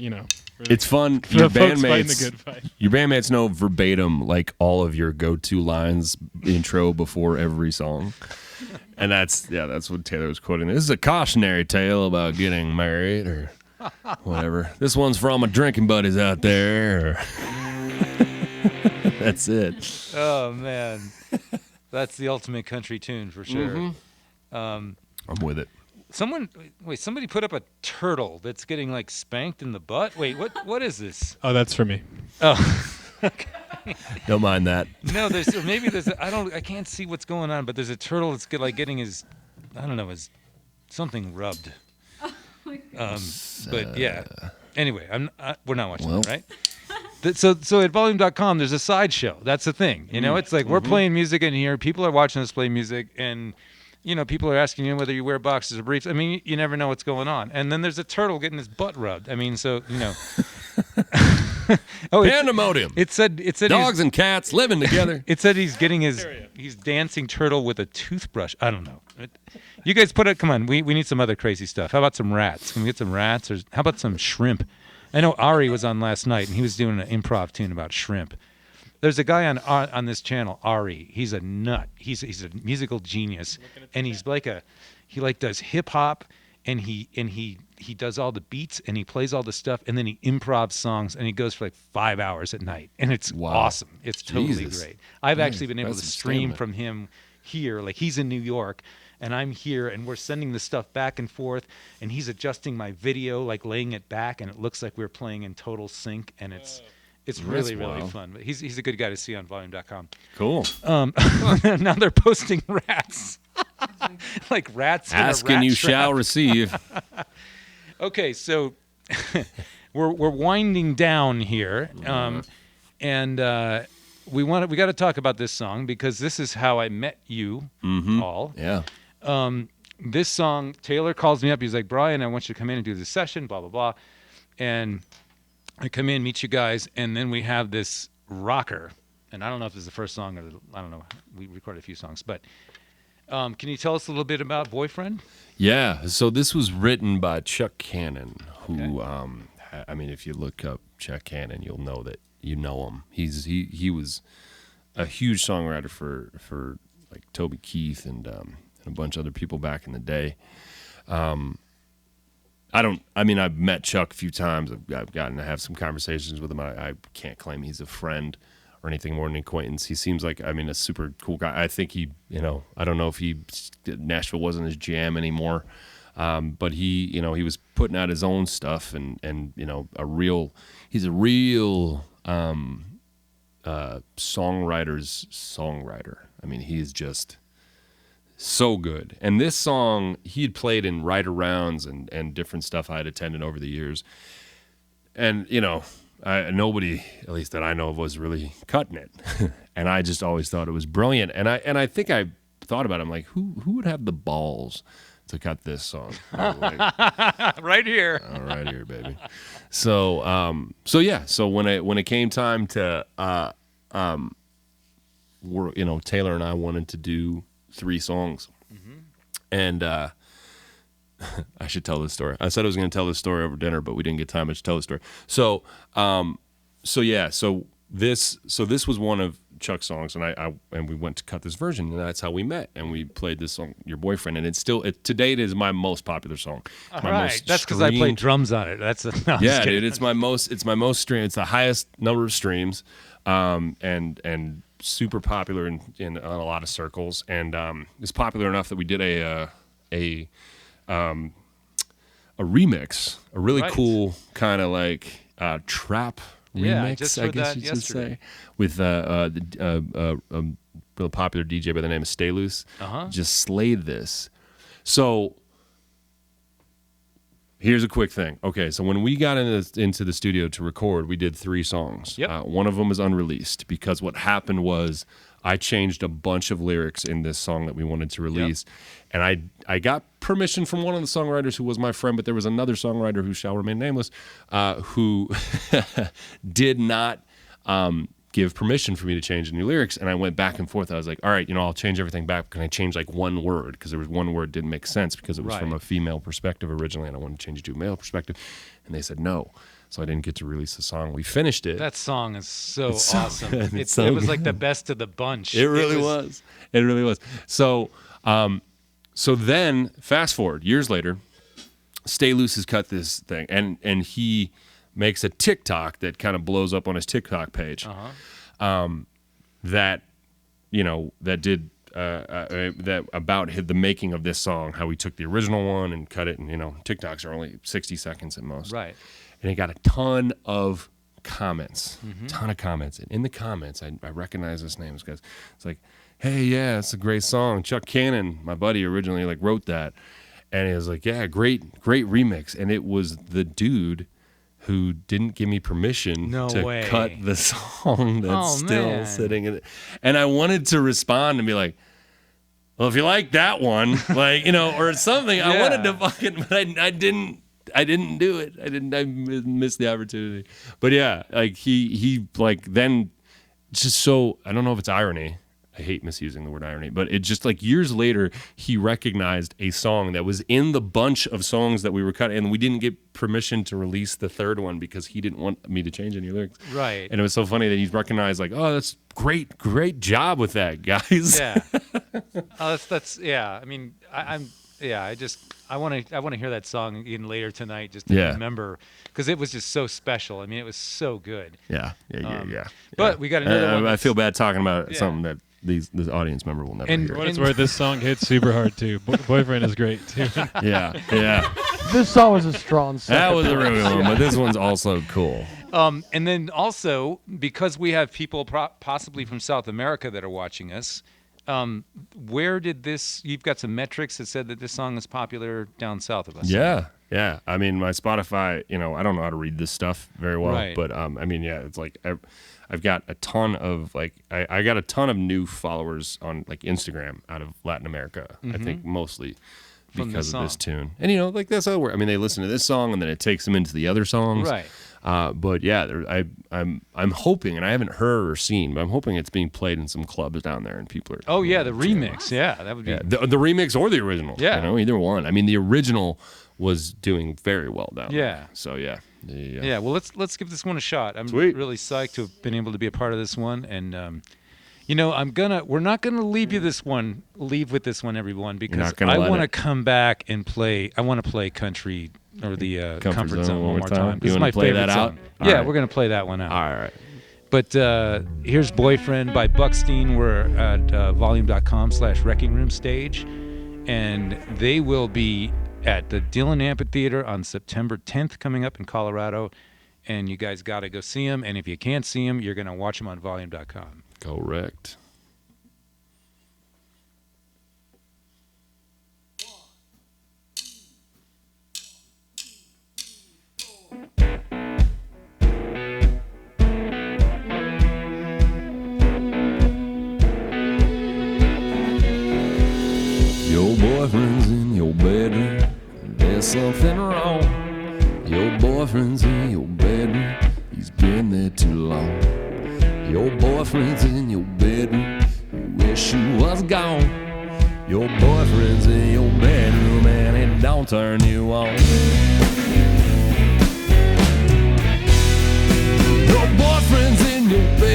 It's fun. for the folks fighting the good fight. Your bandmates know verbatim like all of your go-to lines intro before every song. And that's what Taylor was quoting. This is a cautionary tale about getting married or whatever. This one's for all my drinking buddies out there. That's it. Oh man, that's the ultimate country tune for sure. I'm with it. Somebody put up a turtle that's getting like spanked in the butt. Wait, what is this? Oh, that's for me. Oh, Don't mind that. no, I can't see what's going on, but there's a turtle that's getting his something rubbed. Oh my God. But yeah. Anyway, we're not watching that, right? So at volume.com, there's a sideshow. That's the thing. You know, it's like we're playing music in here. People are watching us play music, and people are asking you whether you wear boxers or briefs. I mean, you never know what's going on. And then there's a turtle getting his butt rubbed. I mean, so Pandemonium. It said Dogs and cats living together. It said he's getting he's dancing turtle with a toothbrush. I don't know. You guys come on. We need some other crazy stuff. How about some rats? Can we get some rats? Or how about some shrimp? I know Ari was on last night, and he was doing an improv tune about shrimp. There's a guy on this channel, Ari. He's a nut. He's a musical genius, and he's he does hip hop, and he does all the beats, and he plays all the stuff, and then he improvs songs, and he goes for like 5 hours at night, and it's awesome. It's totally great. I've actually been able to stream from him here. Like he's in New York, and I'm here, and we're sending the stuff back and forth, and he's adjusting my video, like laying it back, and it looks like we're playing in total sync, and it's really, really fun. But he's a good guy to see on volume.com. Cool. Now they're posting rats. Like rats Ask in a rat and you trap. shall receive. Okay, so we're winding down here, and we got to talk about this song because this is how I met you all. Yeah. This song, Taylor calls me up. He's like, Brian, I want you to come in and do this session, blah, blah, blah. And I come in, meet you guys, and then we have this rocker. And I don't know if this is the first song or I don't know. We recorded a few songs. But can you tell us a little bit about Boyfriend? Yeah. So this was written by Chuck Cannon, who, I mean, if you look up Chuck Cannon, you'll know that you know him. He was a huge songwriter for like Toby Keith and a bunch of other people back in the day. I've met Chuck a few times. I've gotten to have some conversations with him. I can't claim he's a friend or anything more than an acquaintance. He seems like, a super cool guy. I think I don't know if Nashville wasn't his jam anymore. But he was putting out his own stuff and he's a real songwriter's songwriter. I mean, he's just so good. And this song, he had played in write-arounds and different stuff I had attended over the years. And, nobody, at least that I know of, was really cutting it. And I just always thought it was brilliant. And I think I thought about it. I'm like, who would have the balls to cut this song? Right here. Oh, right here, baby. So when it came time to Taylor and I wanted to do 3 songs. And I should tell this story. I said I was going to tell this story over dinner, but we didn't get time to tell the story. So this was one of Chuck's songs, and we went to cut this version, and that's how we met, and we played this song, Your Boyfriend, and to date is my most popular song. All right, that's because I played drums on it. That's dude, it's my most stream. It's the highest number of streams, and super popular in a lot of circles, and it's popular enough that we did a remix, a really cool kind of like trap remix, I guess you should say, with a real popular DJ by the name of Stay Loose. Just slayed this. So here's a quick thing. Okay, so when we got into the studio to record, we did 3 songs. Yep. One of them is unreleased because what happened was I changed a bunch of lyrics in this song that we wanted to release. Yep. And I got permission from one of the songwriters who was my friend, but there was another songwriter who shall remain nameless, who did not give permission for me to change any lyrics. And I went back and forth. I was like, all right, I'll change everything back. Can I change like one word? Because there was one word didn't make sense because it was from a female perspective originally, and I wanted to change it to a male perspective. And they said no. So I didn't get to release the song. We finished it. That song is so awesome. It was like the best of the bunch. It really was. It really was. So then, fast forward, years later, Stay Loose has cut this thing, and he makes a TikTok that kind of blows up on his TikTok page. That did that about the making of this song, how he took the original one and cut it, and TikToks are only 60 seconds at most. Right. And he got a ton of comments, And in the comments, I recognize this name because it's like, hey, yeah, it's a great song. Chuck Cannon, my buddy, originally wrote that. And he was like, yeah, great remix. And it was the dude who didn't give me permission to cut the song that's still sitting in it. And I wanted to respond and be like, well, if you like that one, or something, I wanted to fucking, but I didn't do it. I missed the opportunity. But yeah, he then just so, I don't know if it's irony. I hate misusing the word irony, but it just years later, he recognized a song that was in the bunch of songs that we were cutting, and we didn't get permission to release the third one because he didn't want me to change any lyrics. Right. And it was so funny that he recognized oh, that's great job with that, guys. Yeah. That's yeah. I mean, I want to hear that song even later tonight just to remember, because it was just so special. I mean, it was so good. Yeah. But we got another one. I feel bad talking about something that the audience member will never hear. For what it's worth, this song hits super hard too. Boyfriend is great too. Yeah. This song was a strong song. That was a really good one, but this one's also cool. And then also, because we have people possibly from South America that are watching us, where did this? You've got some metrics that said that this song is popular down south of us. Yeah. I mean, my Spotify, I don't know how to read this stuff very well, but it's I've got a ton of I got a ton of new followers on Instagram out of Latin America. I think mostly because of this tune, and that's how it works. I mean, they listen to this song and then it takes them into the other songs, right? But yeah, I'm hoping, and I haven't heard or seen, but I'm hoping it's being played in some clubs down there, and people are. Oh yeah, the remix. Yeah, that would be the remix or the original. Yeah, either one. I mean, the original was doing very well down there. So yeah. Yeah. Well, let's give this one a shot. I'm really psyched to have been able to be a part of this one, and we're not gonna leave with this one, everyone, because I want to come back and play. I want to play country or the comfort zone one more time. This is my favorite song. Yeah, we're gonna play that one out. All right. But here's Boyfriend by Buckstein. We're at volume.com/Wreckingroom stage, and they will be at the Dillon Amphitheater on September 10th coming up in Colorado, and you guys got to go see them. And if you can't see them, you're going to watch them on volume.com. Correct. Your boyfriend's in your bedroom. There's something wrong. Your boyfriend's in your bedroom. He's been there too long. Your boyfriend's in your bedroom. You wish he was gone. Your boyfriend's in your bedroom and it don't turn you on. Your boyfriend's in your bedroom.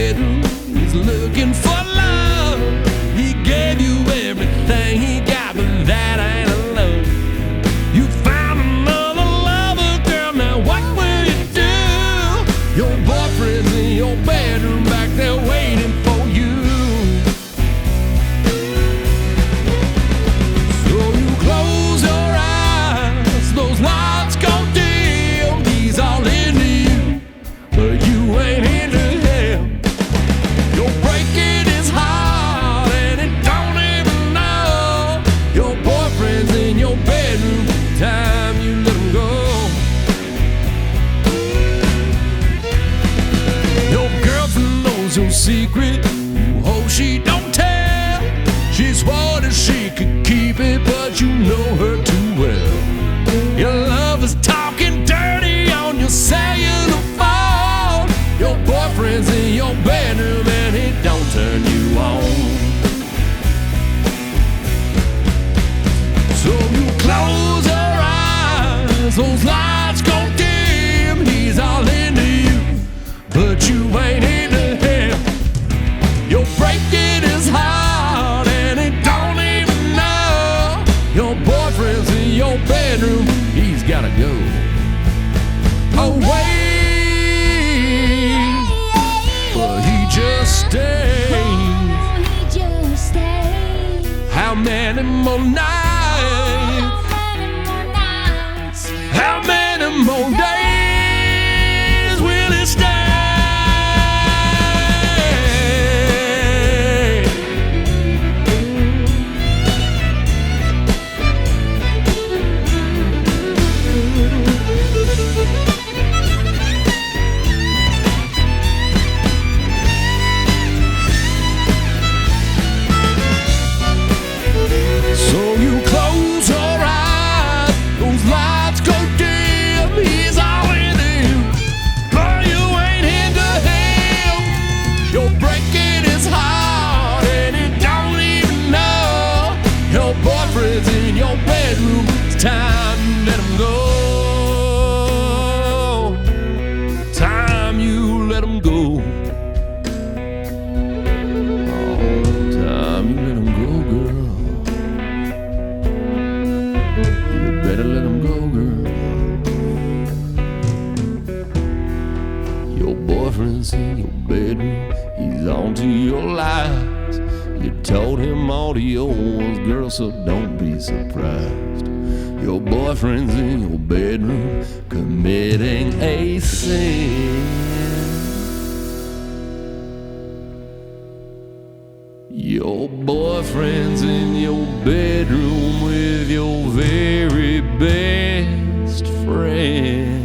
knows your secret. You hope she don't tell. She swore that she could keep it, but you know her too well. Your love is talking dirty on your cellular phone. Your boyfriend's in your bedroom and he don't turn you on. So you close your eyes, those lights go dim. He's all into you, but you ain't into him. You're breaking his heart and he don't even know. Your boyfriend's in your bedroom, he's gotta go away. But he just stays. How many more nights? How many more days will it stay? So you close your eyes, those lights go dim. He's all into you, but you ain't into him. You're breaking his heart and he don't even know. Your boyfriend's in your bedroom, it's time you let him go. Time you let him go. Oh, time you let him go, girl. You better let him go, girl. Your boyfriend's in your bedroom, he's on to your lies. You told him all the old ones, girl, so don't be surprised. Your boyfriend's in your bedroom, committing a sin. Your boyfriend's in your bedroom with your very best friend.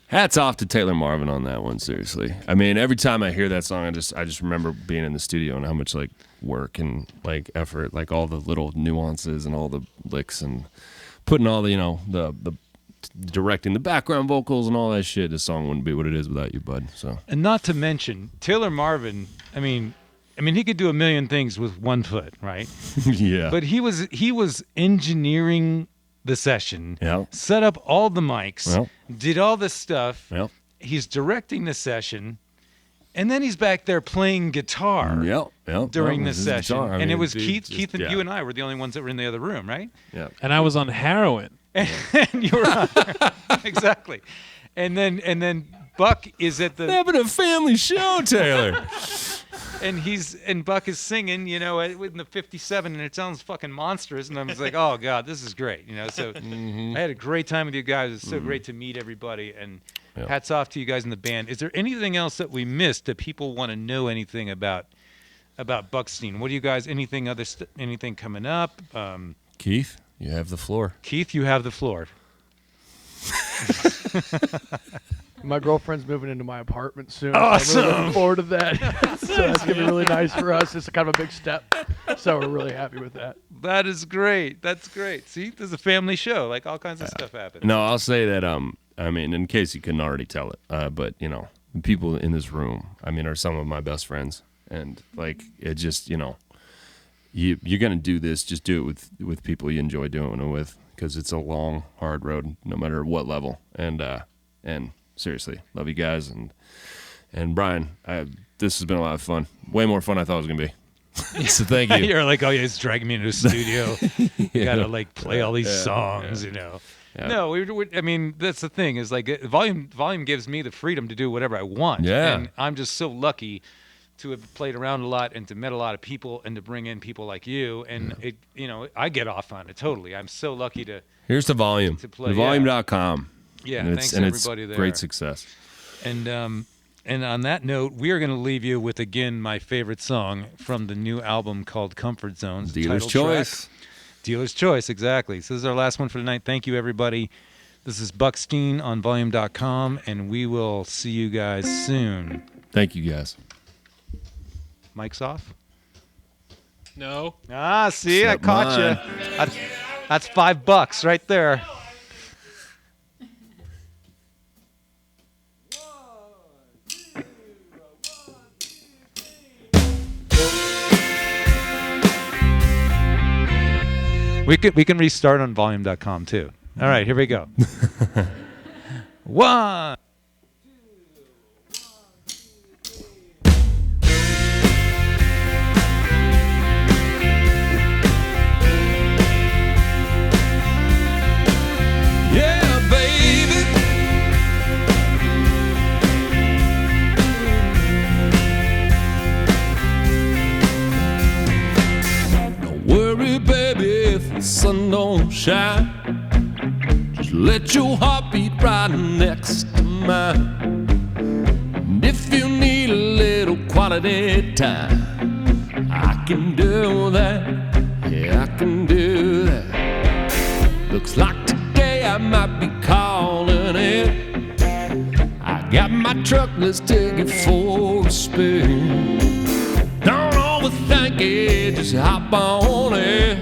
Hats off to Taylor Marvin on that one, seriously. I mean, every time I hear that song, I just remember being in the studio and how much like work and like effort, like all the little nuances and all the licks and putting all the, you know, the directing the background vocals and all that shit. This song wouldn't be what it is without you, bud. So, And not to mention Taylor Marvin. I mean, he could do a million things with one foot, right? yeah. But he was engineering the session, Yeah. set up all the mics, Well. did all this stuff. Yep. He's directing the session, and then he's back there playing guitar Yep. during Well, the his session. guitar, I and mean, it was dude, Keith, just- and yeah. you and I were the only ones that were in the other room, right? Yeah. And I was on heroin. And you were on exactly. And then Buck is at the Having a family show, Taylor. and Buck is singing, you know, in the 57, and it sounds fucking monstrous. And I was like, oh god, this is great, you know. So I had a great time with you guys. It's so great to meet everybody, and hats off to you guys in the band. Is there anything else that we missed that people want to know anything about Buckstein? What do you guys? Anything anything coming up? Keith, you have the floor. Keith, you have the floor. My girlfriend's moving into my apartment soon. Awesome. So I'm really looking forward to that. So that's gonna be really nice for us. It's kind of a big step. So we're really happy with that. That is great. That's great. See, there's a family show. Like all kinds of stuff happens. No, I'll say that. I mean, in case you couldn't already tell it, but you know, the people in this room, I mean, are some of my best friends, and like it just, you know, you're gonna do this. Just do it with people you enjoy doing it with, because it's a long, hard road, no matter what level. And seriously, love you guys, and Brian, this has been a lot of fun. Way more fun I thought it was gonna be. So thank you. You're like, oh yeah, it's dragging me into a studio. You gotta like play all these songs, you know. Yeah. No, I mean that's the thing is like volume gives me the freedom to do whatever I want. Yeah. And I'm just so lucky to have played around a lot and to met a lot of people and to bring in people like you, and it, you know, I get off on it totally. I'm so lucky to. Here's the volume. To play, Thevolume.com. Yeah, and thanks it's everybody there. Great success. And And on that note, we are going to leave you with, again, my favorite song from the new album called Comfort Zones. Dealer's title track. Choice. Dealer's Choice, exactly. So this is our last one for tonight. Thank you, everybody. This is Buckstein on volume.com, and we will see you guys soon. Thank you, guys. Mic's off? No. Ah, see, Except I caught you. That's $5 right there. We can restart on volume.com too. All right, here we go. One. Yeah, baby. Don't worry, baby, if the sun don't shine. Just let your heart beat right next to mine. And if you need a little quality time, I can do that. Yeah, I can do that. Looks like today I might be calling it. I got my truck, let's take it for a spin. Don't overthink it, just hop on it.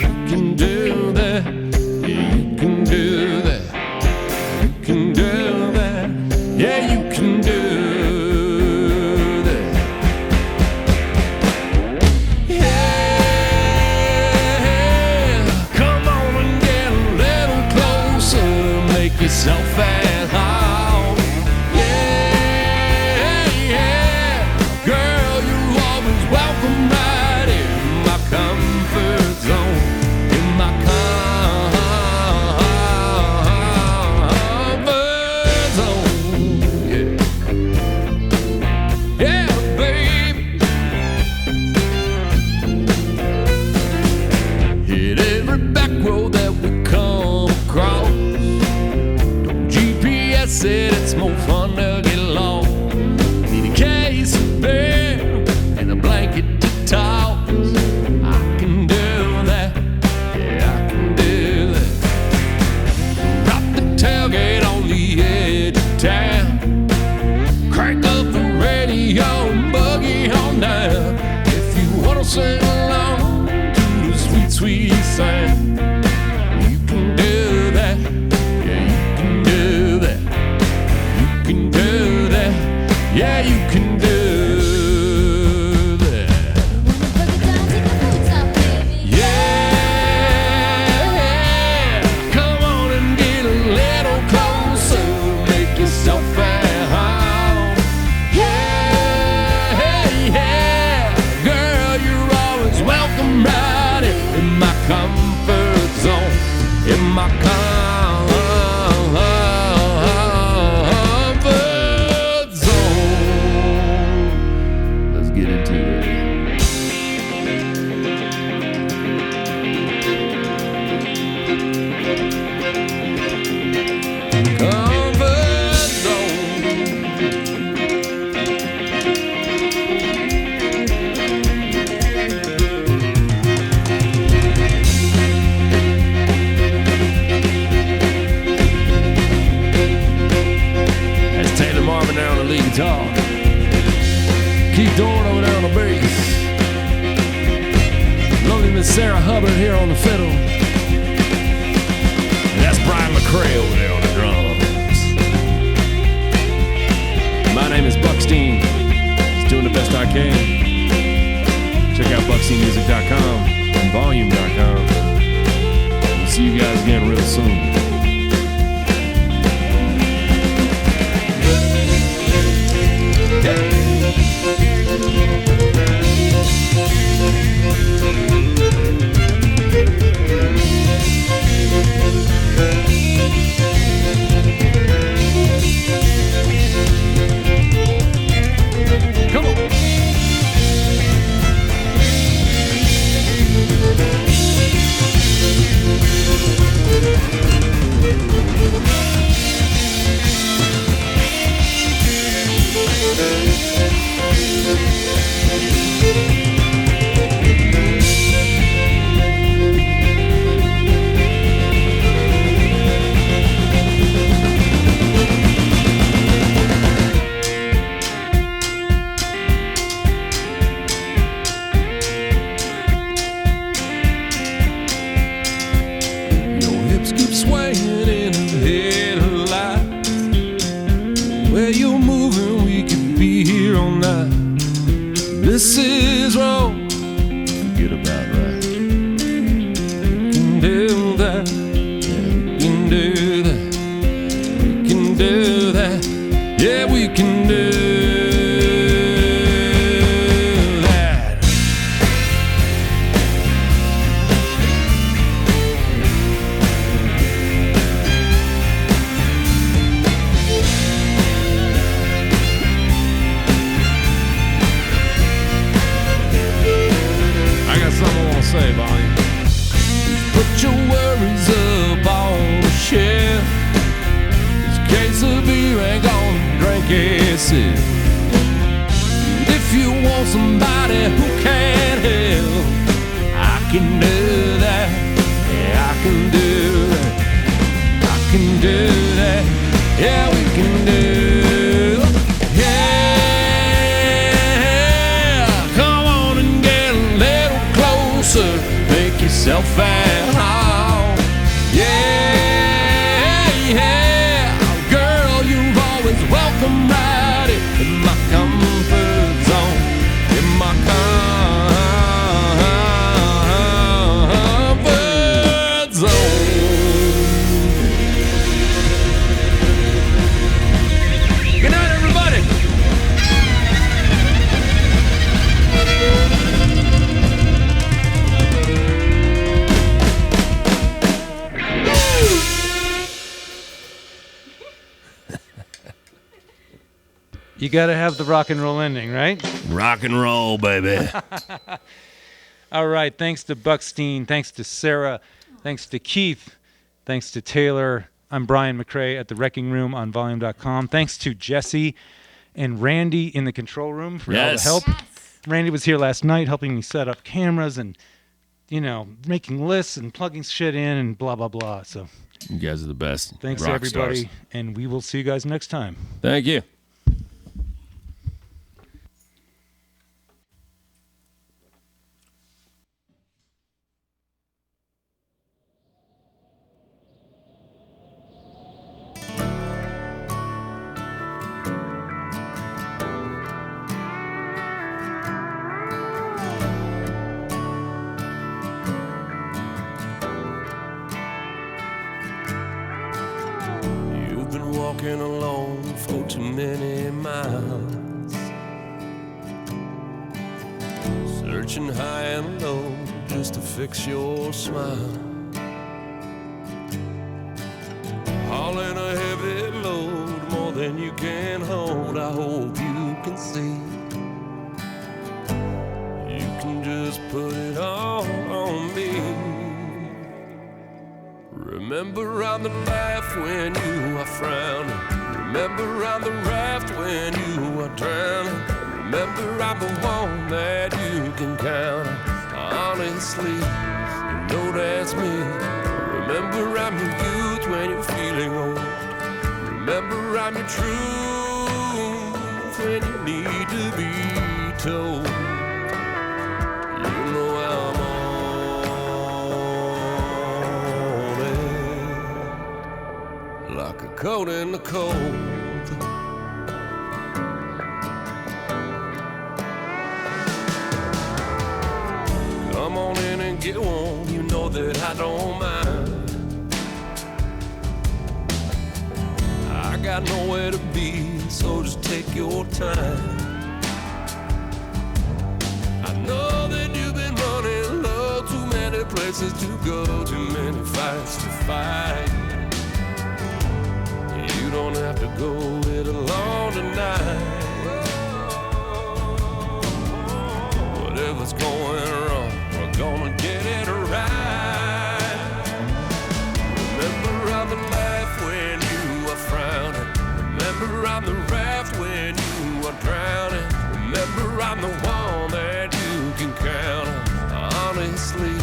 You can do that, yeah, you can do that. You can do that, yeah, you can do that. Yeah, come on and get a little closer, make yourself at home. Yeah, yeah, girl, you're always welcome right in my comfort zone, in my comfort zone. Yeah, yeah, baby. Hit every back road that we come across. Don't GPS it, it's more fun to get lost. Need a case of beer and a blanket to toss. I can do that, yeah, I can do that. Drop the tailgate on the edge of town. Crank up the radio and buggy on down. If you wanna sing along to the sweet, sweet sound, you can do that, yeah, you can do that. You can do that, yeah, you can do that. Yeah, come on and get a little closer, make yourself at home. Yeah, yeah, girl, you're always welcome right in my comfort zone, in my comfort zone. Let's get into it. Comfort zone. That's Taylor Marvin there on the lead guitar. Keith Dorwart over there on the bass. Lovely Miss Sarah Hubbard here on the fiddle. And that's Brian McRae over there on the drums. My name is Buckstein. Just doing the best I can. Check out bucksteinmusic.com and volume.com. We'll see you guys again real soon. Come on. this is wrong. Forget about right. We can do that. Yeah, we can do that. We can do that. Yeah, we can do that. I got something I want to say, Bonnie. Put your worries up on the shelf. This case of beer ain't gonna drink itself. And if you want somebody who can't help, I can do that. Yeah, I can do that. I can do that. Yeah, we can do. Yeah, come on and get a little closer. Make yourself at home. Yeah, yeah. Girl, you're always welcome right in my comfort zone. In my comfort zone. Good night, everybody. You got to have the rock and roll ending, right? Rock and roll, baby. All right. Thanks to Buckstein. Thanks to Sarah. Thanks to Keith. Thanks to Taylor. I'm Brian McRae at the Wreckingroom on volume.com. Thanks to Jesse and Randy in the control room for all the Yes. help. Randy was here last night helping me set up cameras and, you know, making lists and plugging shit in and blah, blah, blah. So You guys are the best. thanks, Rock everybody. stars. And we will see you guys next time. Thank you. You've been walking alone for too many miles, searching high and low just to fix your smile, hauling a heavy load more than you can hold. I hope you can see you can just put it all on me. Remember I'm the laugh when you are frowning. Remember I'm the raft when you are drowning. Remember I'm the one that you can count on. Honestly, you know that's me. Remember I'm your youth when you're feeling old. Remember I'm your truth when you need to be told. You know I'm on it like a coat in the cold. Come on in and get warm, you know that I don't mind. I got nowhere to be, so just take your time. I know that you've been running low, too many places to go, too many fights to fight. You don't have to go it alone tonight. Whatever's going wrong, we're gonna get it right. Remember I'm the laugh when you are frowning. Remember I'm the raft when you are drowning. Remember I'm the one that you can count on. Honestly,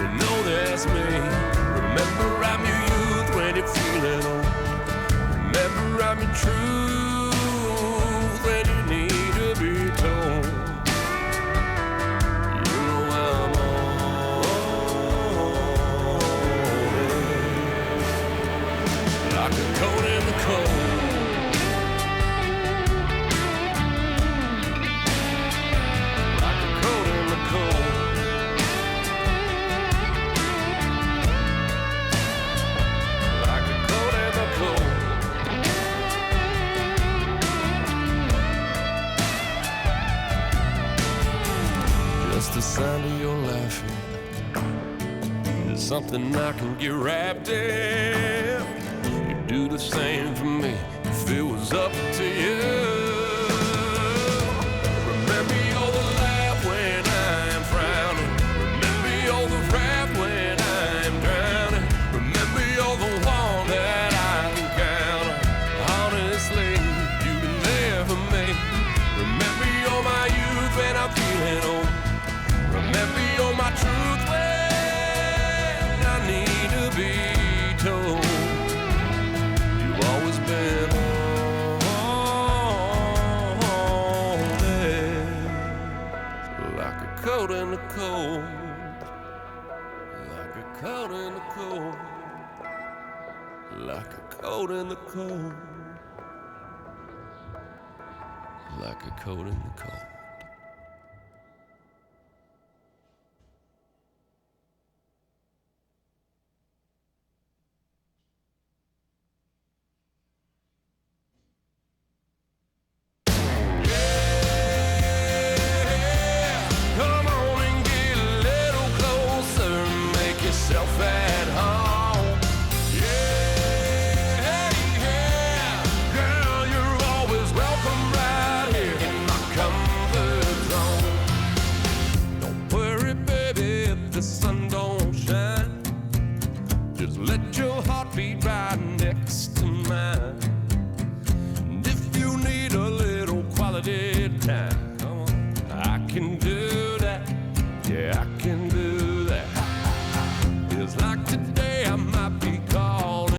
you know that's me. Remember I'm your youth when you're feeling old. Remember I'm your truth when you need to be told. You Just the sound of your laughing is something I can get wrapped in. You'd do the same for me if it was up to you. Remember you're the laugh when I am frowning. Remember you're the rap when I am drowning. Remember you're the one that I can count on. Honestly, you've been there for me. Remember you're my youth when I'm feeling old. Remember you're my truth when I need to be told. You've always been on there, like a coat in the cold, like a coat in the cold, like a coat in the cold, like a coat in the cold.